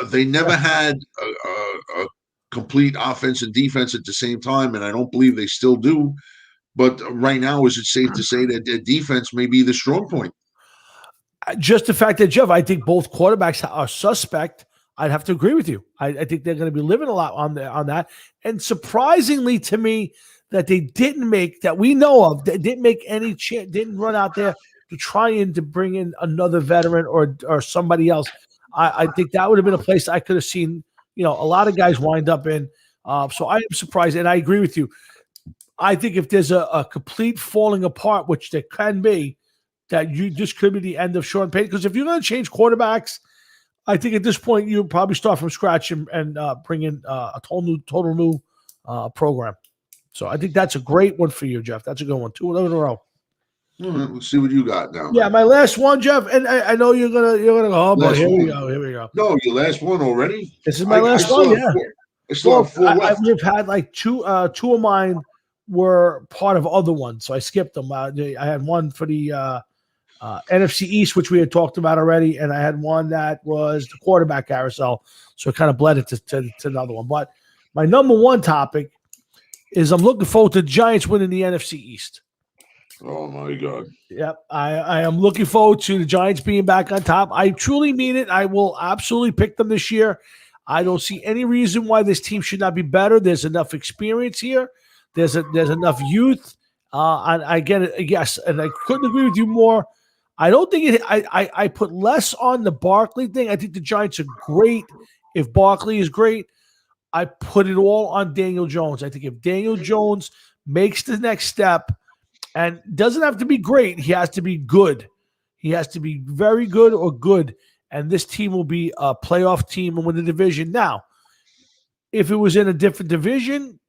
They never had a complete offense and defense at the same time, and I don't believe they still do. But right now, is it safe to say that their defense may be the strong point? Just the fact that, Jeff, I think both quarterbacks are suspect. I'd have to agree with you. I think they're going to be living a lot on that. And surprisingly to me, that they didn't make, that we know of, they didn't make any didn't run out there to try and to bring in another veteran or somebody else. I think that would have been a place I could have seen, a lot of guys wind up in. So I am surprised, and I agree with you. I think if there's a complete falling apart, which there can be, that this could be the end of Sean Payton. Because if you're going to change quarterbacks, I think at this point you probably start from scratch and bring in a total new program. So I think that's a great one for you, Jeff. That's a good one. 2 in a row. All right, let's see what you got now. Yeah, my last one, Jeff, and I know you're gonna go. Oh boy, here we go. No, your last one already. This is my last one. Yeah, I still have 4 left. We've had like two of mine were part of other ones, so I skipped them. I had one for the NFC East, which we had talked about already, and I had one that was the quarterback carousel, so it kind of bled it to another one. But my number one topic is I'm looking forward to the Giants winning the NFC East. Oh my God! Yep, I am looking forward to the Giants being back on top. I truly mean it. I will absolutely pick them this year. I don't see any reason why this team should not be better. There's enough experience here. There's enough youth. And I get it. Yes, and I couldn't agree with you more. I don't think I put less on the Barkley thing. I think the Giants are great. If Barkley is great, I put it all on Daniel Jones. I think if Daniel Jones makes the next step and doesn't have to be great, he has to be good. He has to be very good or good, and this team will be a playoff team and win the division. Now, if it was in a different division,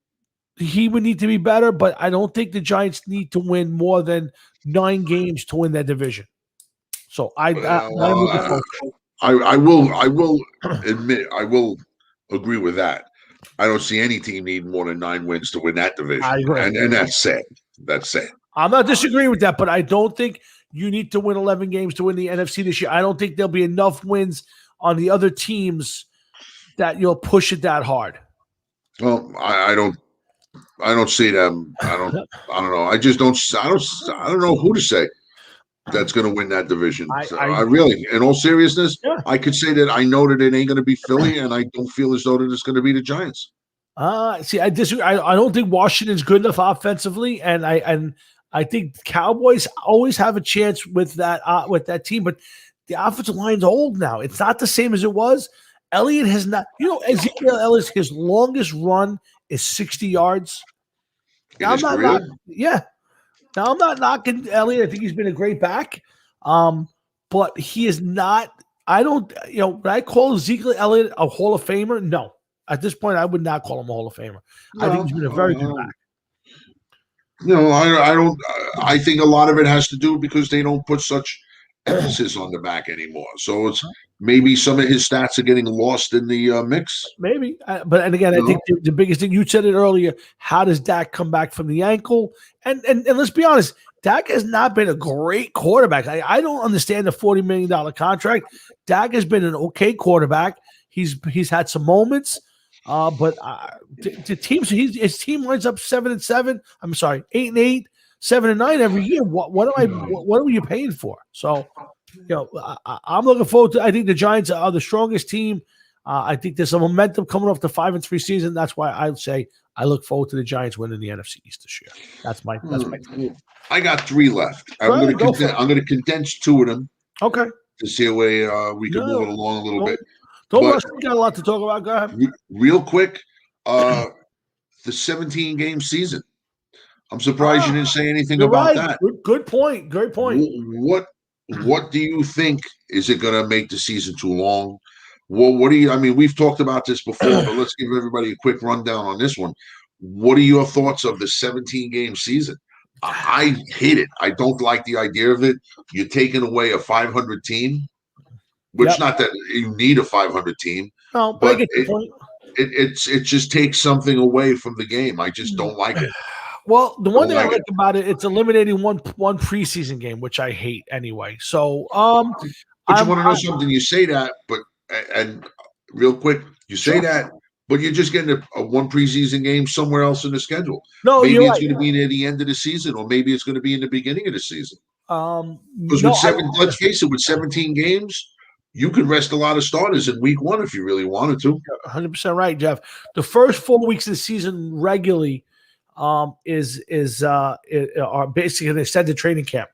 he would need to be better, but I don't think the Giants need to win more than 9 games to win that division. So I will admit, I will agree with that. I don't see any team need more than 9 wins to win that division. I agree. And that's sad. That's sad. I'm not disagreeing with that, but I don't think you need to win 11 games to win the NFC this year. I don't think there'll be enough wins on the other teams that you'll push it that hard. Well, I don't see them. I don't know. I don't know who to say that's going to win that division. I really, in all seriousness, I could say that I know that it ain't going to be Philly, and I don't feel as though that it's going to be the Giants. See, I disagree. I don't think Washington's good enough offensively, and I think Cowboys always have a chance with that team, but the offensive line's old now. It's not the same as it was. Elliott has not. Ezekiel Elliott, his longest run is 60 yards. Now I'm not knocking Elliott. I think he's been a great back. But he is not. I don't. Would I call Ezekiel Elliott a Hall of Famer? No. At this point, I would not call him a Hall of Famer. I think he's been a very good back. I don't. I think a lot of it has to do because they don't put such emphasis on the back anymore. So it's maybe some of his stats are getting lost in the mix. Maybe, but again, I think the biggest thing, you said it earlier. How does Dak come back from the ankle? And let's be honest, Dak has not been a great quarterback. I don't understand the $40 million contract. Dak has been an okay quarterback. He's had some moments. But the teams, his team lines up 7-7. I'm sorry, 8-8, 7-9 every year. What are you paying for? So, I'm looking forward to. I think the Giants are the strongest team. I think there's some momentum coming off the 5-3 season. That's why I'd say I look forward to the Giants winning the NFC East this year. That's my. I got 3 left. I'm going to condense 2 of them. Okay. To see a way we can move it along a little bit. Don't rush. We got a lot to talk about. Go ahead. Real quick, the 17-game season. I'm surprised you didn't say anything about that. Good point. Great point. What do you think? Is it going to make the season too long? What do you? I mean, we've talked about this before, but let's give everybody a quick rundown on this one. What are your thoughts of the 17-game season? I hate it. I don't like the idea of it. You're taking away a 500 team. Which not that you need a 500 team, but it just takes something away from the game. I just don't like it. Well, the one thing I like about it, it's eliminating one preseason game, which I hate anyway. So, but you want to know something? You say that, and real quick, you say that, but you're just getting a one preseason game somewhere else in the schedule. No, maybe it's going to be near the end of the season, or maybe it's going to be in the beginning of the season. Because let's face it, with 17 games. You could rest a lot of starters in week 1 if you really wanted to. 100% right, Jeff. The first 4 weeks of the season regularly are basically an extended training camp.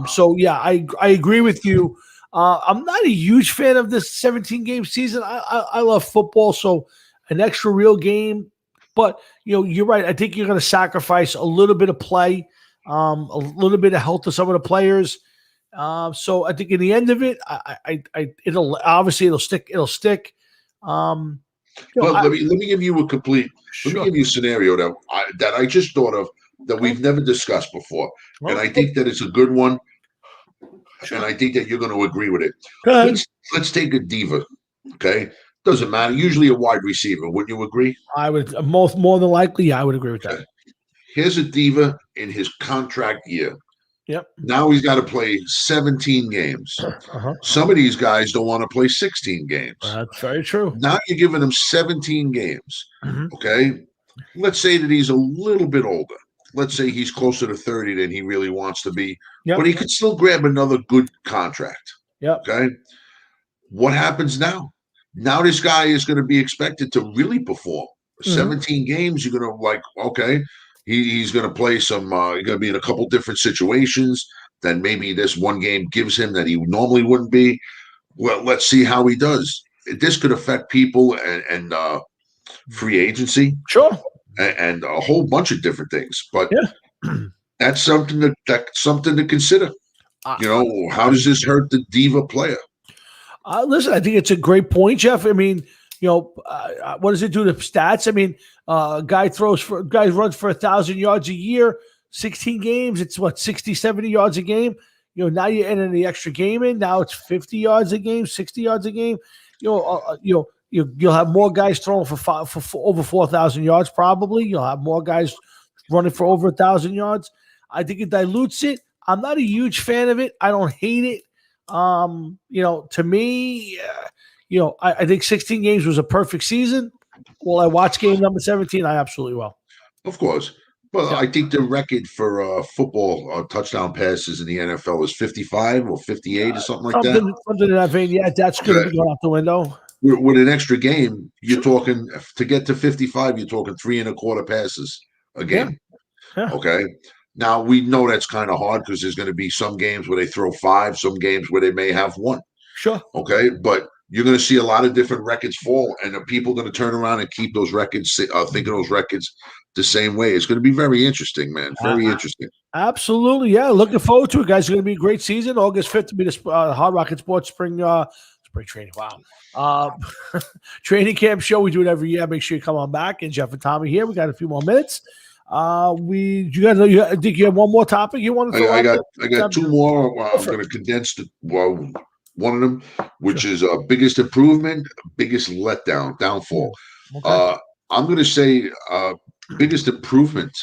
So yeah, I agree with you. I'm not a huge fan of this 17-game season. I love football, so an extra real game. But you're right. I think you're going to sacrifice a little bit of play, a little bit of health to some of the players. So I think in the end of it, it'll stick. Let me give you let me give you a scenario that I just thought of that we've never discussed before, and I think that it's a good one, and I think that you're going to agree with it. Let's take a diva, okay? Doesn't matter. Usually a wide receiver. Wouldn't you agree? I would more than likely. I would agree with that. Here's a diva in his contract year. Yep. Now he's got to play 17 games. Some of these guys don't want to play 16 games. That's very true. Now you're giving him 17 games. Okay. Let's say that he's a little bit older. Let's say he's closer to 30 than he really wants to be, but he could still grab another good contract. Okay. What happens now? Now this guy is going to be expected to really perform. 17 games, you're going to like, okay, he's going to play some, he's going to be in a couple different situations that maybe this one game gives him that he normally wouldn't be. Well, let's see how he does. This could affect people and free agency. Sure. And a whole bunch of different things. But that's something to consider. How does this hurt the diva player? Listen, I think it's a great point, Jeff. I mean, what does it do to stats? I mean, guy runs for 1,000 yards a year, 16 games. It's what, 60, 70 yards a game. Now you're adding the extra game in. Now it's 50 yards a game, 60 yards a game. You'll have more guys throwing for over 4,000 yards. Probably you'll have more guys running for over 1,000 yards. I think it dilutes it. I'm not a huge fan of it. I don't hate it. To me, I think 16 games was a perfect season. Will I watch game number 17? I absolutely will. Of course. Well, I think the record for football touchdown passes in the NFL is 55 or 58 or something like that. Something in that vein. Yeah, that's going to be going out the window. With an extra game, you're talking to get to 55. You're talking 3 1/4 passes a game. Okay. Now we know that's kind of hard because there's going to be some games where they throw 5, some games where they may have 1. Sure. Okay, but you're going to see a lot of different records fall, and are people going to turn around and keep those records, think of those records the same way? It's going to be very interesting, man. Very interesting. Absolutely, yeah. Looking forward to it, guys. It's going to be a great season. August 5th to be the Hard Rocket Sports spring training. Wow. Training camp show. We do it every year. Make sure you come on back. And Jeff and Tommy here. We got a few more minutes. You guys know I think you have one more topic you want to throw out? I got 2 more. I'm going to condense one of them, which is biggest improvement, biggest letdown, downfall. Okay. I'm going to say biggest improvement.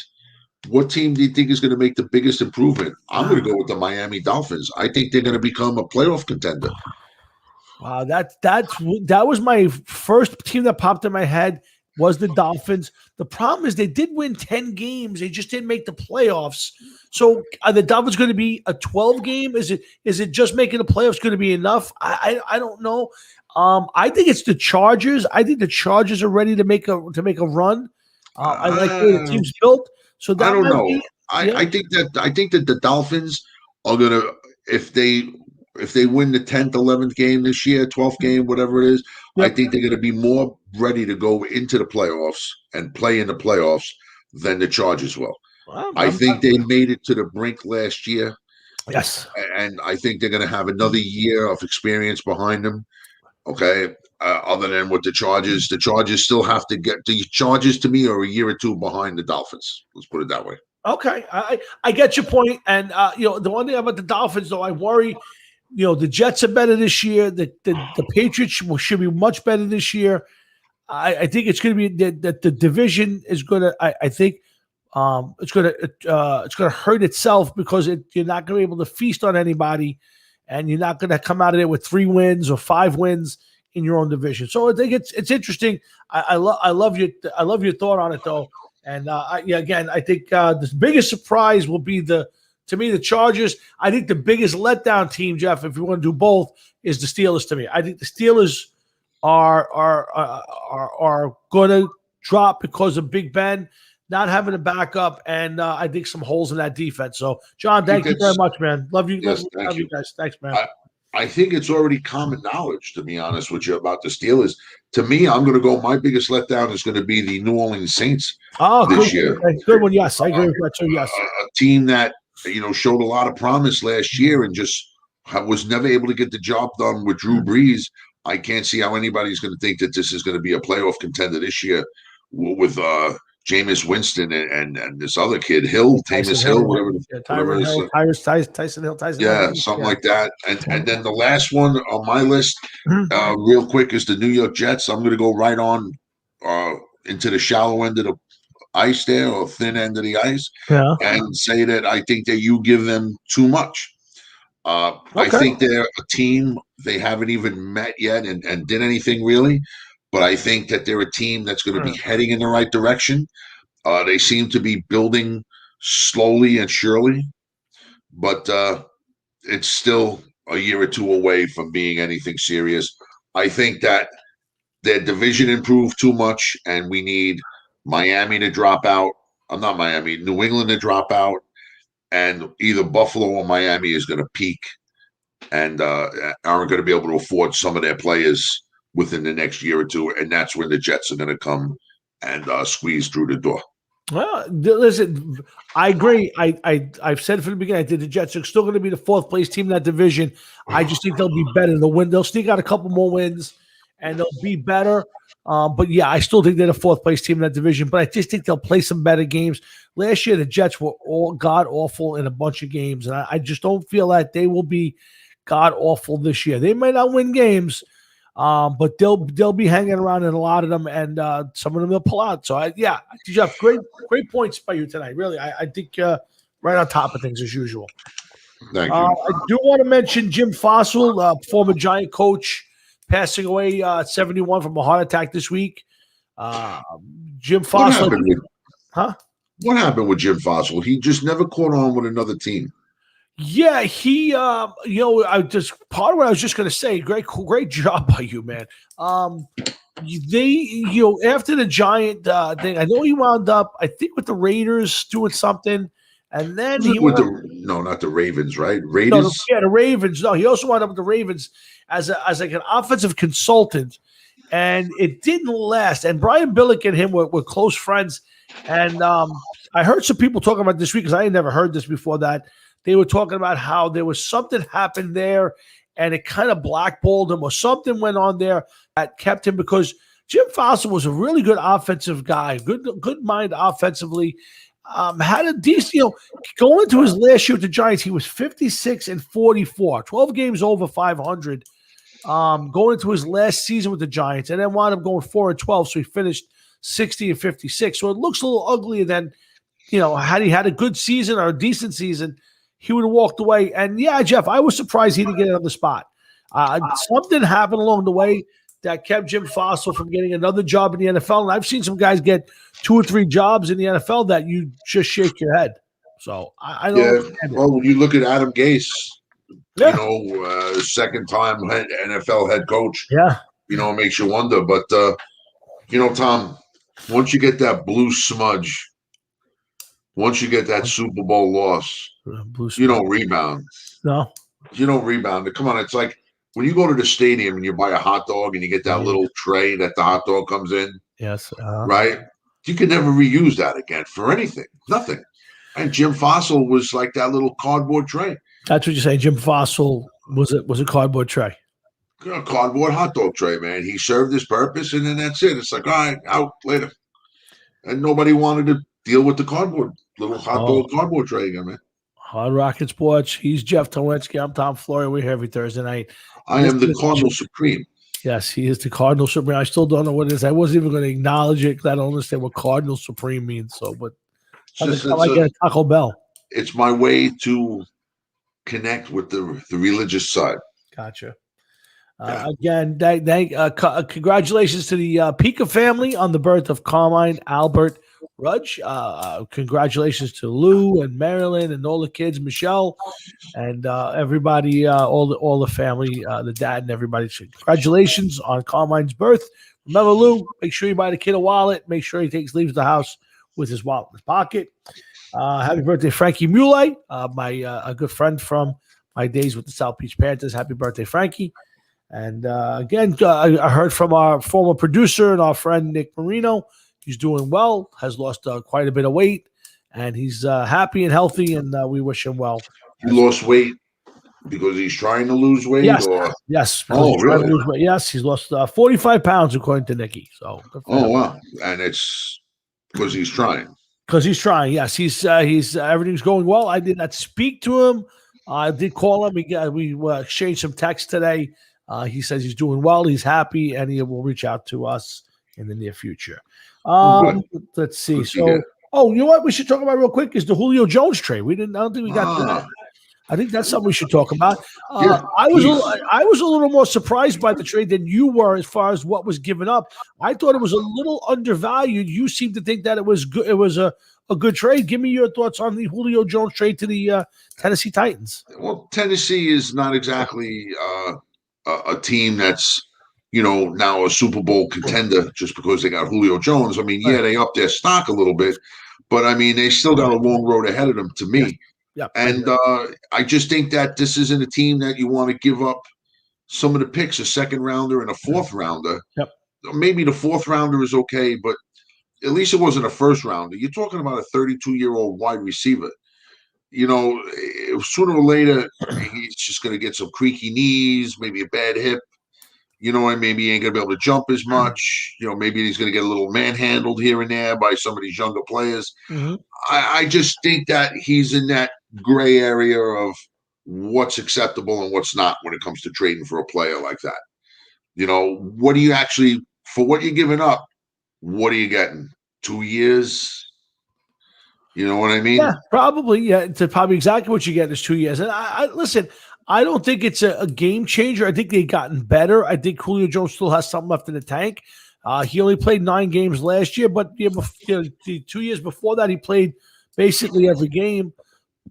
What team do you think is going to make the biggest improvement? I'm going to go with the Miami Dolphins. I think they're going to become a playoff contender. Wow, that was my first team that popped in my head. Was the Dolphins. The problem is they did win 10 games. They just didn't make the playoffs. So are the Dolphins going to be a 12 game? Is it just making the playoffs going to be enough? I don't know. I think it's the Chargers. I think the Chargers are ready to make a run. I like the way the team's built. So that I don't know. I think that the Dolphins are going to, if they win the 10th, 11th game this year, 12th game, whatever it is, I think they're going to be more ready to go into the playoffs and play in the playoffs than the Chargers will. I think they made it to the brink last year. Yes. And I think they're going to have another year of experience behind them. Okay. Other than with the Chargers still have to get the Chargers, to me, are a year or 2 behind the Dolphins. Let's put it that way. Okay. I get your point. And, the one thing about the Dolphins, though, I worry. The Jets are better this year. The Patriots should be much better this year. I think it's going to be that the division is going to. I think it's going to hurt itself because you're not going to be able to feast on anybody, and you're not going to come out of there with 3 wins or 5 wins in your own division. So I think it's interesting. I love your thought on it though, and again, I think the biggest surprise will be to me, the Chargers. I think the biggest letdown team, Jeff, if you want to do both, is the Steelers. To me, I think the Steelers are going to drop because of Big Ben not having a backup, and I think some holes in that defense. So, John, thank you very much, man. Love you. Yes, love you guys. Thanks, man. I think it's already common knowledge, to be honest with you, about the Steelers. To me, I'm going to go. My biggest letdown is going to be the New Orleans Saints this year. Good one. Yes, I agree with that too. Yes, a team that showed a lot of promise last year and just was never able to get the job done with Drew Brees. I can't see how anybody's going to think that this is going to be a playoff contender this year with Jameis Winston and this other kid, Tyson Hill, whatever it is. Tyson Hill. Something like that. And then the last one on my list, real quick, is the New York Jets. I'm going to go right on into the shallow end of the ice there or thin end of the ice, Yeah. and say that I think that you give them too much. I think they're a team. They haven't even met yet and did anything really, but I think that they're a team that's going to be heading in the right direction. They seem to be building slowly and surely, but it's still a year or two away from being anything serious. I think that their division improved too much, and we need Miami to drop out. Not Miami, New England to drop out, and either Buffalo or Miami is going to peak and aren't going to be able to afford some of their players within the next year or two, and that's when the Jets are going to come and squeeze through the door. Well, listen, I agree. I've said from the beginning, I think the Jets are still going to be the fourth place team in that division. I just think they'll be better. They'll sneak out a couple more wins, and they'll be better. But yeah, I still think they're the fourth place team in that division. But I just think they'll play some better games. Last year, the Jets were all god awful in a bunch of games, and I just don't feel that they will be god awful this year. They might not win games, but they'll be hanging around in a lot of them, and some of them they'll pull out. So Jeff, great points by you tonight. Really, I think right on top of things as usual. Thank you. I do want to mention Jim Fossil, former Giant coach, passing away at 71 from a heart attack this week. Jim Fossil, What happened with Jim Fossil? He just never caught on with another team. Yeah, he, part of what I was just going to say, great job by you, man. After the Giant thing, I know he wound up, I think, with the Raiders doing something, and then not the Ravens, right? Raiders. No, the Ravens. No, he also wound up with the Ravens as like an offensive consultant, and it didn't last. And Brian Billick and him were close friends, and I heard some people talking about this week because I had never heard this before that. They were talking about how there was something happened there and it kind of blackballed him, or something went on there that kept him, because Jim Fossil was a really good offensive guy, good mind offensively. Had a decent, going into his last year with the Giants, he was 56-44, 12 games over 500. Going into his last season with the Giants, and then wound up going 4-12, so he finished 60-56. So it looks a little uglier than, had he had a good season or a decent season, he would have walked away. And yeah, Jeff, I was surprised he didn't get another spot. Something happened along the way that kept Jim Fossil from getting another job in the NFL. And I've seen some guys get 2 or 3 jobs in the NFL that you just shake your head. So I don't. Yeah. Well, when you look at Adam Gase, second-time NFL head coach. Yeah. It makes you wonder. But Tom, once you get that blue smudge. Once you get that Super Bowl loss, you don't rebound. No. You don't rebound. Come on, it's like when you go to the stadium and you buy a hot dog and you get that little tray that the hot dog comes in. Yes. Right? You can never reuse that again for anything. Nothing. And Jim Fossil was like that little cardboard tray. That's what you say. Jim Fossil was a cardboard tray. A cardboard hot dog tray, man. He served his purpose, and then that's it. It's like, all right, out later. And nobody wanted to deal with the little hot dog cardboard tray again, man. Hard Rocket Sports. He's Jeff Towinski. I'm Tom Flory. We're here every Thursday night. I am the Cardinal Supreme. Yes, he is the Cardinal Supreme. I still don't know what it is. I wasn't even going to acknowledge it because I don't understand what Cardinal Supreme means. So, but I like a Taco Bell. It's my way to connect with the religious side. Gotcha. Again, congratulations to the Pika family on the birth of Carmine Albert Rudge. Congratulations to Lou and Marilyn and all the kids, Michelle, and everybody, all the family, the dad and everybody. Congratulations on Carmine's birth. Remember, Lou, make sure you buy the kid a wallet. Make sure he leaves the house with his wallet in his pocket. Happy birthday, Frankie Muley, a good friend from my days with the South Beach Panthers. Happy birthday, Frankie. And again, I heard from our former producer and our friend Nick Marino. He's doing well, has lost quite a bit of weight, and he's happy and healthy, and we wish him well. He lost weight because he's trying to lose weight? Yes. Or? Yes. Oh, really? Yes, he's lost 45 pounds, according to Nicky. So. Wow. And it's because he's trying. Because he's trying, yes. He's everything's going well. I did not speak to him. I did call him. We exchanged some texts today. He says he's doing well. He's happy, and he will reach out to us in the near future. Good. Let's see. Good to So, hear. you know what we should talk about real quick is the Julio Jones trade. I don't think we got that. I think that's something we should talk about. Yeah, I was a little more surprised by the trade than you were as far as what was given up. I thought it was a little undervalued. You seem to think that it was good. It was a good trade. Give me your thoughts on the Julio Jones trade to the Tennessee Titans. Well, Tennessee is not exactly a team that's, now a Super Bowl contender just because they got Julio Jones. I mean, yeah, they upped their stock a little bit, but I mean, they still got a long road ahead of them to me. Yeah. And I just think that this isn't a team that you want to give up some of the picks, a second rounder and a fourth rounder. Yep. Maybe the fourth rounder is okay, but at least it wasn't a first rounder. You're talking about a 32-year-old wide receiver. Sooner or later, he's just going to get some creaky knees, maybe a bad hip. And maybe he ain't going to be able to jump as much. Maybe he's going to get a little manhandled here and there by some of these younger players. Mm-hmm. I just think that he's in that gray area of what's acceptable and what's not when it comes to trading for a player like that. What do you actually, for what you're giving up, what are you getting? 2 years? You know what I mean? Yeah, probably. Yeah, it's probably exactly what you get is 2 years. And I listen, I don't think it's a game changer. I think they've gotten better. I think Julio Jones still has something left in the tank. He only played 9 games last year, but the 2 years before that, he played basically every game.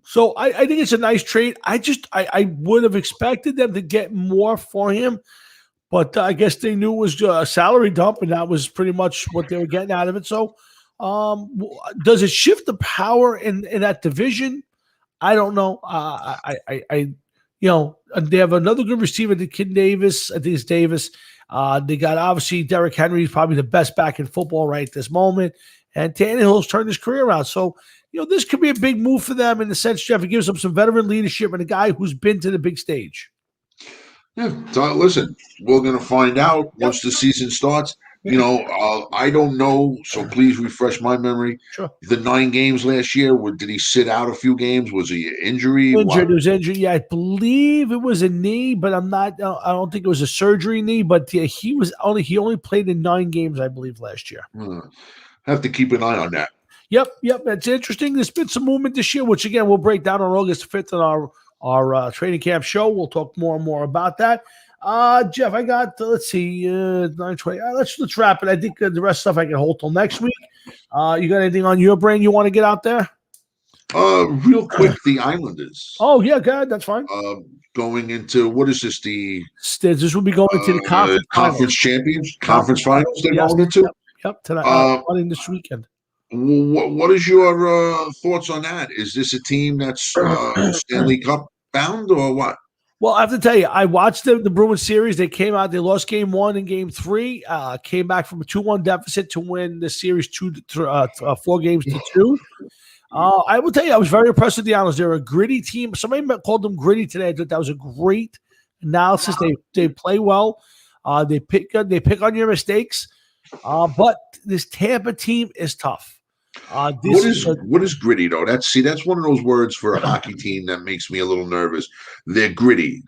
So I think it's a nice trade. I would have expected them to get more for him, but I guess they knew it was a salary dump, and that was pretty much what they were getting out of it. So does it shift the power in that division? I don't know. They have another good receiver, the kid Davis. I think it's Davis. They got obviously Derrick Henry, probably the best back in football right at this moment, and Tannehill's turned his career around. So this could be a big move for them in the sense, Jeff, it gives them some veteran leadership and a guy who's been to the big stage. Yeah. So listen, we're going to find out once the season starts. I don't know, so please refresh my memory. Sure. The 9 games last year, did he sit out a few games? Was he injury? Injured. It was injured. Yeah, I believe it was a knee, but I don't think it was a surgery knee. But yeah, he only played in 9 games, I believe, last year. Have to keep an eye on that. Yep. That's interesting. There's been some movement this year, which again we'll break down on August 5th on our training camp show. We'll talk more and more about that. Jeff, I got let's see, 9:20. Let's wrap it. I think the rest of stuff I can hold till next week. You got anything on your brain you want to get out there? Real quick, the Islanders. Oh yeah, good. That's fine. Going into what is this? This will be going into the conference conference finals. They're going into. Yep. Tonight, running this weekend. What is your thoughts on that? Is this a team that's Stanley Cup bound or what? Well, I have to tell you, I watched the Bruins series. They came out, they lost game 1 and game 3, came back from a 2-1 deficit to win the series 4 games to 2. I will tell you, I was very impressed with the Islanders. They're a gritty team. Somebody called them gritty today. I thought that was a great analysis. They play well. They pick on your mistakes. But this Tampa team is tough. What is gritty though? That's one of those words for a hockey team that makes me a little nervous. They're gritty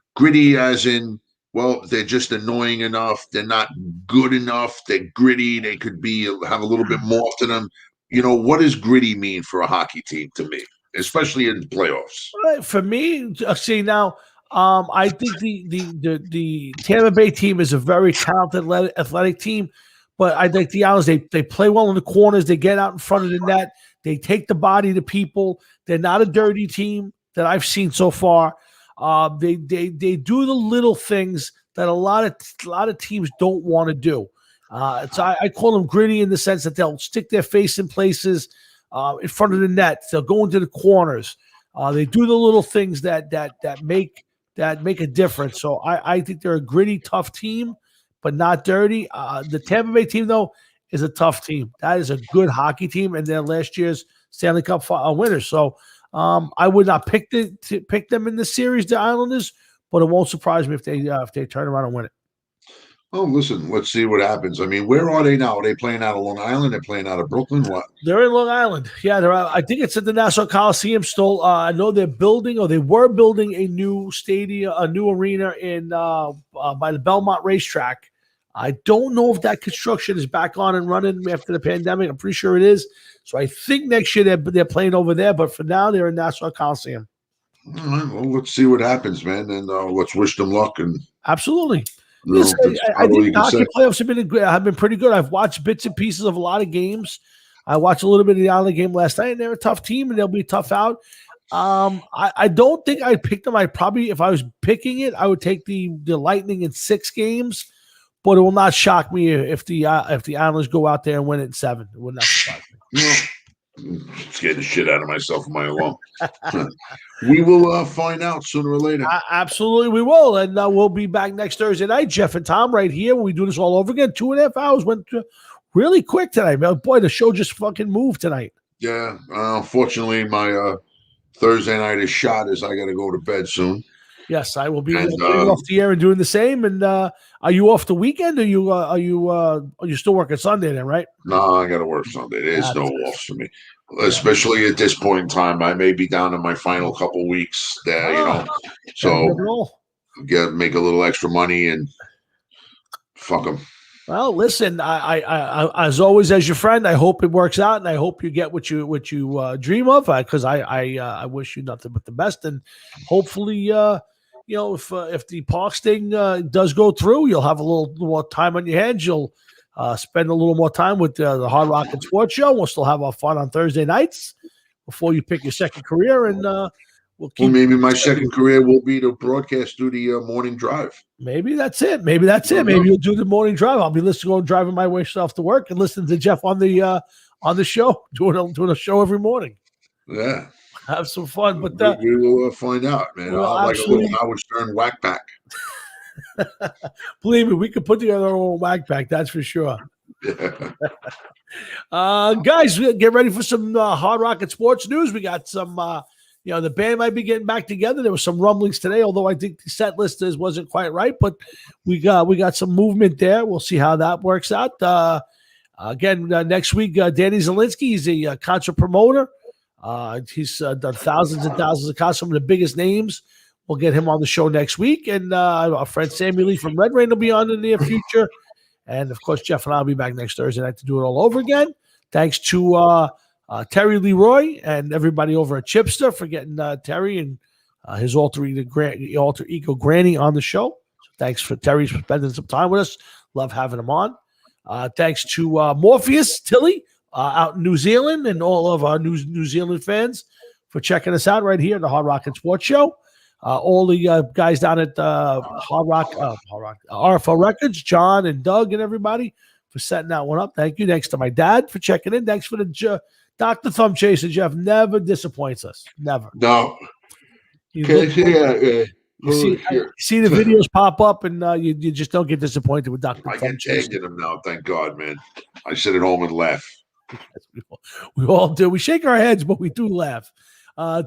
as in, well, they're just annoying enough. They're not good enough. They're gritty. They could have a little bit more to them. What does gritty mean for a hockey team to me, especially in playoffs? For me, see now, I think the Tampa Bay team is a very talented, athletic team. But I think the Islanders, they play well in the corners. They get out in front of the net. They take the body to people. They're not a dirty team that I've seen so far. They do the little things that a lot of teams don't want to do. So I call them gritty in the sense that they'll stick their face in places in front of the net. They'll go into the corners. They do the little things that make a difference. So I think they're a gritty, tough team, but not dirty. The Tampa Bay team, though, is a tough team. That is a good hockey team, and they're last year's Stanley Cup winners. So I would not pick them in the series, the Islanders, but it won't surprise me if they turn around and win it. Oh, listen, let's see what happens. I mean, where are they now? Are they playing out of Long Island? They're playing out of Brooklyn? What? They're in Long Island. Yeah, I think it's at the Nassau Coliseum still. I know they were building a new stadium, a new arena in by the Belmont racetrack. I don't know if that construction is back on and running after the pandemic. I'm pretty sure it is. So I think next year they're playing over there, but for now they're in Nassau Coliseum. All right, well, let's see what happens, man, and let's wish them luck. And absolutely. Listen, I think the hockey playoffs have been pretty good. I've watched bits and pieces of a lot of games. I watched a little bit of the Island game last night, and they're a tough team, and they'll be tough out. I don't think I'd pick them. I'd probably, if I was picking it, I would take the Lightning in 6 games. But it will not shock me if the Islanders go out there and win it in 7. It would not shock me. Scared the shit out of myself in my alone. We will find out sooner or later. Absolutely, we will, and we'll be back next Thursday night. Jeff and Tom right here when we do this all over again. 2.5 hours went really quick tonight, man. Boy, the show just fucking moved tonight. Yeah, unfortunately, my Thursday night is shot as I got to go to bed soon. Yes, I will be off the air and doing the same. And are you off the weekend? Or are you still working Sunday then? Right? No, I got to work Sunday. There's no off for me, especially at this point in time. I may be down in my final couple weeks there, so make a little extra money and fuck them. Well, listen, I as always, as your friend, I hope it works out, and I hope you get what you dream of. Because I wish you nothing but the best, and hopefully, if the Parks thing does go through, you'll have a little more time on your hands. You'll spend a little more time with the Hard Rock and Sports Show. We'll still have our fun on Thursday nights before you pick your second career, and maybe my second career will be to broadcast through the morning drive. Maybe that's it. Maybe you'll do the morning drive. I'll be driving my way off to work and listening to Jeff on the show, doing a show every morning. Yeah. Have some fun, but we will find out, man. I'll like a little Howard Stern whack pack. Believe me, we could put together our own whack pack. That's for sure. Guys, get ready for some Hard Rock and Sports news. We got some. The band might be getting back together. There was some rumblings today, although I think the set list wasn't quite right. But we got some movement there. We'll see how that works out. Again, next week, Danny Zielinski, he's a concert promoter. He's done thousands and thousands of concerts, some of the biggest names. We'll get him on the show next week. And our friend Sammy Lee from Red Rain will be on in the near future. And, of course, Jeff and I will be back next Thursday night to do it all over again. Thanks to Terry Leroi and everybody over at Chipster for getting Terry and his alter ego Granny on the show. So thanks for Terry for spending some time with us. Love having him on. Thanks to Morpheus, Tilly, out in New Zealand, and all of our New Zealand fans for checking us out right here at the Hard Rock and Sports Show. All the guys down at Hard Rock, RFO Records, John and Doug and everybody for setting that one up. Thank you. Thanks to my dad for checking in. Thanks for the Dr. Thumb Chaser. Jeff never disappoints us. Never. No. You see the videos pop up, and you just don't get disappointed with Dr. I Thumb get Chaser. tagged in them now. Thank God, man. I sit at home and laugh. We all do. We shake our heads, but we do laugh.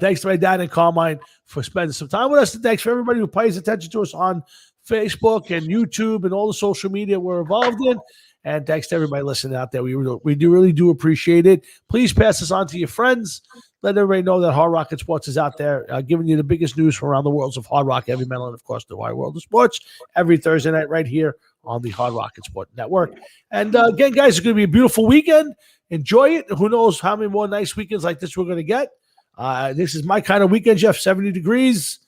Thanks to my dad and Carmine for spending some time with us. And thanks for everybody who pays attention to us on Facebook and YouTube and all the social media we're involved in. And thanks to everybody listening out there. We really do appreciate it. Please pass this on to your friends. Let everybody know that Hard Rock and Sports is out there giving you the biggest news from around the worlds of hard rock, heavy metal, and, of course, the wide world of sports every Thursday night right here on the Hard Rock and Sport Network. And, again, guys, it's going to be a beautiful weekend. Enjoy it. Who knows how many more nice weekends like this we're going to get. This is my kind of weekend, Jeff. 70 degrees,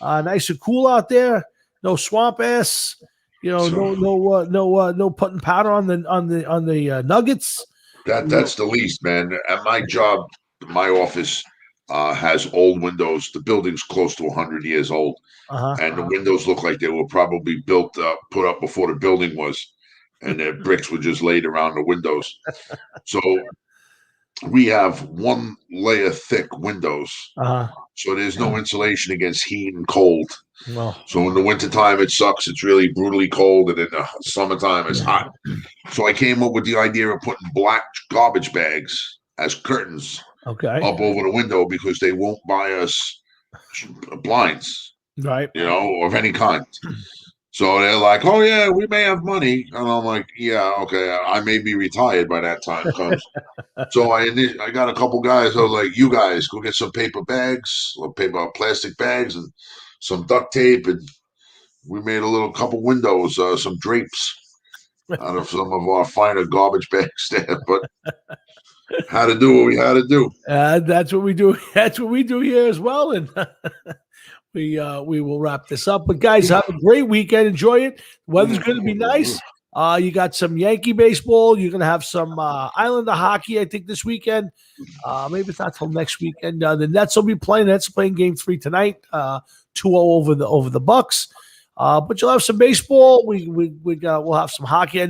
nice and cool out there. No swamp ass. No putting powder on the nuggets. That's the least, man. At my job, my office has old windows. The building's close to 100 years old, and the windows look like they were probably put up before the building was, and the bricks were just laid around the windows. So we have 1 layer thick windows, so there's no insulation against heat and cold. Well, so in the wintertime, it sucks. It's really brutally cold, and in the summertime, it's hot. So I came up with the idea of putting black garbage bags as curtains up over the window because they won't buy us blinds, right? Of any kind. So they're like, "Oh yeah, we may have money," and I'm like, "Yeah, okay, I may be retired by that time." So I got a couple guys. I was like, "You guys go get some paper bags, or plastic bags, and some duct tape," and we made a couple windows, some drapes, out of some of our finer garbage bags there, but had to do what we had to do. That's what we do. That's what we do here as well. And we will wrap this up. But guys, have a great weekend. Enjoy it. The weather's going to be nice. You got some Yankee baseball. You're going to have some Islander hockey, I think, this weekend. Maybe it's not till next weekend. The Nets will be playing. Nets playing Game 3 tonight. 2-0 over the Bucks. But you'll have some baseball. We'll have some hockey. I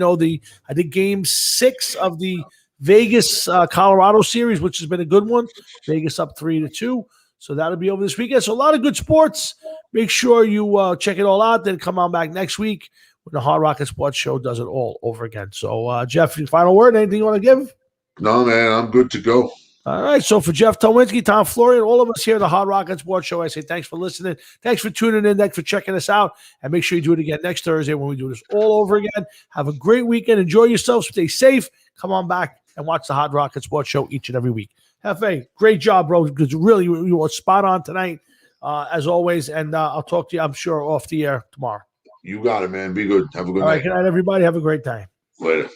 think Game 6 of the Vegas Colorado series, which has been a good one. Vegas up 3-2. So that'll be over this weekend. So a lot of good sports. Make sure you check it all out. Then come on back next week when the Hard Rocket Sports Show does it all over again. So, Jeff, final word? Anything you want to give? No, man, I'm good to go. All right. So for Jeff Towinski, Tom Florian, all of us here at the Hard Rocket Sports Show, I say thanks for listening. Thanks for tuning in. Thanks for checking us out. And make sure you do it again next Thursday when we do this all over again. Have a great weekend. Enjoy yourself. Stay safe. Come on back and watch the Hard Rocket Sports Show each and every week. Hefe, great job, bro, because really you were spot on tonight, as always. And I'll talk to you, I'm sure, off the air tomorrow. You got it, man. Be good. Have a good night. All right, good night, everybody. Have a great time. Later.